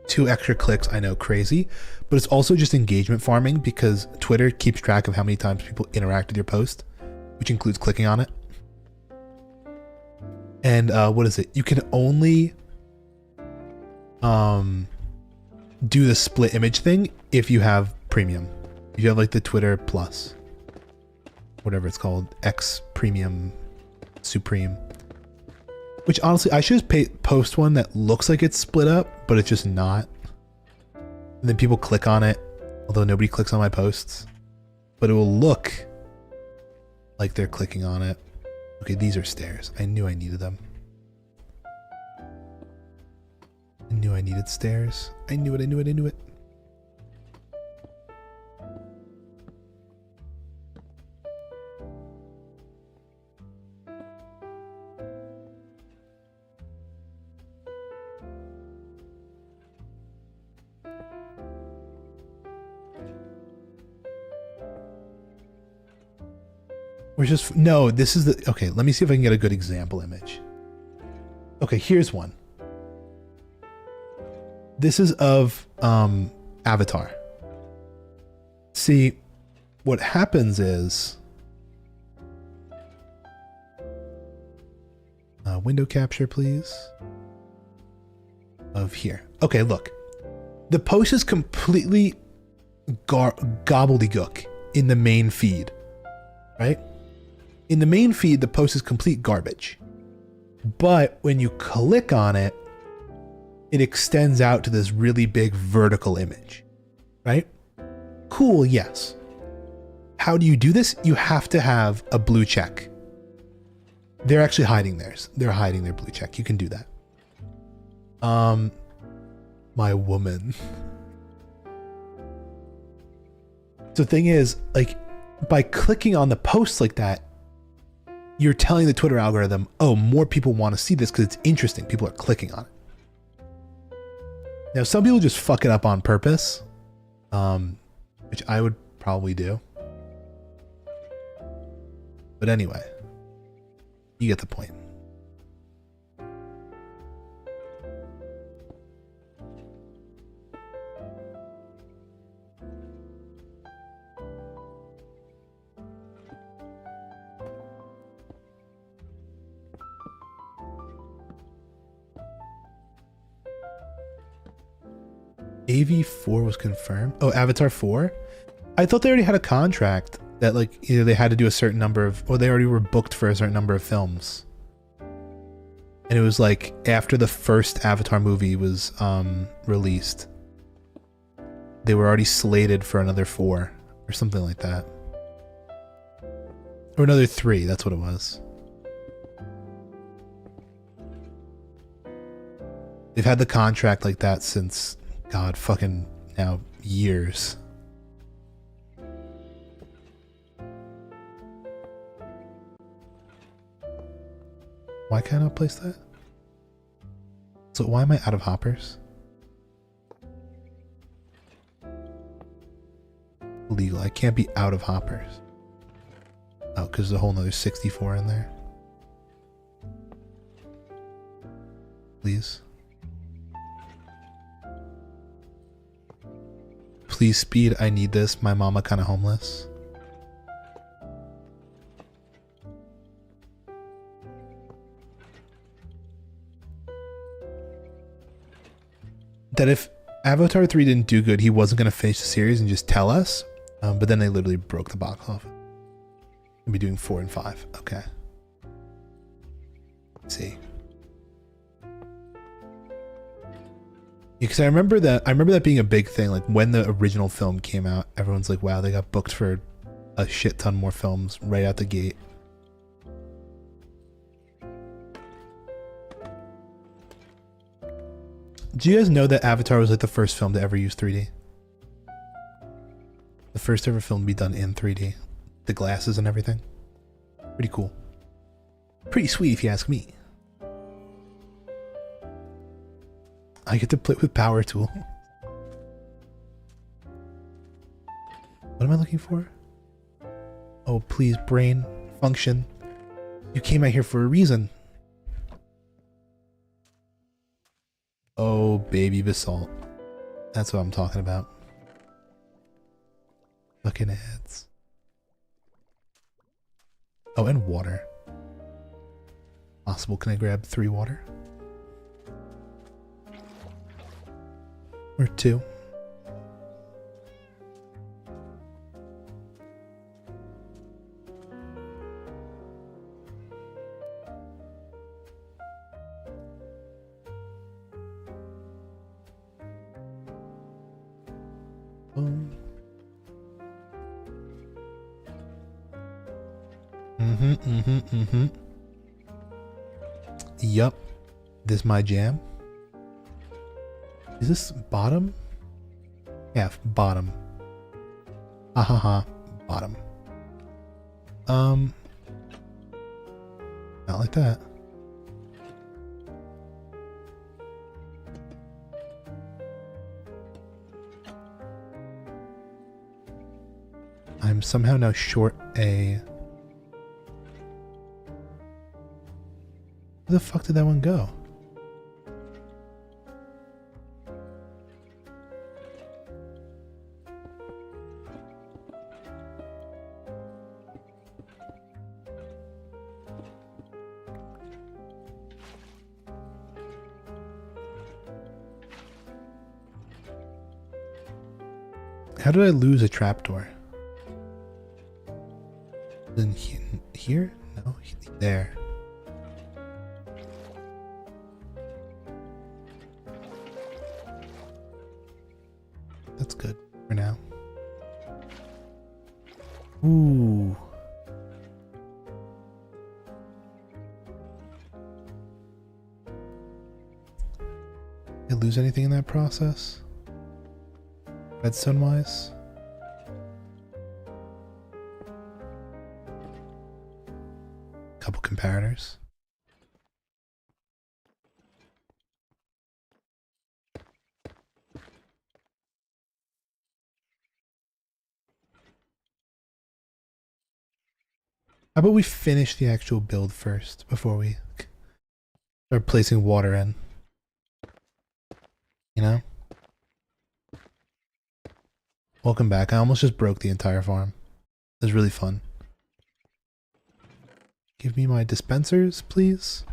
2 extra clicks, I know, crazy, but it's also just engagement farming because Twitter keeps track of how many times people interact with your post, which includes clicking on it. And what is it? You can only do the split image thing if you have premium. If you have like the Twitter Plus, whatever it's called, X Premium Supreme. Which honestly, I should just post one that looks like it's split up, but it's just not. And then people click on it, although nobody clicks on my posts. But it will look like they're clicking on it. Okay, these are stairs. I knew I needed them. I knew I needed stairs. I knew it, I knew it, I knew it. We're just, no, this is the, okay, let me see if I can get a good example image. Okay, here's one. This is of Avatar. See, what happens is, window capture, please. Of here. Okay, look. The post is completely gobbledygook in the main feed, right? In the main feed, the post is complete garbage. But when you click on it, it extends out to this really big vertical image, right? Cool, yes. How do you do this? You have to have a blue check. They're actually hiding theirs. They're hiding their blue check. You can do that. My woman. So the thing is, like, by clicking on the post like that, you're telling the Twitter algorithm, oh, more people want to see this because it's interesting. People are clicking on it. Now, some people just fuck it up on purpose, which I would probably do. But anyway, you get the point. AV4 was confirmed. Oh, Avatar 4? I thought they already had a contract that, like, either they had to do a certain number of, or they already were booked for a certain number of films. And it was like after the first Avatar movie was released, they were already slated for another 4 or something like that. Or another 3, that's what it was. They've had the contract like that since, God, fucking now years. Why can't I place that? So why am I out of hoppers? Legal, I can't be out of hoppers. Oh, because there's a whole nother 64 in there. Please. Please speed, I need this. My mama kinda homeless. That if Avatar 3 didn't do good, he wasn't going to finish the series and just tell us. But then they literally broke the box office. We'll be doing 4 and 5. Okay. Let's see. Because I remember that being a big thing. Like when the original film came out, everyone's like, wow, they got booked for a shit ton more films right out the gate. Do you guys know that Avatar was like the first film to ever use 3D? The first ever film to be done in 3D. The glasses and everything. Pretty cool. Pretty sweet if you ask me. I get to play with power tool. What am I looking for? Oh, please, brain, function. You came out here for a reason. Oh, baby basalt. That's what I'm talking about. Fucking ads. Oh, and water. Possible, can I grab 3 water? Or 2. Boom. Yup. This my jam. Is this bottom? Yeah, bottom. Bottom. Not like that. I'm somehow now short a... Where the fuck did that one go? How did I lose a trapdoor? Then here? No, there. That's good for now. Ooh. Did I lose anything in that process? Redstone wise? Couple comparators. How about we finish the actual build first before we start placing water in? You know? Welcome back. I almost just broke the entire farm. It was really fun. Give me my dispensers, please.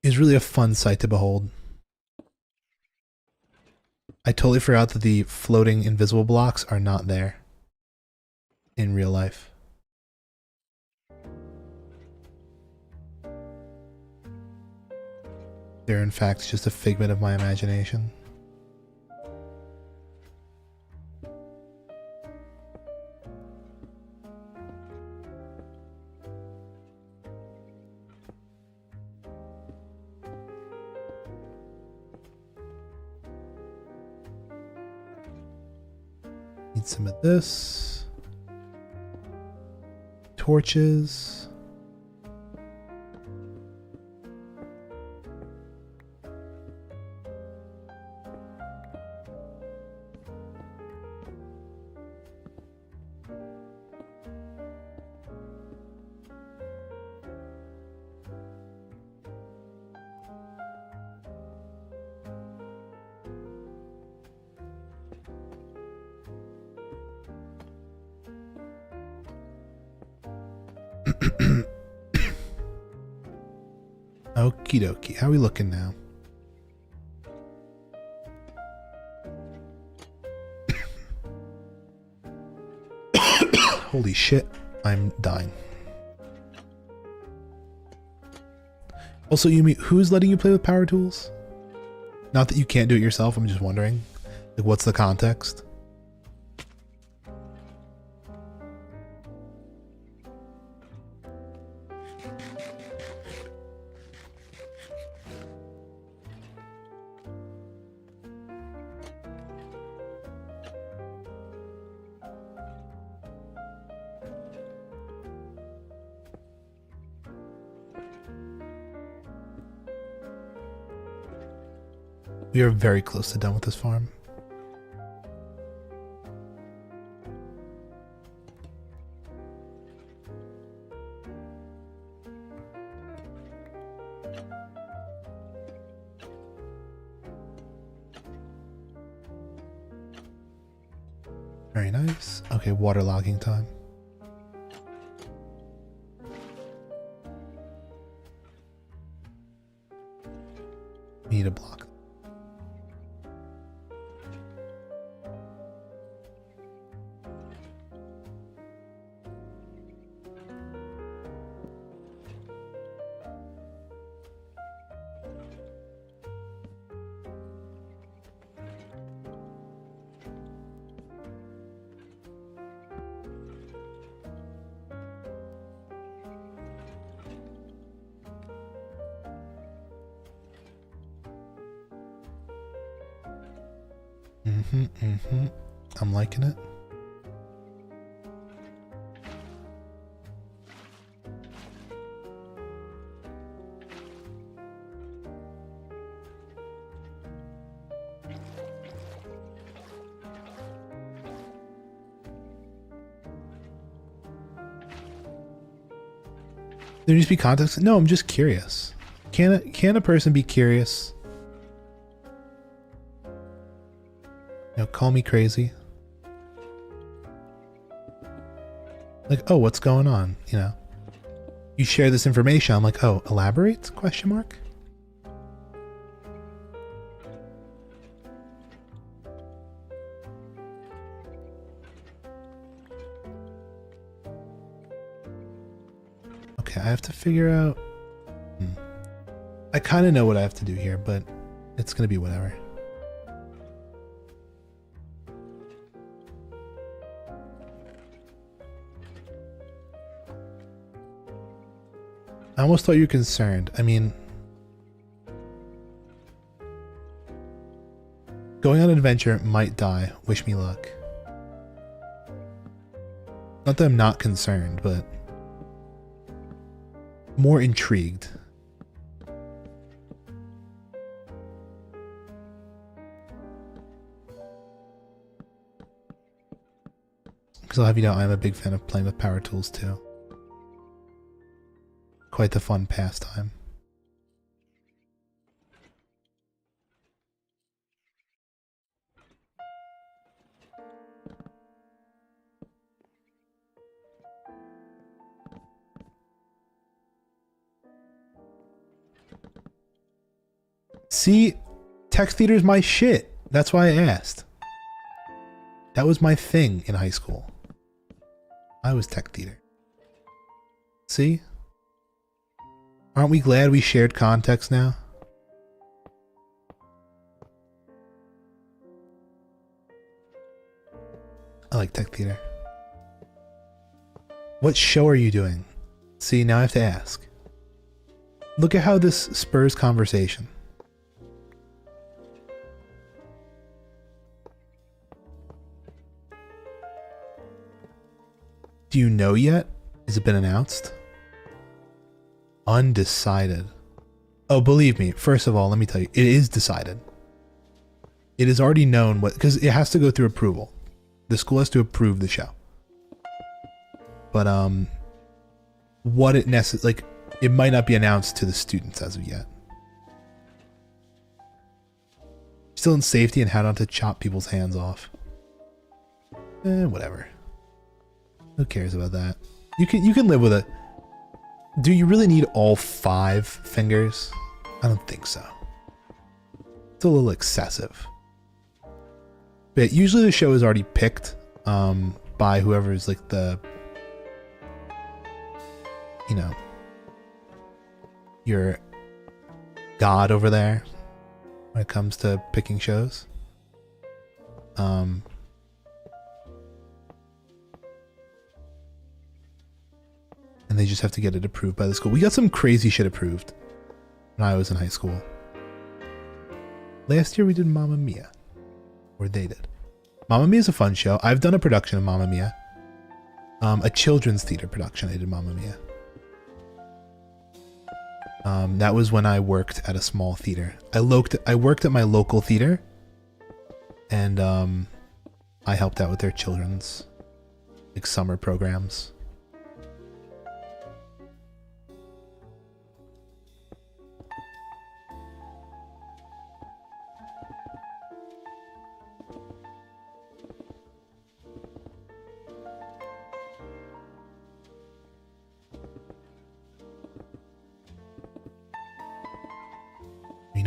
It was really a fun sight to behold. I totally forgot that the floating invisible blocks are not there in real life. They're in fact just a figment of my imagination. Need some of this. Torches. Okie dokie. How are we looking now? Holy shit. I'm dying. Also, Yumi, who's letting you play with power tools? Not that you can't do it yourself, I'm just wondering. Like, what's the context? We are very close to done with this farm. Very nice. Okay, waterlogging time. need to block them. I'm liking it. There needs to be context. No, I'm just curious. Can a person be curious? You know, call me crazy. Like, oh, what's going on? You know, you share this information. I'm like, oh, elaborate? Question mark. Okay, I have to figure out. I kind of know what I have to do here, but it's gonna be whatever. I almost thought you were concerned. I mean, going on an adventure might die. Wish me luck. Not that I'm not concerned, but more intrigued. Because I'll have you know, I'm a big fan of playing with power tools too. Quite the fun pastime. See, tech theater's my shit. That's why I asked. That was my thing in high school. I was tech theater. See? Aren't we glad we shared context now? I like tech theater. What show are you doing? See, now I have to ask. Look at how this spurs conversation. Do you know yet? Has it been announced? Undecided. Oh, believe me, first of all, let me tell you, it is decided. It is already known what, because it has to go through approval. The school has to approve the show. But, what it like, it might not be announced to the students as of yet. Still in safety and how not to chop people's hands off. Whatever. Who cares about that? You can live with it. Do you really need all 5 fingers? I don't think so. It's a little excessive. But usually the show is already picked by whoever's like the, you know, your god over there when it comes to picking shows. And they just have to get it approved by the school. We got some crazy shit approved when I was in high school. Last year we did Mamma Mia. Or they did. Mamma Mia is a fun show. I've done a production of Mamma Mia. A children's theater production. I did Mamma Mia. That was when I worked at a small theater. I worked at my local theater. And I helped out with their children's like summer programs.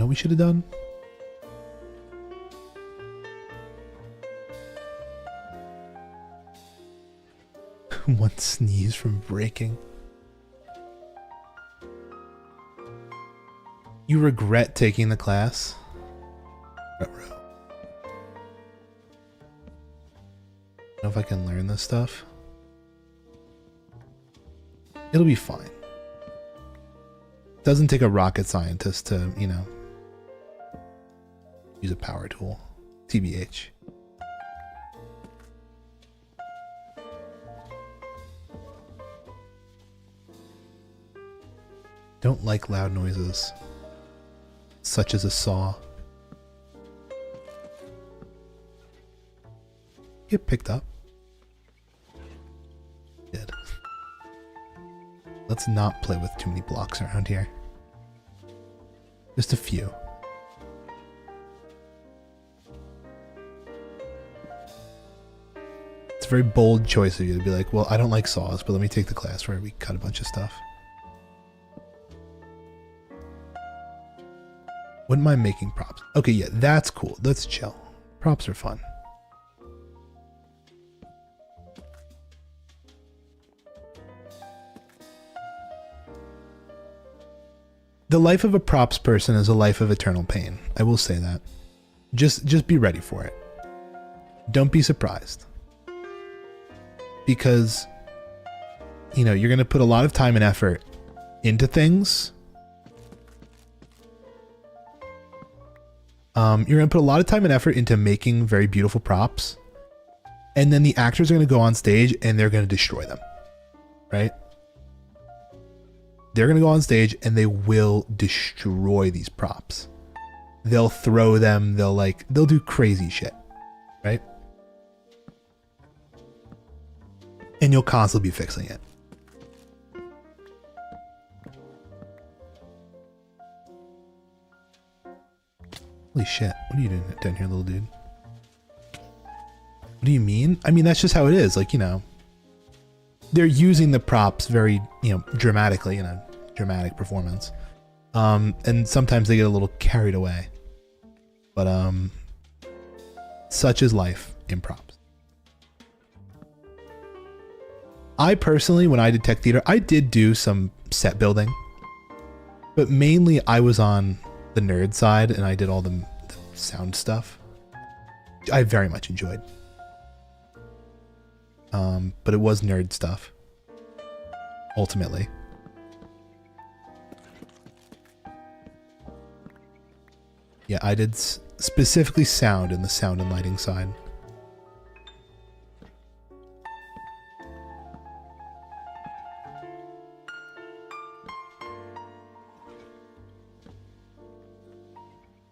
know what we should have done? One sneeze from breaking. You regret taking the class? Ruh-roh. I don't know if I can learn this stuff. It'll be fine. Doesn't take a rocket scientist to, you know, use a power tool. TBH. Don't like loud noises, such as a saw. Get picked up. Did. Let's not play with too many blocks around here. Just a few. It's a very bold choice of you to be like, well, I don't like saws, but let me take the class where we cut a bunch of stuff. Wouldn't mind making props. Okay, yeah, that's cool. Let's chill. Props are fun. The life of a props person is a life of eternal pain. I will say that. Just be ready for it. Don't be surprised. Because, you know, you're going to put a lot of time and effort into things. You're going to put a lot of time and effort into making very beautiful props. And then the actors are going to go on stage and they're going to destroy them. Right? They're going to go on stage and they will destroy these props. They'll throw them. They'll do crazy shit. Right? And you'll constantly be fixing it. Holy shit. What are you doing down here, little dude? What do you mean? I mean, that's just how it is. Like, you know, they're using the props very, you know, dramatically in a dramatic performance. And sometimes they get a little carried away. But, such is life in props. I personally, when I did tech theater, I did do some set building. But mainly I was on the nerd side and I did all the sound stuff. I very much enjoyed. But it was nerd stuff. Ultimately. Yeah, I did specifically sound in the sound and lighting side.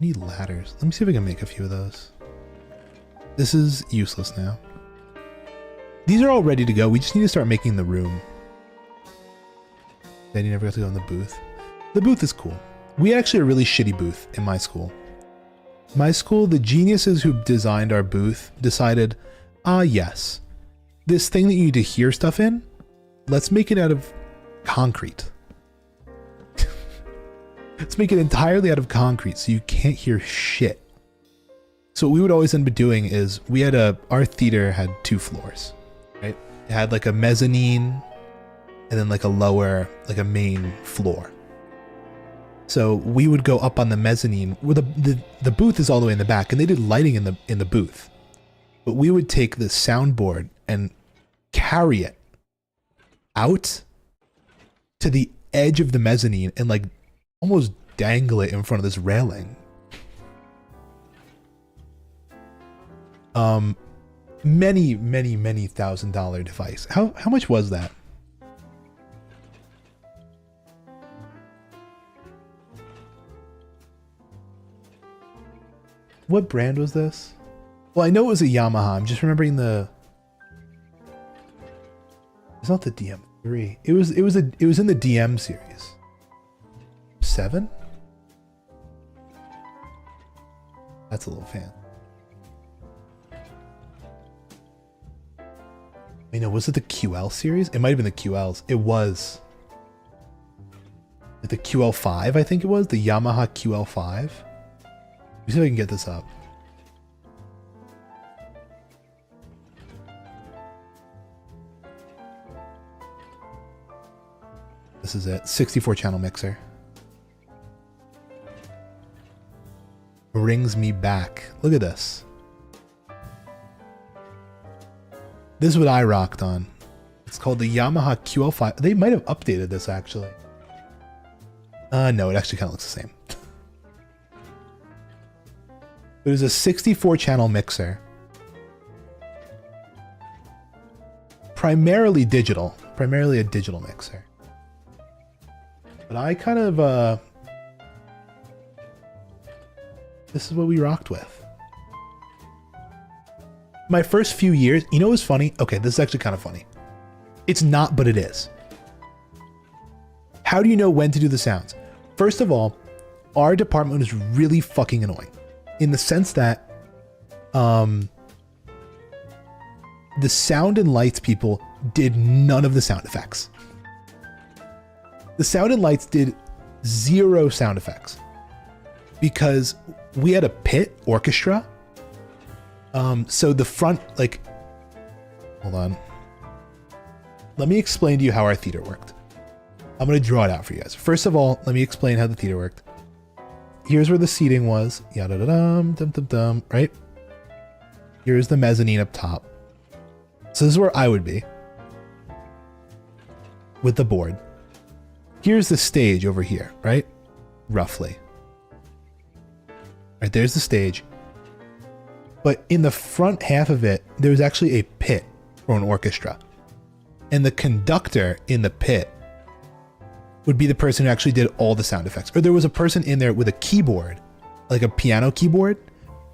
Need ladders. Let me see if I can make a few of those. This is useless now. These are all ready to go. We just need to start making the room. Then you never got to go in the booth. The booth is cool. We actually had a really shitty booth in my school. My school, the geniuses who designed our booth decided, yes, this thing that you need to hear stuff in, let's make it out of concrete. Let's make it entirely out of concrete so you can't hear shit. So what we would always end up doing is we had our theater had 2 floors, right? It had like a mezzanine and then like a lower, like a main floor. So we would go up on the mezzanine where the booth is all the way in the back and they did lighting in the booth. But we would take the soundboard and carry it out to the edge of the mezzanine and like almost dangle it in front of this railing. Many $1,000 device. How much was that? What brand was this? Well, I know it was a Yamaha. I'm just remembering the. It's not the DM3. It was in the DM series. 7? That's a little fan. I know, was it the QL series? It might have been the QLs. It was. The with the QL5, I think it was, the Yamaha QL5. Let me see if I can get this up. This is it, 64 channel mixer. Brings me back. Look at this. This is what I rocked on. It's called the Yamaha QL5. They might have updated this actually. No, it actually kind of looks the same. It is a 64 channel mixer. Primarily digital. Primarily a digital mixer. But I kind of, this is what we rocked with. My first few years, you know what's funny? Okay, this is actually kind of funny. It's not, but it is. How do you know when to do the sounds? First of all, our department is really fucking annoying. In the sense that, the sound and lights people did none of the sound effects. The sound and lights did 0 sound effects because we had a pit orchestra. So the front, like, hold on. Let me explain to you how our theater worked. I'm going to draw it out for you guys. First of all, let me explain how the theater worked. Here's where the seating was. Yada da dum dum dum dum. Right? Here's the mezzanine up top. So this is where I would be with the board. Here's the stage over here, right? Roughly. Right, there's the stage. But in the front half of it, there was actually a pit for an orchestra. And the conductor in the pit would be the person who actually did all the sound effects. Or there was a person in there with a keyboard, like a piano keyboard,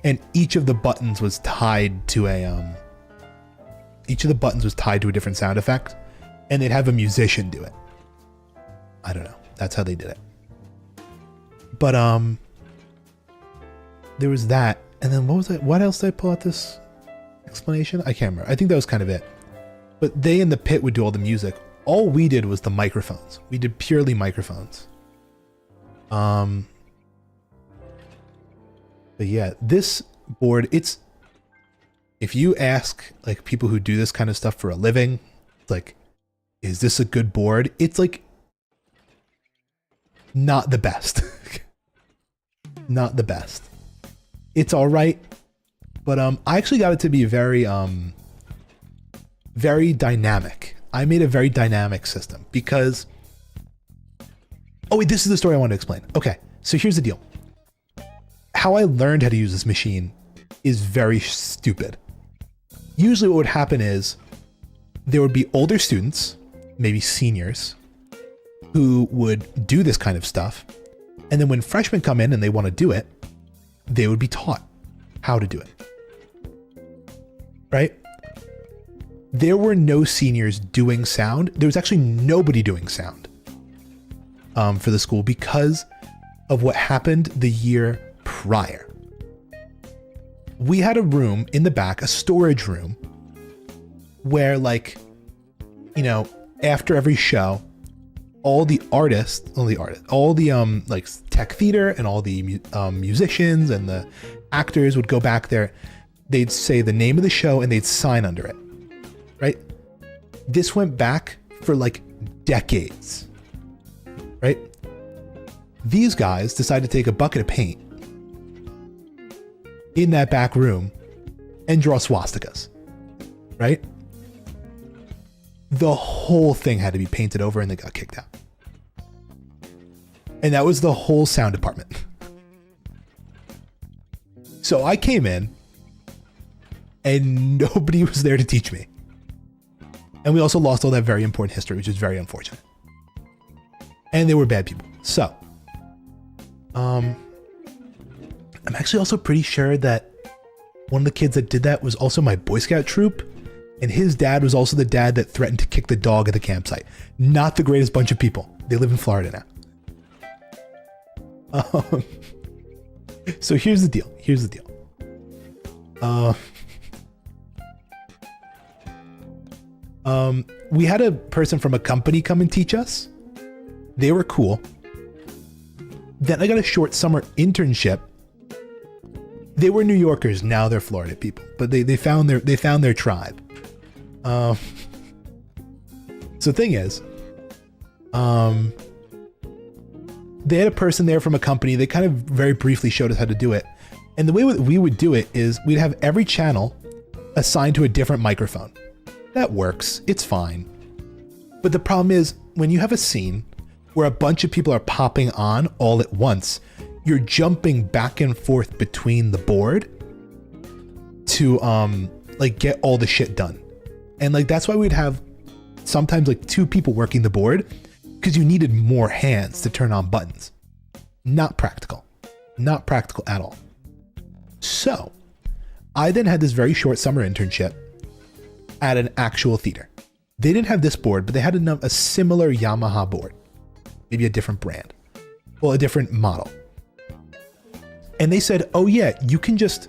and each of the buttons was tied to a different sound effect, and they'd have a musician do it. I don't know. That's how they did it. But there was that, and then what was it? What else did I pull out this explanation? I can't remember. I think that was kind of it. But they in the pit would do all the music. All we did was the microphones. We did purely microphones. But yeah, this board, it's, if you ask like people who do this kind of stuff for a living, it's like, is this a good board? It's like not the best. Not the best. It's all right, but I actually got it to be very very dynamic. I made a very dynamic system because, oh wait, this is the story I wanted to explain. Okay, so here's the deal. How I learned how to use this machine is very stupid. Usually what would happen is there would be older students, maybe seniors, who would do this kind of stuff. And then when freshmen come in and they want to do it, they would be taught how to do it. Right? There were no seniors doing sound. There was actually nobody doing sound for the school because of what happened the year prior. We had a room in the back, a storage room, where like, you know, after every show, all the like tech theater and all the musicians and the actors would go back there. They'd say the name of the show and they'd sign under it, right? This went back for like decades, right? These guys decided to take a bucket of paint in that back room and draw swastikas, right? The whole thing had to be painted over and they got kicked out. And that was the whole sound department. So I came in and nobody was there to teach me. And we also lost all that very important history, which is very unfortunate. And they were bad people. So, I'm actually also pretty sure that one of the kids that did that was also my Boy Scout troop. And his dad was also the dad that threatened to kick the dog at the campsite. Not the greatest bunch of people. They live in Florida now. So here's the deal. We had a person from a company come and teach us. They were cool. Then I got a short summer internship. They were New Yorkers, now they're Florida people, but they found their tribe. So the thing is, they had a person there from a company. They kind of very briefly showed us how to do it. And the way we would do it is we'd have every channel assigned to a different microphone. That works. It's fine. But the problem is when you have a scene where a bunch of people are popping on all at once, you're jumping back and forth between the board to like get all the shit done. And like that's why we'd have sometimes like 2 people working the board, because you needed more hands to turn on buttons. Not practical. Not practical at all. So I then had this very short summer internship at an actual theater. They didn't have this board, but they had a similar Yamaha board, maybe a different brand, well, a different model. And they said, oh yeah, you can just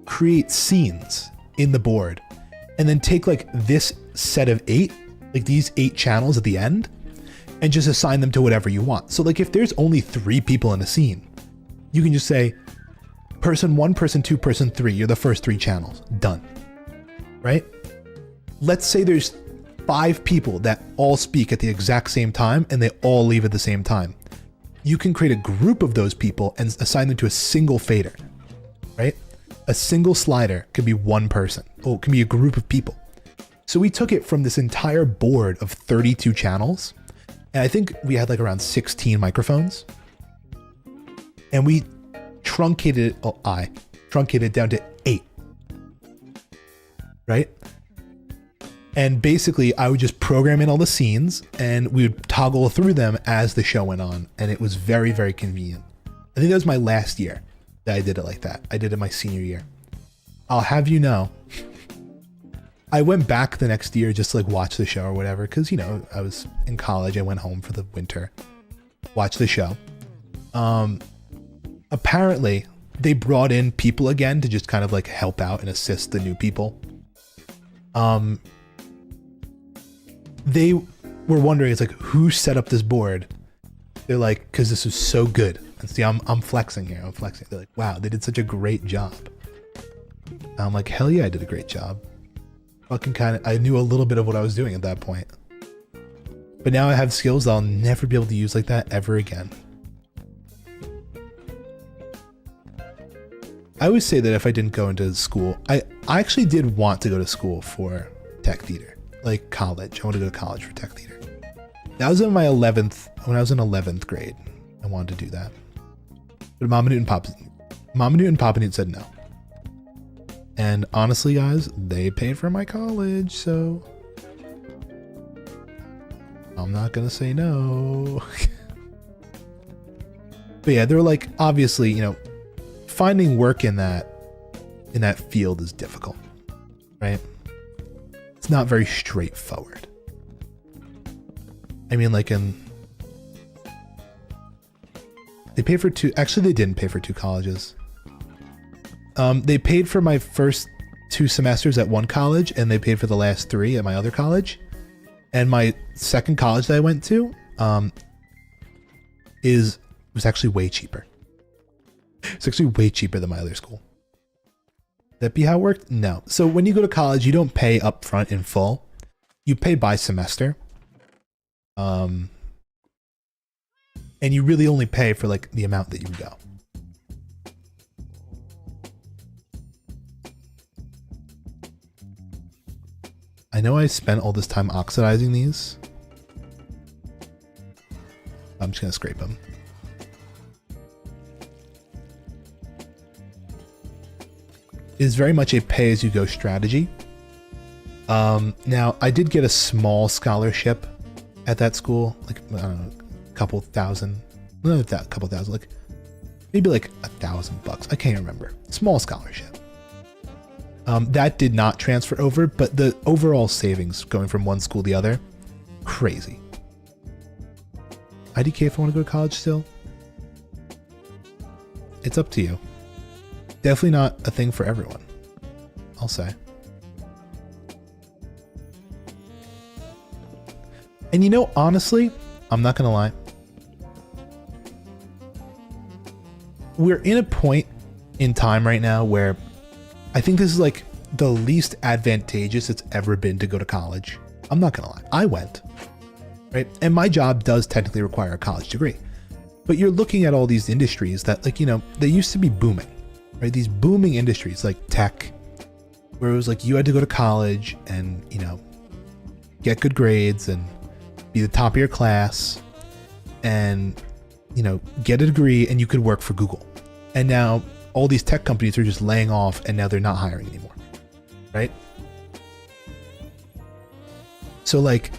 create scenes in the board and then take like this set of 8, like these 8 channels at the end, and just assign them to whatever you want. So like if there's only 3 people in a scene, you can just say person 1, person 2, person 3, you're the first 3 channels, done, right? Let's say there's 5 people that all speak at the exact same time and they all leave at the same time. You can create a group of those people and assign them to a single fader, right? A single slider could be 1 person. Oh, it can be a group of people. So we took it from this entire board of 32 channels, and I think we had like around 16 microphones, and we truncated it. I truncated it down to 8, right? And basically I would just program in all the scenes and we would toggle through them as the show went on. And it was very, very convenient. I think that was my last year that I did it like that. I did it my senior year. I'll have you know, I went back the next year just to like watch the show or whatever. Cause you know, I was in college. I went home for the winter, watch the show. Apparently they brought in people again to just kind of like help out and assist the new people. They were wondering, it's like, who set up this board? They're like, because this was so good. And see, I'm flexing here. I'm flexing. They're like, wow, they did such a great job. And I'm like, hell yeah, I did a great job. Fucking I knew a little bit of what I was doing at that point. But now I have skills that I'll never be able to use like that ever again. I always say that if I didn't go into school, I actually did want to go to school for tech theater. Like college. I wanted to go to college for tech theater. That was in my 11th, when I was in 11th grade. I wanted to do that. But Mama Newt and Papa Newt said no. And honestly, guys, they paid for my college, so I'm not gonna say no. But yeah, they're like, obviously, you know, finding work in that field is difficult, right? It's not very straightforward. I mean, like they paid for 2, actually they didn't pay for 2 colleges. They paid for my first 2 semesters at one college and they paid for the last 3 at my other college. And my second college that I went to, was actually way cheaper. It's actually way cheaper than my other school. That be how it worked? No. So when you go to college, you don't pay up front in full. You pay by semester. And you really only pay for like the amount that you go. I know I spent all this time oxidizing these. I'm just gonna scrape them. Is very much a pay-as-you-go strategy. Now, I did get a small scholarship at that school, like, I don't know, a couple thousand, like, maybe like $1,000. I can't remember. Small scholarship. That did not transfer over, but the overall savings going from one school to the other, crazy. IDK if I want to go to college still? It's up to you. Definitely not a thing for everyone, I'll say. And you know, honestly, I'm not gonna lie. we're in a point in time right now where I think this is like the least advantageous it's ever been to go to college. I'm not gonna lie, I went, right? And my job does technically require a college degree, but you're looking at all these industries that, like, you know, they used to be booming, right? These booming industries like tech, where it was like you had to go to college and, you know, get good grades and be the top of your class and, you know, get a degree and you could work for Google. And now all these tech companies are just laying off and now they're not hiring anymore, right? So like,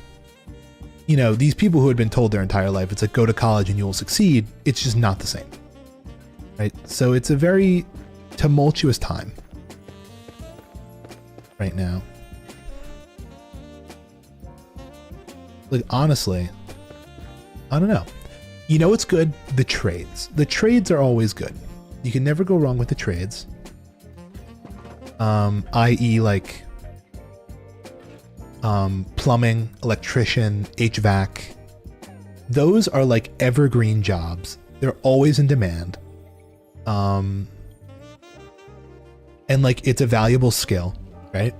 you know, these people who had been told their entire life, it's like, go to college and you will succeed. It's just not the same, right? So it's a very tumultuous time right now. Like, honestly, I don't know. You know what's good? The trades. The trades are always good. You can never go wrong with the trades. I.e. like plumbing, electrician, HVAC. Those are like evergreen jobs. They're always in demand. And like, it's a valuable skill, right?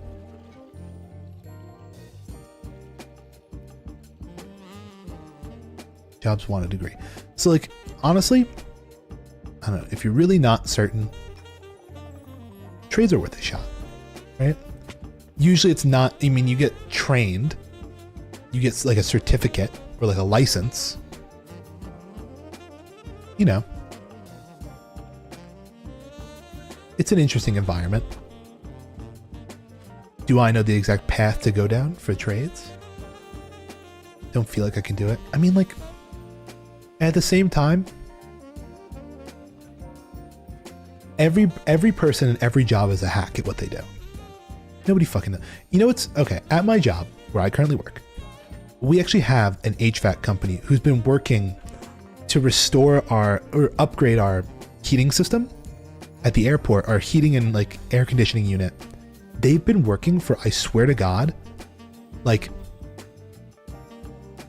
Jobs want a degree. So like, honestly, I don't know, if you're really not certain, trades are worth a shot, right? Usually it's not, I mean, you get trained, you get like a certificate or like a license, you know. It's an interesting environment. Do I know the exact path to go down for trades? Don't feel like I can do it. I mean, like, at the same time, every person in every job is a hack at what they do. Nobody fucking knows. You know what's okay? At my job, where I currently work, we actually have an HVAC company who's been working to restore or upgrade our heating system at the airport, our heating and like air conditioning unit. They've been working for, I swear to God, like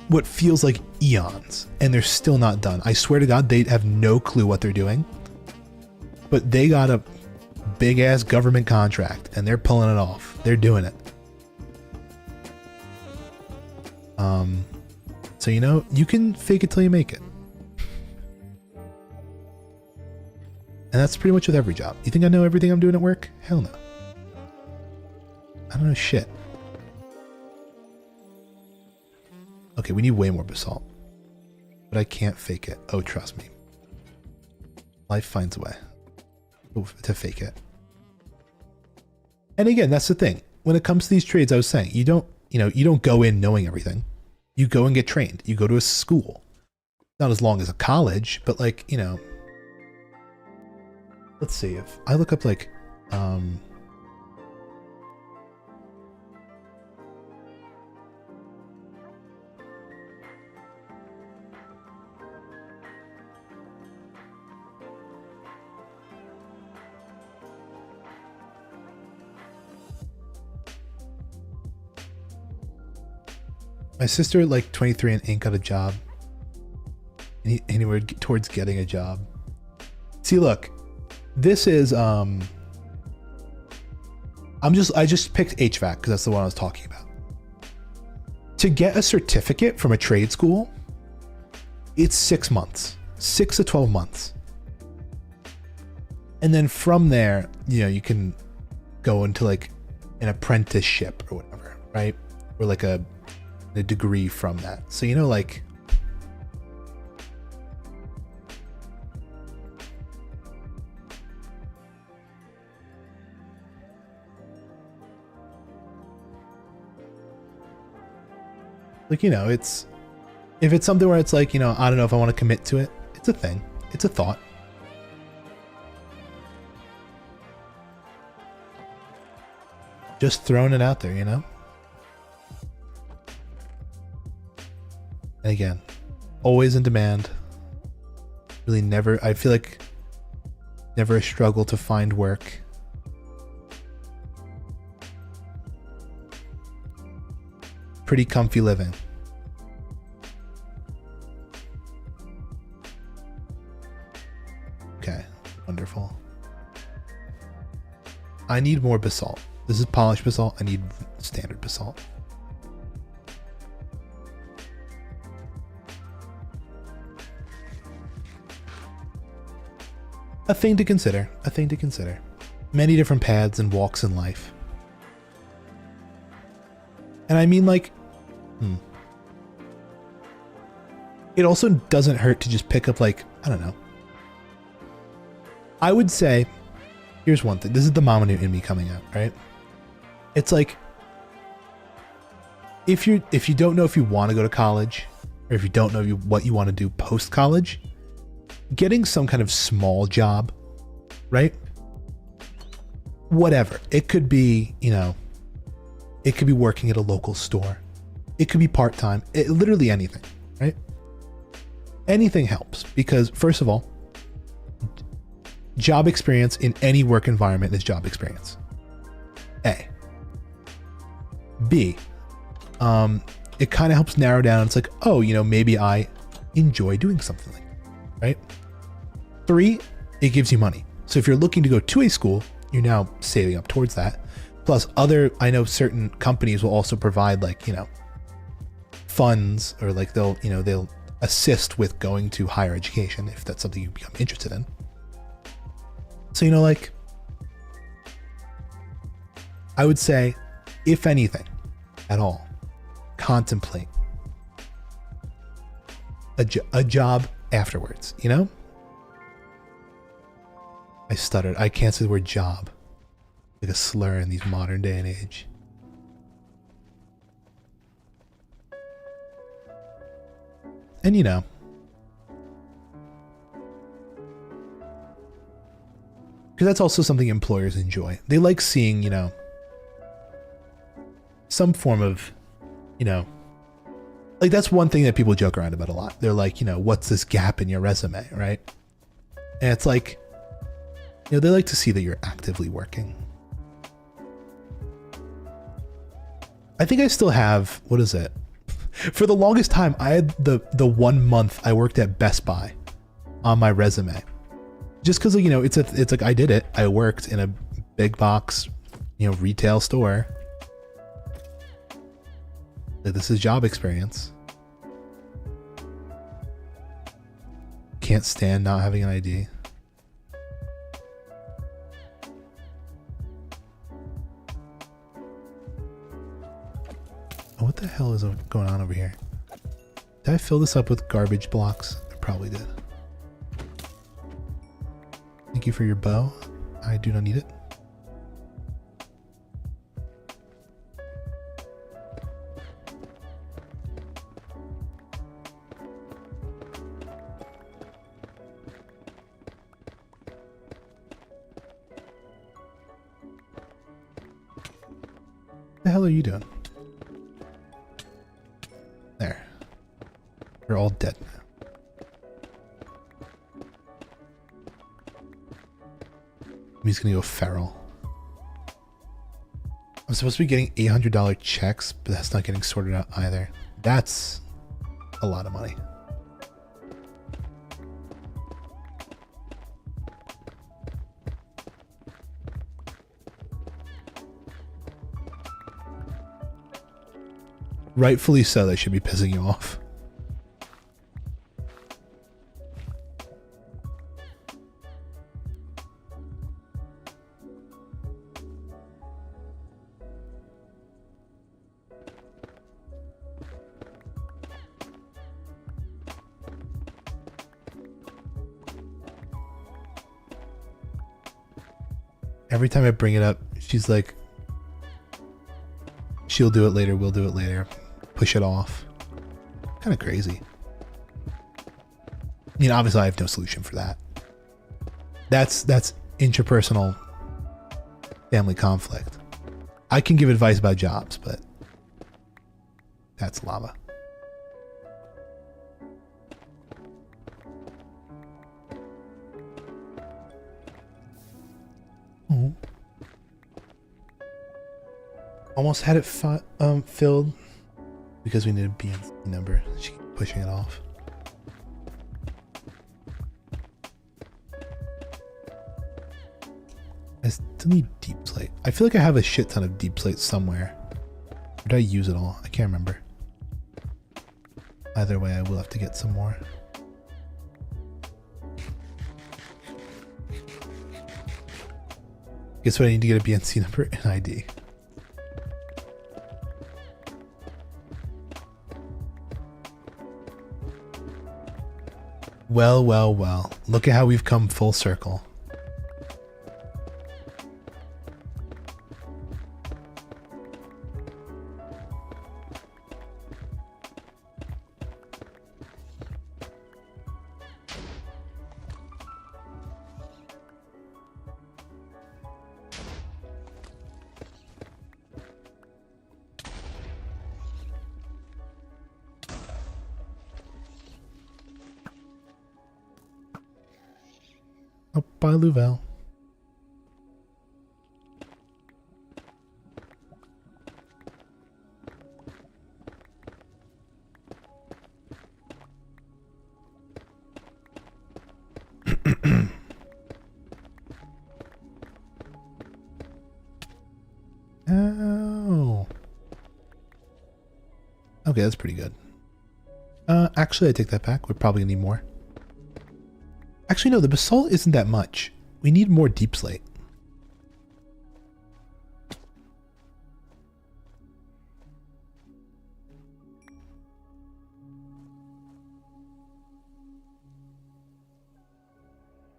what feels like eons, and they're still not done. I swear to God, they have no clue what they're doing, but they got a big ass government contract and they're pulling it off. They're doing it. So, you know, you can fake it till you make it. And that's pretty much with every job. You think I know everything I'm doing at work? Hell no. I don't know shit. Okay, we need way more basalt. But I can't fake it. Oh, trust me. Life finds a way to fake it. And again, that's the thing. When it comes to these trades, I was saying, you don't go in knowing everything. You go and get trained. You go to a school. Not as long as a college, but like, you know, let's see if I look up like, my sister, like 23 and ain't got a job. Anywhere towards getting a job. See, look, this is I just picked HVAC because that's the one I was talking about. To get a certificate from a trade school, it's 6 months, 6 to 12 months. And then from there, you know, you can go into like an apprenticeship or whatever, right? Or like a degree from that. So, you know, like, you know, it's, if it's something where it's like, you know, I don't know if I want to commit to it, it's a thing, it's a thought. Just throwing it out there, you know? And again, always in demand. Really never, I feel like never a struggle to find work. Pretty comfy living. Okay, I need more basalt. This is polished basalt. I need standard basalt. A thing to consider. A thing to consider. Many different paths and walks in life. And I mean, like, it also doesn't hurt to just pick up, like, I don't know. I would say, here's one thing. This is the mama in me coming out, right? It's like, if you don't know if you want to go to college, or if you don't know what you want to do post-college, getting some kind of small job, right? Whatever. It could be, you know, it could be working at a local store. It could be part-time. Literally anything, right? Anything helps because, first of all, job experience in any work environment is job experience. A. B. It kind of helps narrow down. It's like, oh, you know, maybe I enjoy doing something like that, right? 3, it gives you money. So if you're looking to go to a school, you're now saving up towards that. Plus I know certain companies will also provide, like, you know, funds, or like they'll assist with going to higher education if that's something you become interested in. So, you know, like, I would say, if anything at all, contemplate a job afterwards, you know? I stuttered. I can't say the word job. Like a slur in these modern day and age. And, you know, because that's also something employers enjoy. They like seeing, you know, some form of, you know, like, that's one thing that people joke around about a lot. They're like, you know, what's this gap in your resume, right? And it's like, you know, they like to see that you're actively working. I think I still have, what is it? For the longest time, I had the 1 month I worked at Best Buy on my resume. Just because, you know, it's like, I did it. I worked in a big box, you know, retail store. Like, this is job experience. Can't stand not having an ID. What the hell is going on over here? Did I fill this up with garbage blocks? I probably did. Thank you for your bow. I do not need it. What the hell are you doing? There. They're all dead now. He's gonna go feral. I'm supposed to be getting $800 checks, but that's not getting sorted out either. That's a lot of money. Rightfully so, they should be pissing you off. Every time I bring it up, she's like, she'll do it later, we'll do it later. Push it off. Kind of crazy. I mean, obviously I have no solution for that. That's interpersonal family conflict. I can give advice about jobs, but that's lava. Oh. Almost had it filled. Because we need a BNC number. She keeps pushing it off. Does Still need deep slate. I feel like I have a shit ton of deep slate somewhere. Or did I use it all? I can't remember. Either way, I will have to get some more. Guess what? I need to get a BNC number and ID. Well, well, well. Look at how we've come full circle. Oh, bye, Louvel. Ow. Okay, that's pretty good. Actually, I take that back. We're probably gonna need more. Actually, no, the basalt isn't that much. We need more deep slate.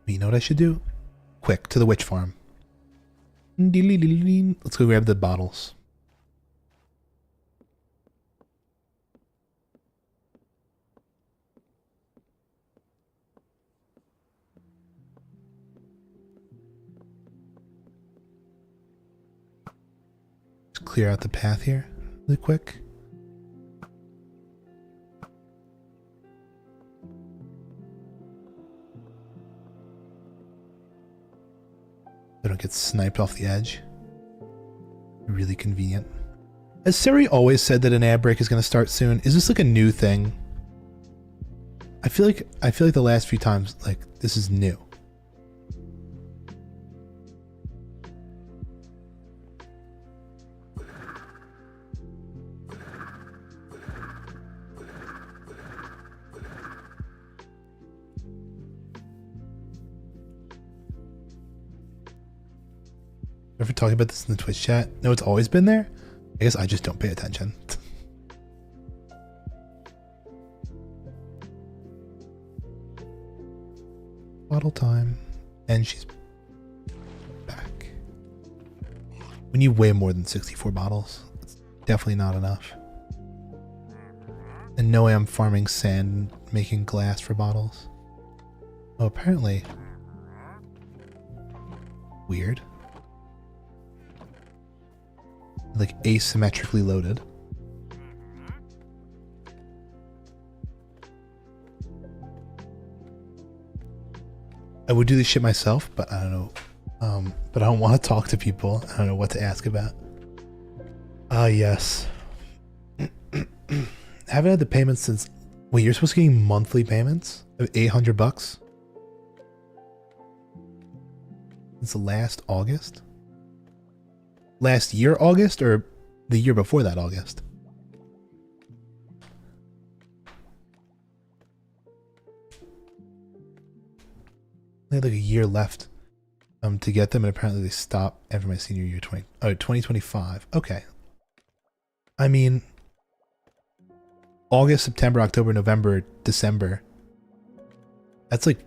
You know what I should do? Quick, to the witch farm. Let's go grab the bottles. Just clear out the path here really quick. I don't get sniped off the edge. Really convenient. Has Seri always said that an ad break is going to start soon? Is this like a new thing? I feel like the last few times, like, this is new. Ever talking about this in the Twitch chat? No, it's always been there. I guess I just don't pay attention. Bottle time. And she's back. We need way more than 64 bottles. It's definitely not enough. And no way I'm farming sand, making glass for bottles. Oh, apparently. Weird. Like asymmetrically loaded. I would do this shit myself, but I don't know. But I don't want to talk to people. I don't know what to ask about. Ah, yes. Haven't had the payments since. Wait, you're supposed to be getting monthly payments of $800 since last August. Last year August or the year before that August? I had like a year left to get them, and apparently they stop after my senior year 2025. Okay. I mean, August, September, October, November, December. That's like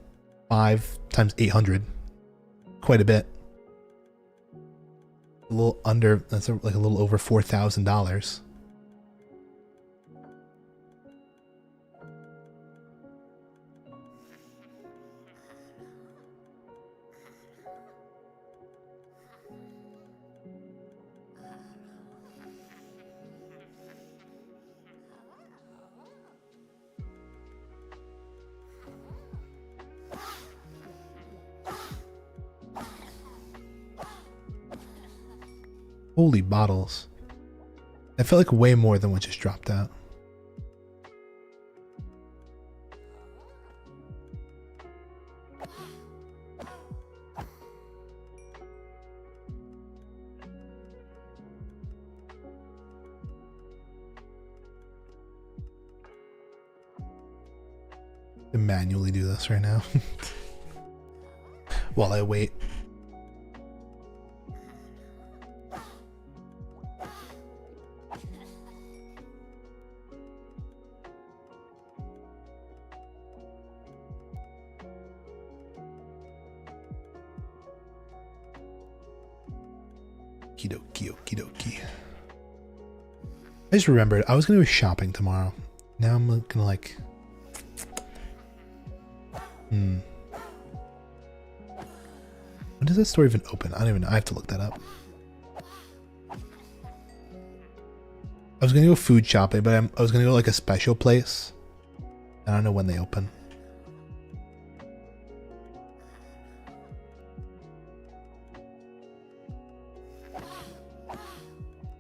5 times 800. Quite a bit. A little under, that's like a little over $4,000. Holy bottles. That felt like way more than what just dropped out. To manually do this right now. While I wait. Okie dokie. I just remembered I was gonna go shopping tomorrow. Now I'm gonna like when does that store even open? I don't even know. I have to look that up. I was gonna go food shopping, but I was gonna go like a special place. I don't know when they open.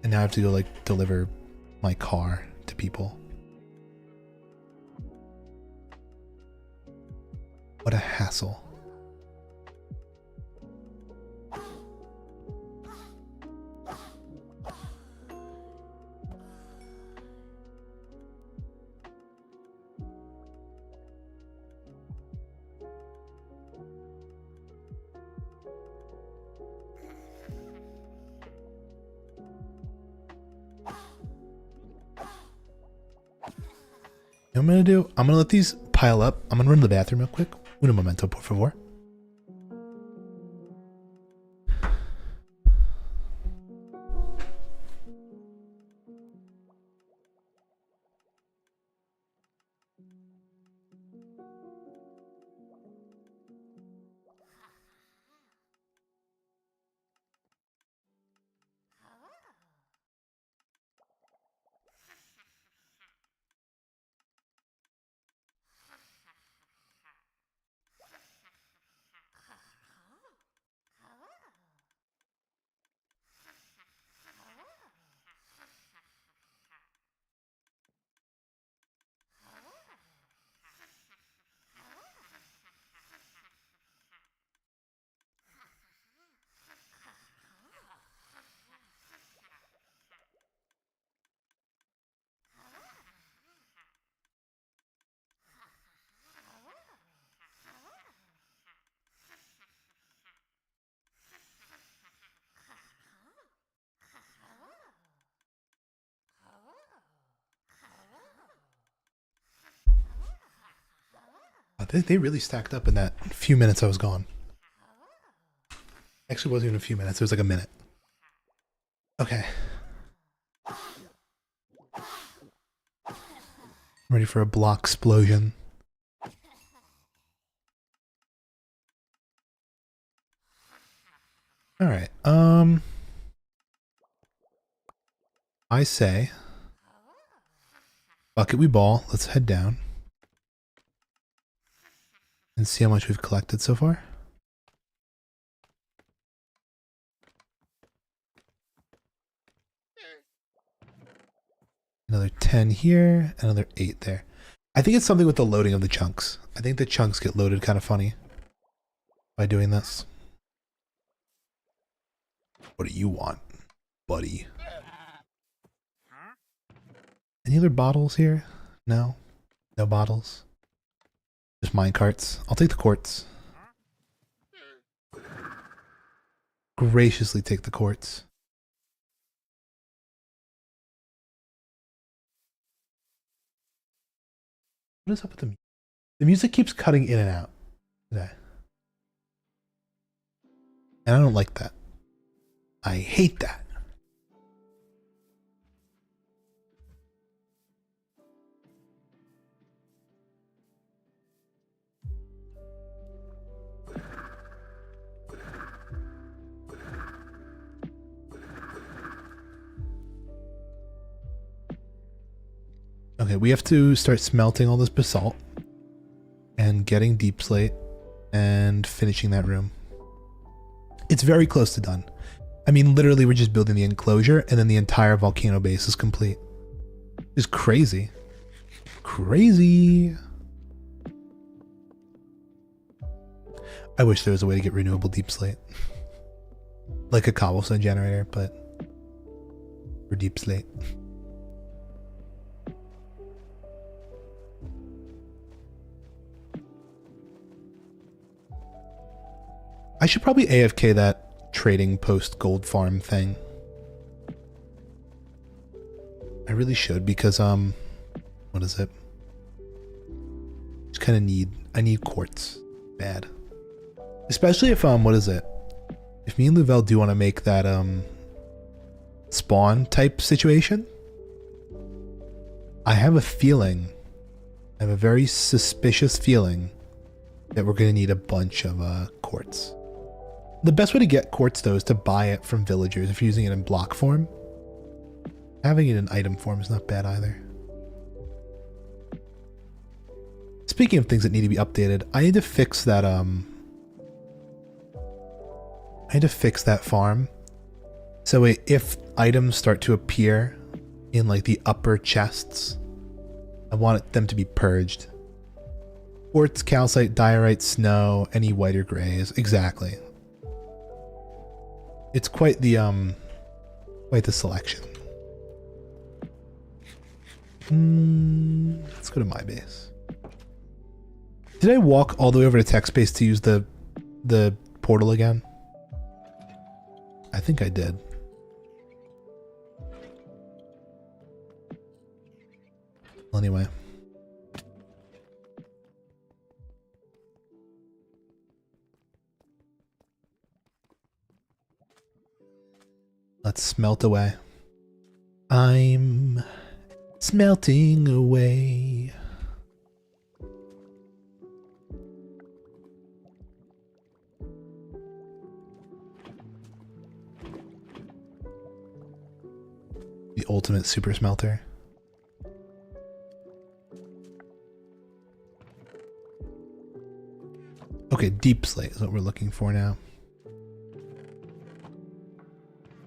And now I have to go like deliver my car to people. What a hassle. What I'm gonna do, I'm gonna let these pile up. I'm gonna run to the bathroom real quick. Un momento, por favor. They really stacked up in that few minutes I was gone. Actually, it wasn't even a few minutes. It was like a minute. Okay. Ready for a block explosion. All right. I say, bucket we ball. Let's head down and see how much we've collected so far. Another 10 here, another 8 there. I think it's something with the loading of the chunks. I think the chunks get loaded kind of funny by doing this. What do you want, buddy? Any other bottles here? No? No bottles? Just mine carts. I'll take the quartz. Graciously take the quartz. What is up with the music? The music keeps cutting in and out today. And I don't like that. I hate that. Okay, we have to start smelting all this basalt and getting deep slate and finishing that room. It's very close to done. I mean, literally, we're just building the enclosure and then the entire volcano base is complete. It's crazy. Crazy. I wish there was a way to get renewable deep slate. Like a cobblestone generator, but for deep slate. should probably AFK that trading post gold farm thing. I really should because what is it? Just kind of I need quartz bad. Especially if what is it? If me and Louvel do want to make that spawn type situation, I have a feeling, I have a very suspicious feeling that we're going to need a bunch of quartz. The best way to get quartz though is to buy it from villagers if you're using it in block form. Having it in item form is not bad either. Speaking of things that need to be updated, I need to fix that farm. So if items start to appear in like the upper chests, I want them to be purged. Quartz, calcite, diorite, snow, any white or grays. Exactly. It's quite the selection. Let's go to my base. Did I walk all the way over to tech space to use the portal again? I think I did. Well, anyway. Let's smelt away. I'm smelting away. The ultimate super smelter. Okay, deep slate is what we're looking for now.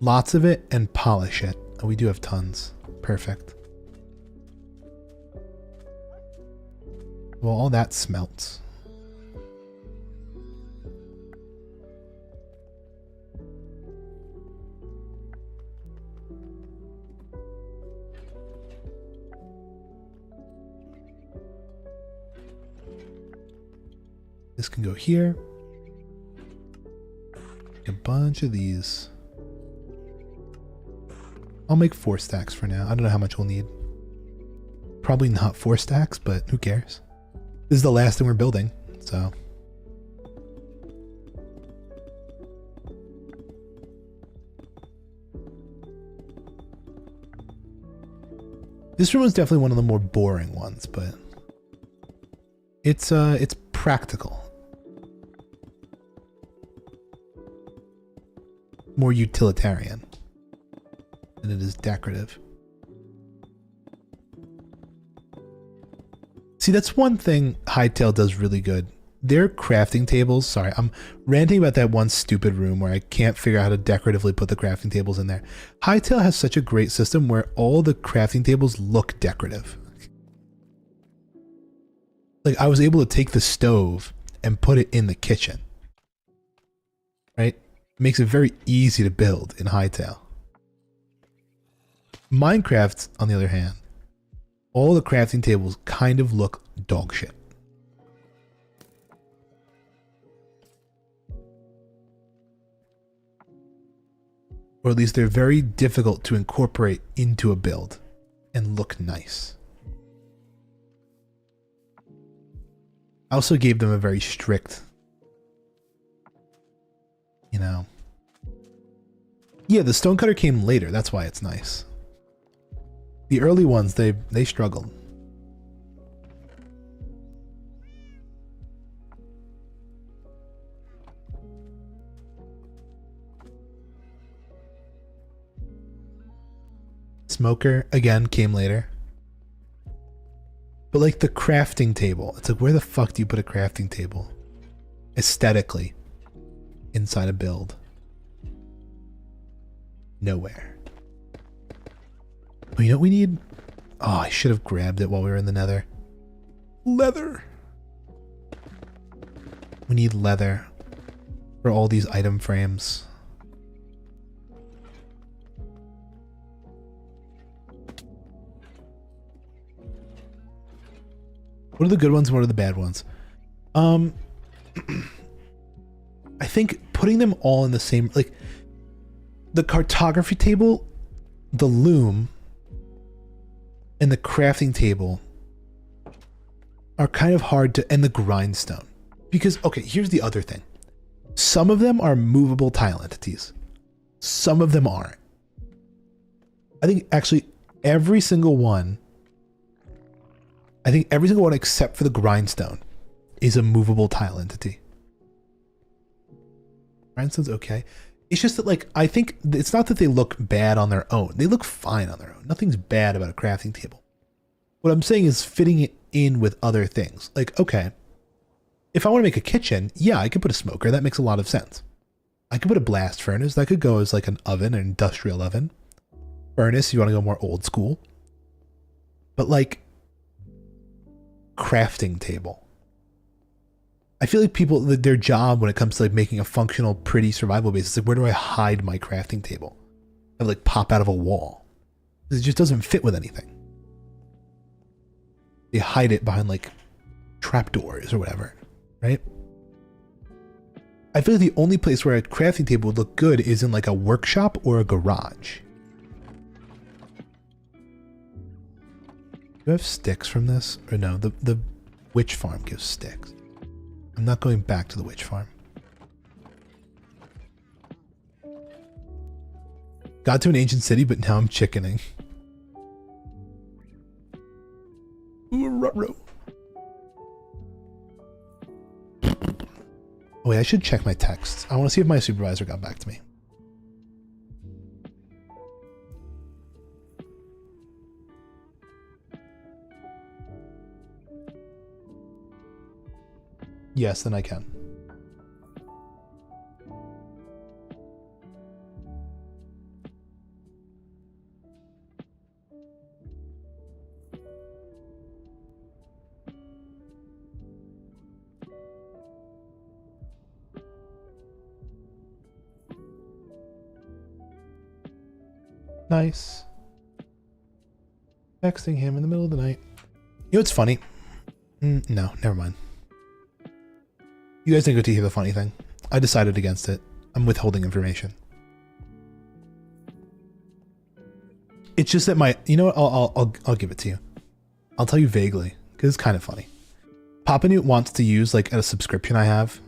Lots of it and polish it. Oh, we do have tons. Perfect. Well, all that smelts. This can go here. A bunch of these. I'll make 4 stacks for now. I don't know how much we'll need. Probably not 4 stacks, but who cares? This is the last thing we're building, so. This room is definitely one of the more boring ones, but it's practical. More utilitarian than it is decorative. See, that's one thing Hightail does really good. Their crafting tables, sorry, I'm ranting about that one stupid room where I can't figure out how to decoratively put the crafting tables in there. Hightail has such a great system where all the crafting tables look decorative. Like, I was able to take the stove and put it in the kitchen. Right? It makes it very easy to build in Hightail. Minecraft, on the other hand, all the crafting tables kind of look dog shit. Or at least they're very difficult to incorporate into a build and look nice. I also gave them a very strict, you know. Yeah, the stonecutter came later, that's why it's nice. The early ones, they struggled. Smoker, again, came later. But like the crafting table, it's like, where the fuck do you put a crafting table? Aesthetically, inside a build. Nowhere. Oh, you know what we need? Oh, I should have grabbed it while we were in the nether. Leather! We need leather for all these item frames. What are the good ones and what are the bad ones? I think putting them all in the same, like the cartography table, the loom, and the crafting table are kind of hard to, and the grindstone. Because, okay, here's the other thing. Some of them are movable tile entities. Some of them aren't. I think actually every single one except for the grindstone is a movable tile entity. Grindstone's okay. It's just that, like, I think it's not that they look bad on their own. They look fine on their own. Nothing's bad about a crafting table. What I'm saying is fitting it in with other things. Like, okay, if I want to make a kitchen, yeah, I could put a smoker. That makes a lot of sense. I could put a blast furnace. That could go as like an oven, an industrial oven. Furnace, you want to go more old school. But like, crafting table. I feel like people, their job when it comes to like making a functional, pretty survival base is like, where do I hide my crafting table? I like pop out of a wall. It just doesn't fit with anything. They hide it behind like trapdoors or whatever, right? I feel like the only place where a crafting table would look good is in like a workshop or a garage. Do I have sticks from this? Or no, the witch farm gives sticks. I'm not going back to the witch farm. Got to an ancient city, but now I'm chickening. Ooh, ruh-roh. Oh wait, I should check my texts. I want to see if my supervisor got back to me. Yes, then I can. Nice. Texting him in the middle of the night. You know what's funny? No, never mind. You guys didn't get to hear the funny thing. I decided against it. I'm withholding information. It's just that my, you know what? I'll give it to you. I'll tell you vaguely because it's kind of funny. Papa Newt wants to use like a subscription I have.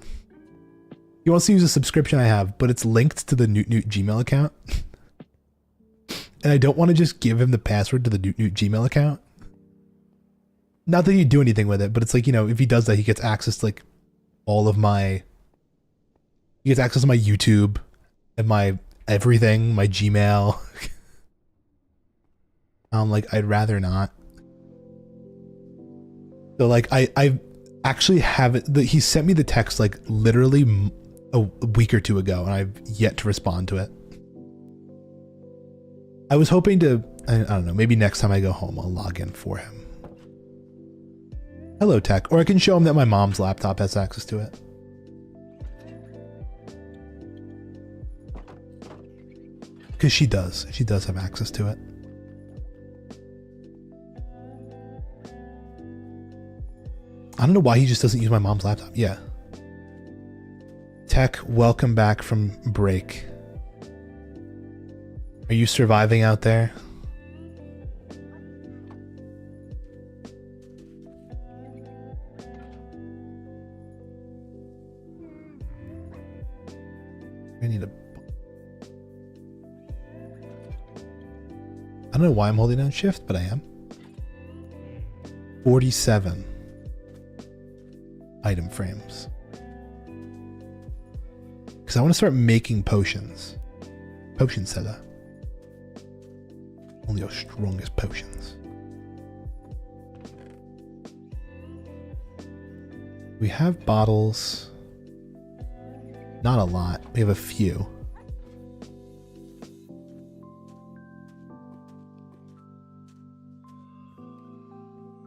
He wants to use a subscription I have, but it's linked to the Newt Gmail account. And I don't want to just give him the password to the Newt Gmail account. Not that you do anything with it, but it's like, you know, if he does that, he gets access to like all of my, he gets access to my YouTube and my everything, my Gmail. I'm like, I'd rather not. So like, I actually have it. He sent me the text like literally a week or two ago, and I've yet to respond to it. I was hoping to, I don't know, maybe next time I go home, I'll log in for him. Hello, Tech. Or I can show him that my mom's laptop has access to it. Because she does. She does have access to it. I don't know why he just doesn't use my mom's laptop. Yeah. Tech, welcome back from break. Are you surviving out there? I need a... I don't know why I'm holding down shift, but I am. 47 item frames. Because I want to start making potions. Potion seller. Only our strongest potions. We have bottles. Not a lot. We have a few.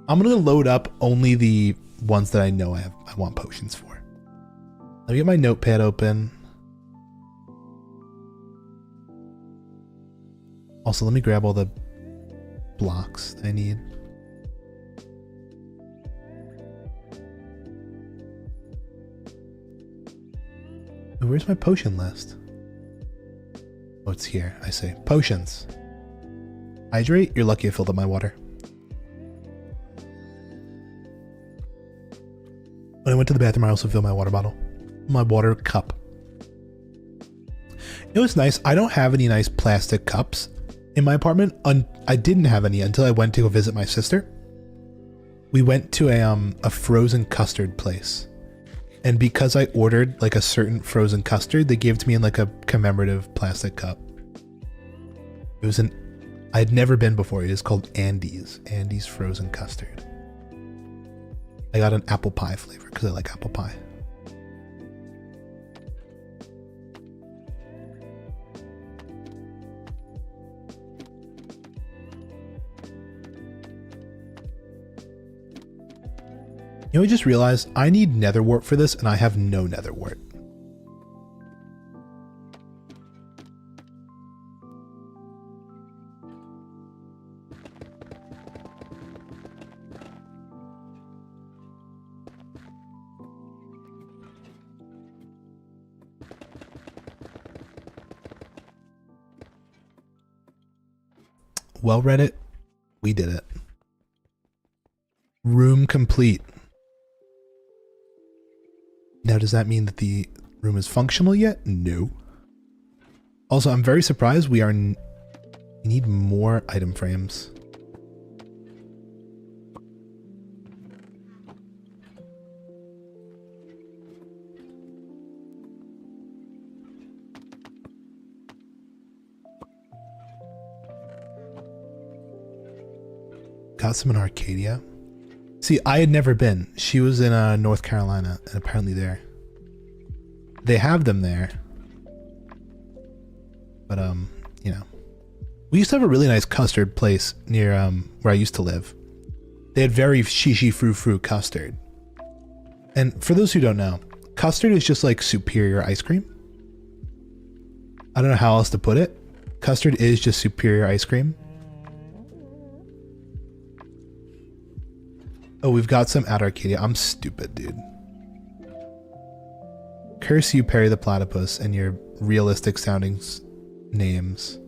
I'm going to load up only the ones that I know I want potions for. Let me get my notepad open. Also, let me grab all the blocks that I need. Where's my potion list? Oh, it's here. I see. Potions. Hydrate. You're lucky I filled up my water. When I went to the bathroom, I also filled my water bottle. My water cup. It was nice. I don't have any nice plastic cups in my apartment. I didn't have any until I went to go visit my sister. We went to a frozen custard place. And because I ordered like a certain frozen custard, they gave it to me in like a commemorative plastic cup. It was I'd never been before. It is called Andy's. Andy's frozen custard. I got an apple pie flavor because I like apple pie. You know, I just realized I need nether wart for this, and I have no nether wart. Well, Reddit, we did it. Room complete. Now, does that mean that the room is functional yet? No. Also, I'm very surprised we need more item frames. Got some in Arcadia. See, I had never been. She was in North Carolina, and apparently they have them there. But you know, we used to have a really nice custard place near where I used to live. They had very shishi frou custard. And for those who don't know, custard is just like superior ice cream. I don't know how else to put it. Custard is just superior ice cream. Oh, we've got some at Arcadia. I'm stupid, dude. Curse you, Perry the Platypus, and your realistic sounding names.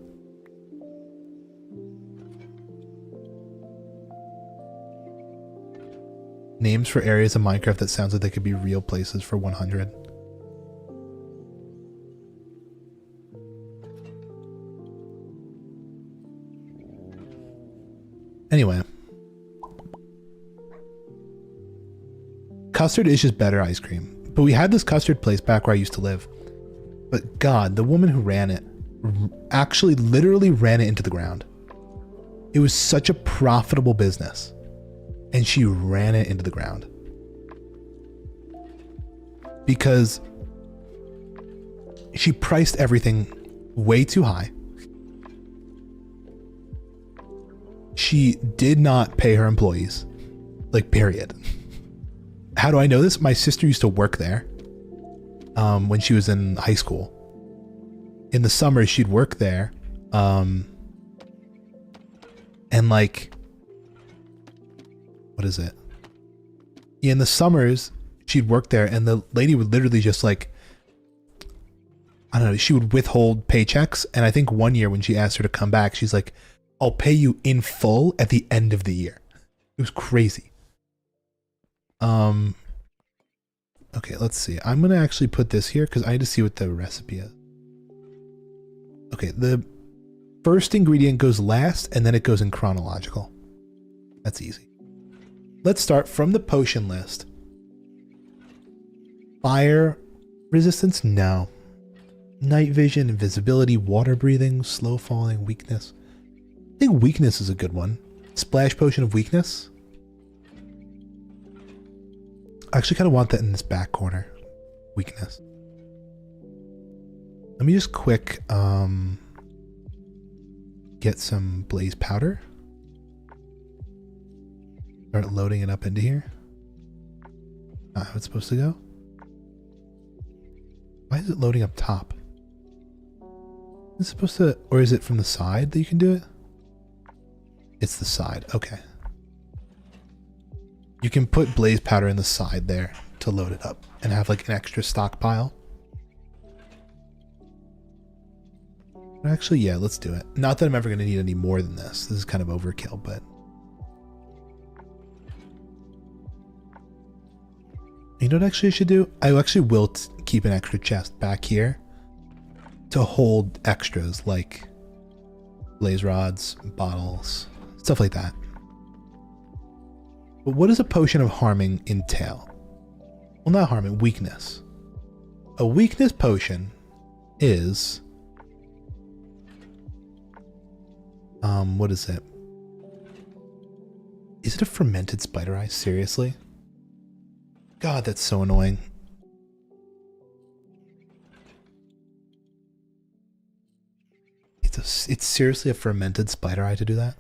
Names for areas of Minecraft that sounds like they could be real places for 100. Anyway. Custard is just better ice cream. But we had this custard place back where I used to live. But God, the woman who ran it actually literally ran it into the ground. It was such a profitable business. And she ran it into the ground. Because she priced everything way too high. She did not pay her employees. Like, period. How do I know this? My sister used to work there when she was in high school. In the summer, she'd work there. And like, what is it? Yeah, in the summers, she'd work there and the lady would literally just like, I don't know, she would withhold paychecks. And I think one year when she asked her to come back, she's like, I'll pay you in full at the end of the year. It was crazy. Okay, let's see. I'm going to actually put this here because I need to see what the recipe is. Okay, the first ingredient goes last and then it goes in chronological. That's easy. Let's start from the potion list. Fire resistance? No. Night vision, invisibility, water breathing, slow falling, weakness. I think weakness is a good one. Splash potion of weakness. I actually kind of want that in this back corner. Weakness. Let me just quick get some blaze powder. Start loading it up into here. Not how it's supposed to go. Why is it loading up top? Is it supposed to, or is it from the side that you can do it? It's the side, okay. You can put blaze powder in the side there to load it up and have like an extra stockpile. Actually, yeah, let's do it. Not that I'm ever going to need any more than this. This is kind of overkill, but... You know what actually I should do? I actually will keep an extra chest back here to hold extras like blaze rods, bottles, stuff like that. But what does a potion of harming entail? Well, not harming, weakness. A weakness potion is... what is it? Is it a fermented spider eye? Seriously? God, that's so annoying. It's seriously a fermented spider eye to do that?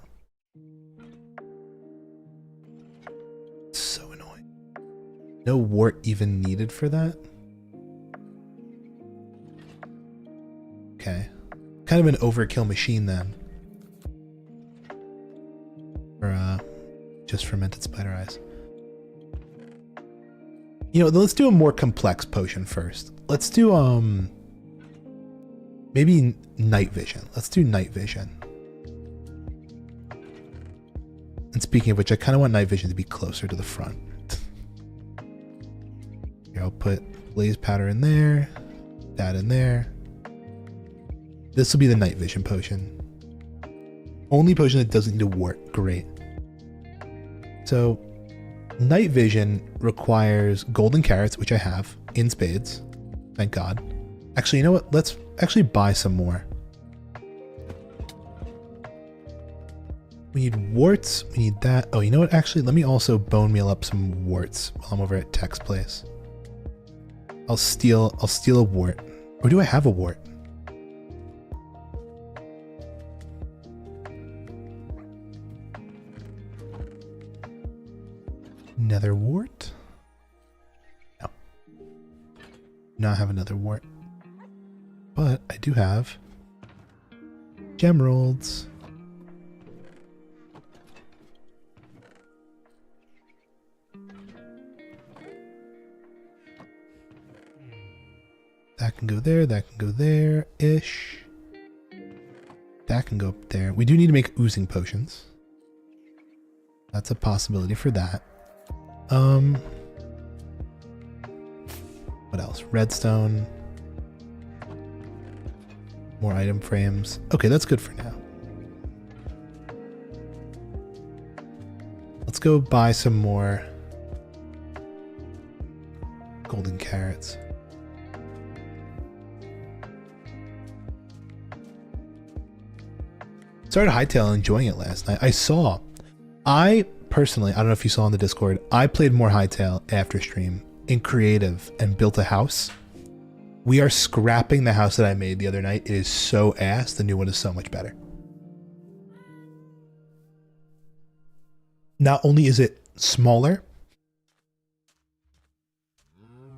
It's so annoying. No wart even needed for that? Okay. Kind of an overkill machine then. Or just fermented spider eyes. You know, let's do a more complex potion first. Let's do maybe night vision. Let's do night vision. And speaking of which, I kind of want night vision to be closer to the front. Here, I'll put blaze powder in there, that in there. This will be the night vision potion. Only potion that doesn't need a wart. Great. So, night vision requires golden carrots, which I have in spades. Thank God. Actually, you know what? Let's actually buy some more. We need warts. We need that. Oh, you know what? Actually, let me also bone meal up some warts while I'm over at Tech's place. I'll steal a wart. Or do I have a wart? Nether wart? No. Not have another wart. But I do have gemeralds. That can go there, that can go there-ish. That can go up there. We do need to make oozing potions. That's a possibility for that. What else? Redstone. More item frames. Okay, that's good for now. Let's go buy some more golden carrots. Started hightail enjoying it last night. I personally, I don't know if you saw on the Discord, I played more hightail after stream in creative and built a house. We are scrapping the house that I made the other night. It is so ass. The new one is so much better. Not only is it smaller,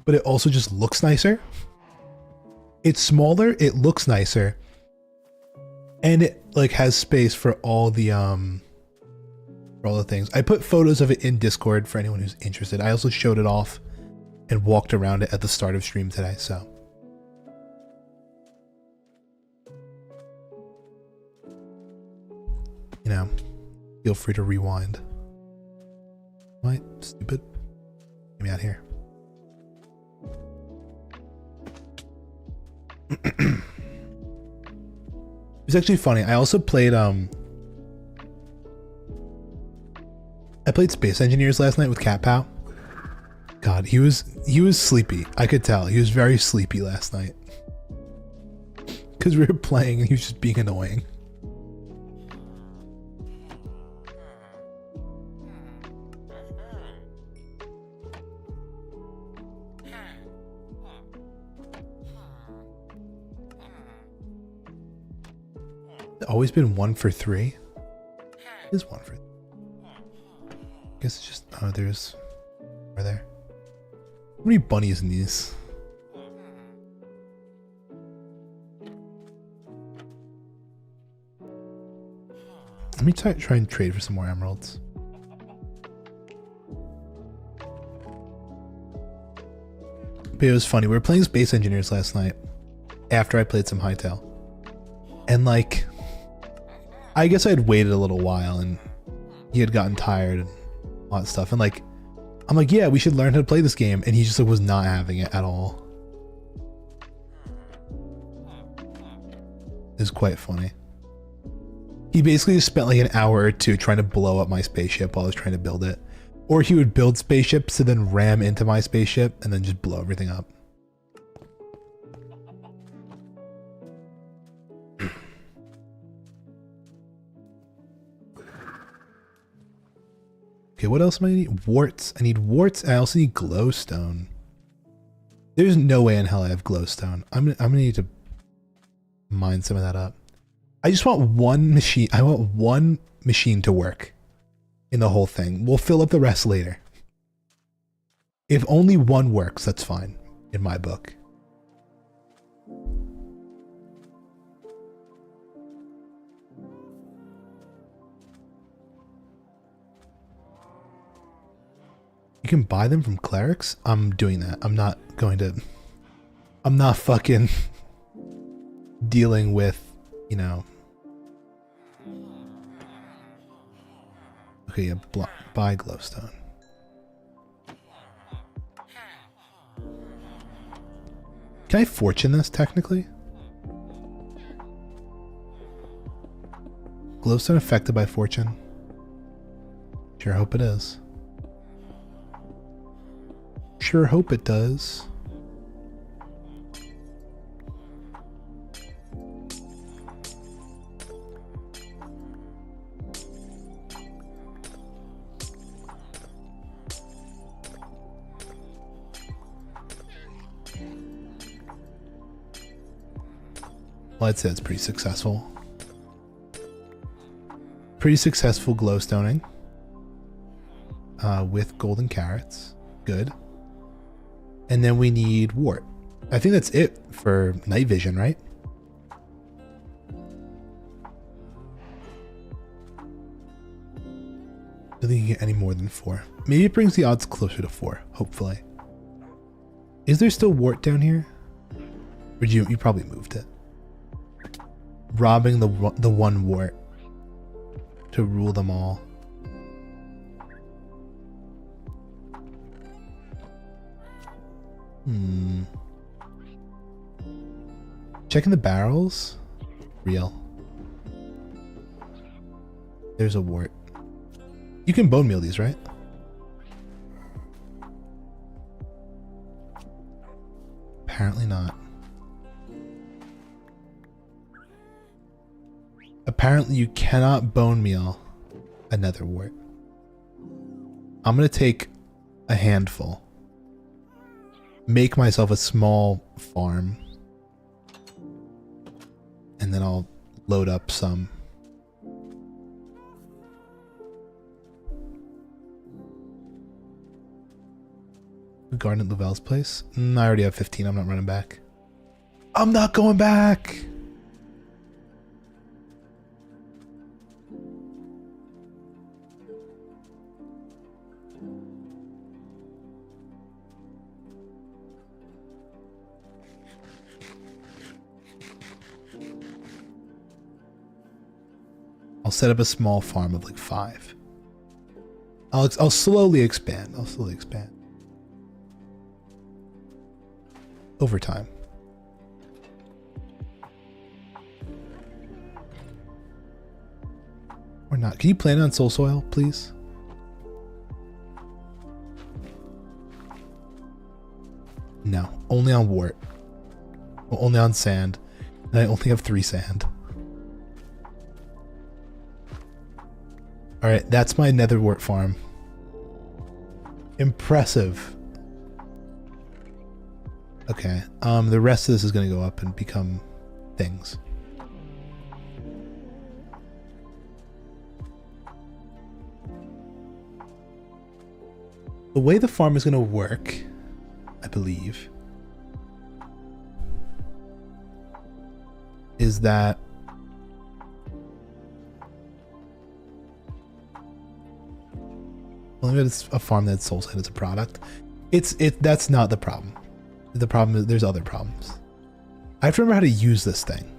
but it also just looks nicer. It's smaller, it looks nicer, and it like has space for all the things. I put photos of it in Discord for anyone who's interested. I also showed it off and walked around it at the start of stream today, so. You know, feel free to rewind. Am I stupid? Get me out here. It was actually funny. I also played I played Space Engineers last night with Cat Pow. God, he was sleepy. I could tell. He was very sleepy last night. Cause we were playing and he was just being annoying. Always been 1 for 3. It is 1 for 3. I guess it's just, oh, there's, are there? How many bunnies in these? Let me try and trade for some more emeralds. But it was funny. We were playing Space Engineers last night after I played some Hytale. And like, I guess I had waited a little while and he had gotten tired and all that stuff. And like, I'm like, yeah, we should learn how to play this game. And he just like was not having it at all. It was quite funny. He basically just spent like an hour or two trying to blow up my spaceship while I was trying to build it. Or he would build spaceships to then ram into my spaceship and then just blow everything up. Okay, what else am I need? Warts. I need warts. I also need glowstone. There's no way in hell I have glowstone. I'm gonna need to mine some of that up. I just want one machine. I want one machine to work in the whole thing. We'll fill up the rest later. If only one works, that's fine in my book. You can buy them from clerics? I'm doing that. I'm not fucking dealing with, you know. Okay, yeah, buy glowstone. Can I fortune this technically? Glowstone affected by fortune? Sure hope it is. Sure hope it does. Well, I'd say it's pretty successful. Pretty successful glowstoning. With golden carrots. Good. And then we need wart. I think that's it for night vision, right? I don't think you get any more than 4. Maybe it brings the odds closer to 4, hopefully. Is there still wart down here? Or you probably moved it. Robbing the one wart to rule them all. Checking the barrels. Real. There's a wart. You can bone meal these, right? Apparently not. Apparently you cannot bone meal another wart. I'm gonna take a handful. Make myself a small farm. And then I'll load up some. Garden at Lavelle's place? I already have 15. I'm not running back. I'm not going back! I'll set up a small farm of like 5. I'll slowly expand. I'll slowly expand. Over time. Or not. Can you plant on soul soil, please? No. Only on wart. Well, only on sand. And I only have 3 sand. Alright, that's my nether wart farm. Impressive. Okay, the rest of this is going to go up and become things. The way the farm is going to work, I believe, is that well, it's a farm that's soul-side as a product. That's not the problem. The problem is there's other problems. I have to remember how to use this thing.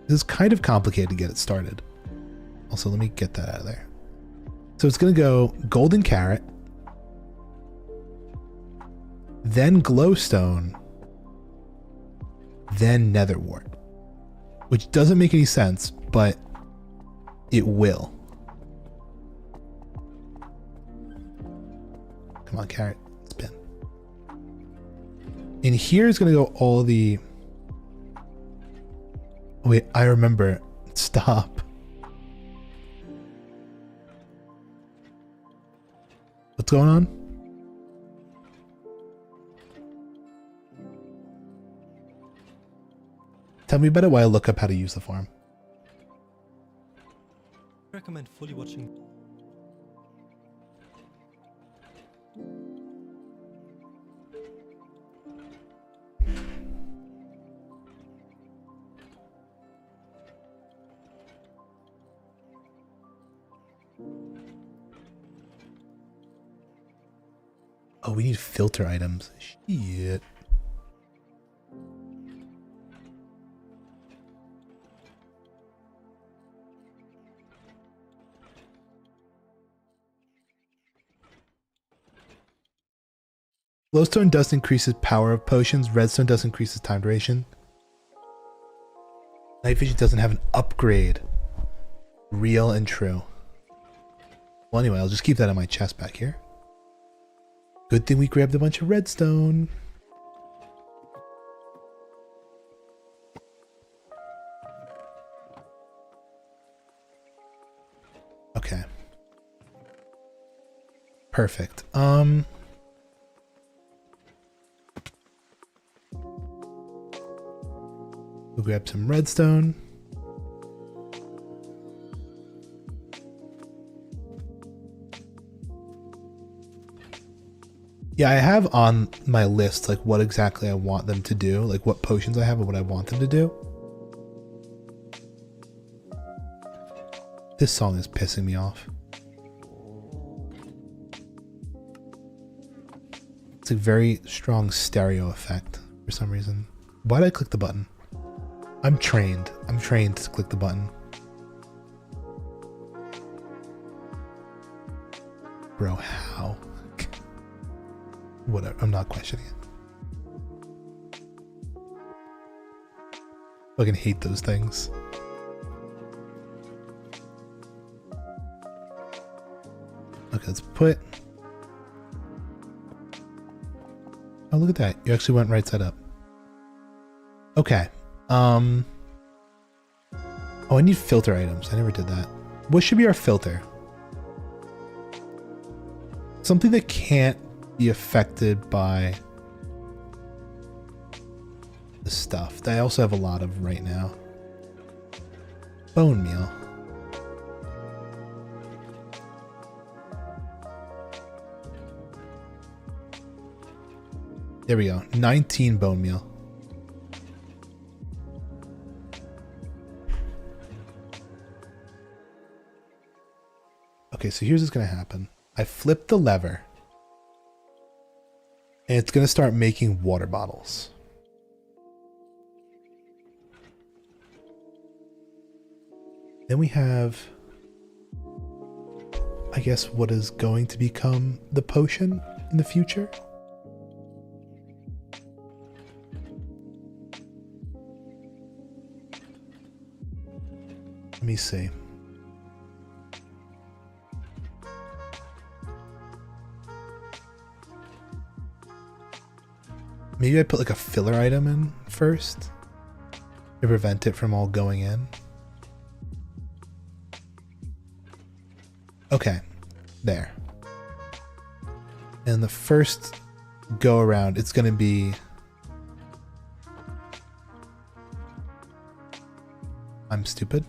This is kind of complicated to get it started. Also, let me get that out of there. So it's going to go golden carrot, then glowstone, then nether wart, which doesn't make any sense, but it will. Come on, carrot, spin. In here is going to go all the... Oh, wait, I remember. Stop. What's going on? Tell me about it while I look up how to use the farm. I recommend fully watching. Oh, we need filter items. Shit. Glowstone dust increases power of potions. Redstone dust increases time duration. Night vision doesn't have an upgrade. Real and true. Well, anyway, I'll just keep that in my chest back here. Good thing we grabbed a bunch of redstone. Okay. Perfect. We'll grab some redstone. Yeah, I have on my list like what exactly I want them to do, like what potions I have and what I want them to do. This song is pissing me off. It's a very strong stereo effect for some reason. Why did I click the button? I'm trained. I'm trained to click the button. Bro, how? Whatever, I'm not questioning it. Fucking hate those things. Okay, let's put... Oh, look at that. You actually went right side up. Okay. Oh, I need filter items. I never did that. What should be our filter? Something that can't be affected by the stuff that I also have a lot of right now. Bone meal. There we go. 19 bone meal. Okay, so here's what's going to happen. I flip the lever. And it's going to start making water bottles. Then we have, I guess, what is going to become the potion in the future. Let me see. Maybe I put like a filler item in first to prevent it from all going in. Okay, there. And the first go around, it's going to be... I'm stupid.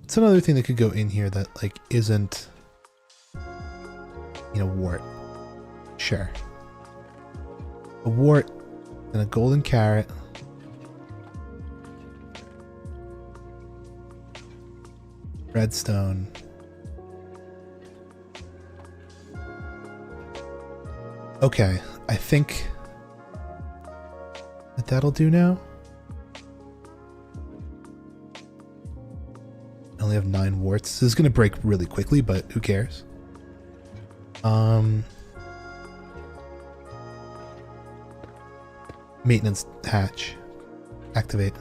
It's another thing that could go in here that like isn't, you know, wart. Sure. A wart and a golden carrot. Redstone. Okay, I think that that'll do now. only have 9 warts. This is going to break really quickly, but who cares? Maintenance hatch. Activate.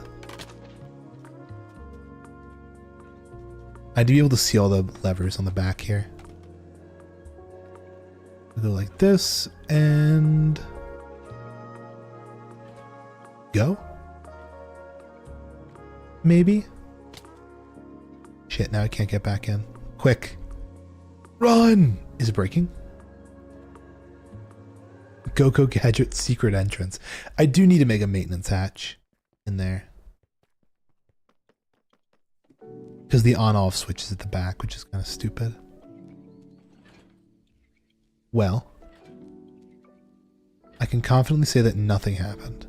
I'd be able to see all the levers on the back here. We'll go like this and go. Maybe. Shit, now I can't get back in. Quick. Run! Is it breaking? Go Gadget secret entrance. I do need to make a maintenance hatch in there. Because the on-off switch is at the back, which is kind of stupid. Well, I can confidently say that nothing happened.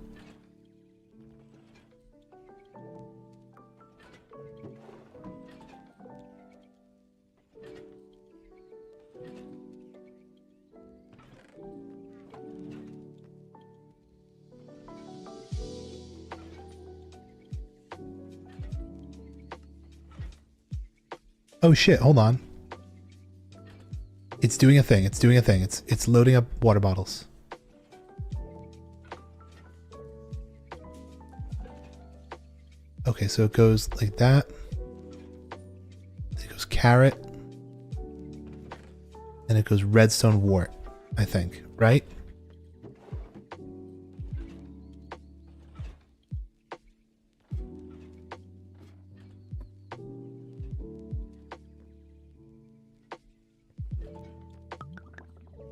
Oh shit, hold on. It's doing a thing. It's doing a thing. It's loading up water bottles. Okay, so it goes like that. It goes carrot. And it goes redstone wart, I think, right?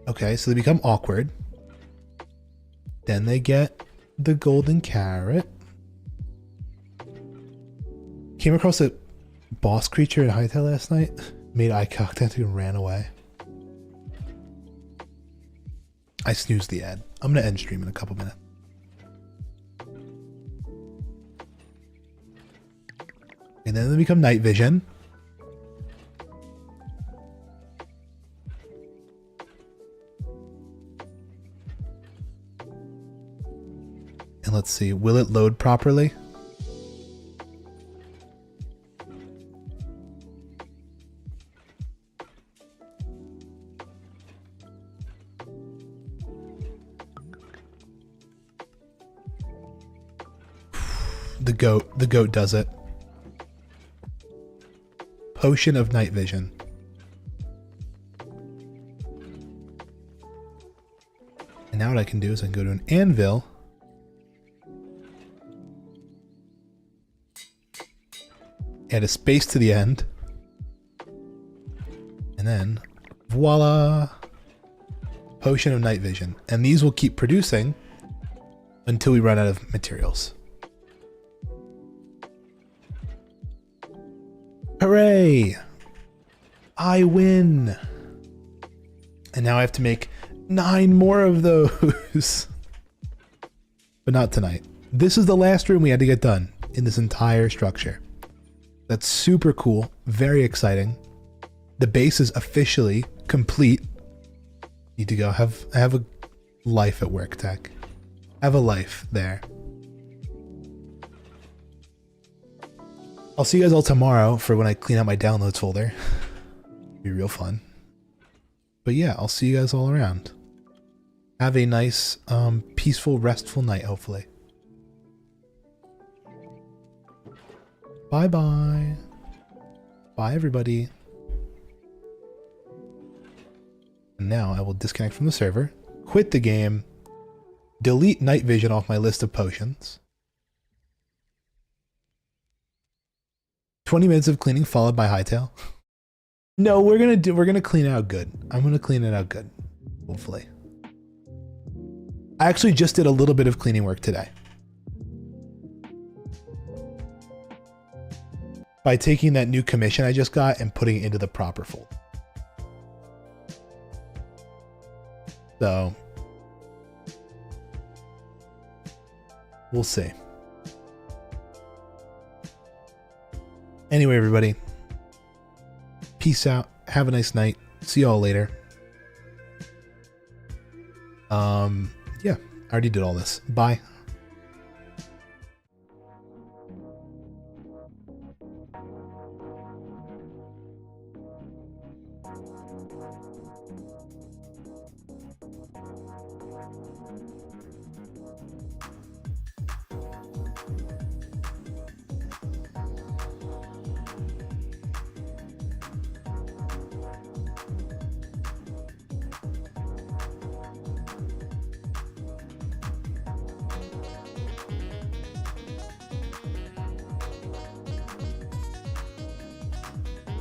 Okay, so they become awkward. Then they get the golden carrot. Came across a boss creature in Hightail last night. Made eye contact and ran away. I snoozed the ad. I'm gonna end stream in a couple minutes. And then they become night vision. And let's see, will it load properly? The goat does it. Potion of night vision. And now what I can do is I can go to an anvil. Add a space to the end. And then, voila! Potion of night vision. And these will keep producing until we run out of materials. Hooray! I win! And now I have to make 9 more of those. But not tonight. This is the last room we had to get done in this entire structure. That's super cool. Very exciting. The base is officially complete. Need to go have a life at work, Tech. Have a life there. I'll see you guys all tomorrow for when I clean out my downloads folder. Be real fun. But yeah, I'll see you guys all around. Have a nice, peaceful, restful night, hopefully. Bye-bye. Bye, everybody. And now I will disconnect from the server, quit the game, delete night vision off my list of potions. 20 minutes of cleaning followed by hightail. No, we're gonna clean it out good. I'm gonna clean it out good. Hopefully. I actually just did a little bit of cleaning work today. By taking that new commission I just got and putting it into the proper folder. So we'll see. Anyway, everybody, peace out. Have a nice night. See y'all later. Yeah, I already did all this. Bye.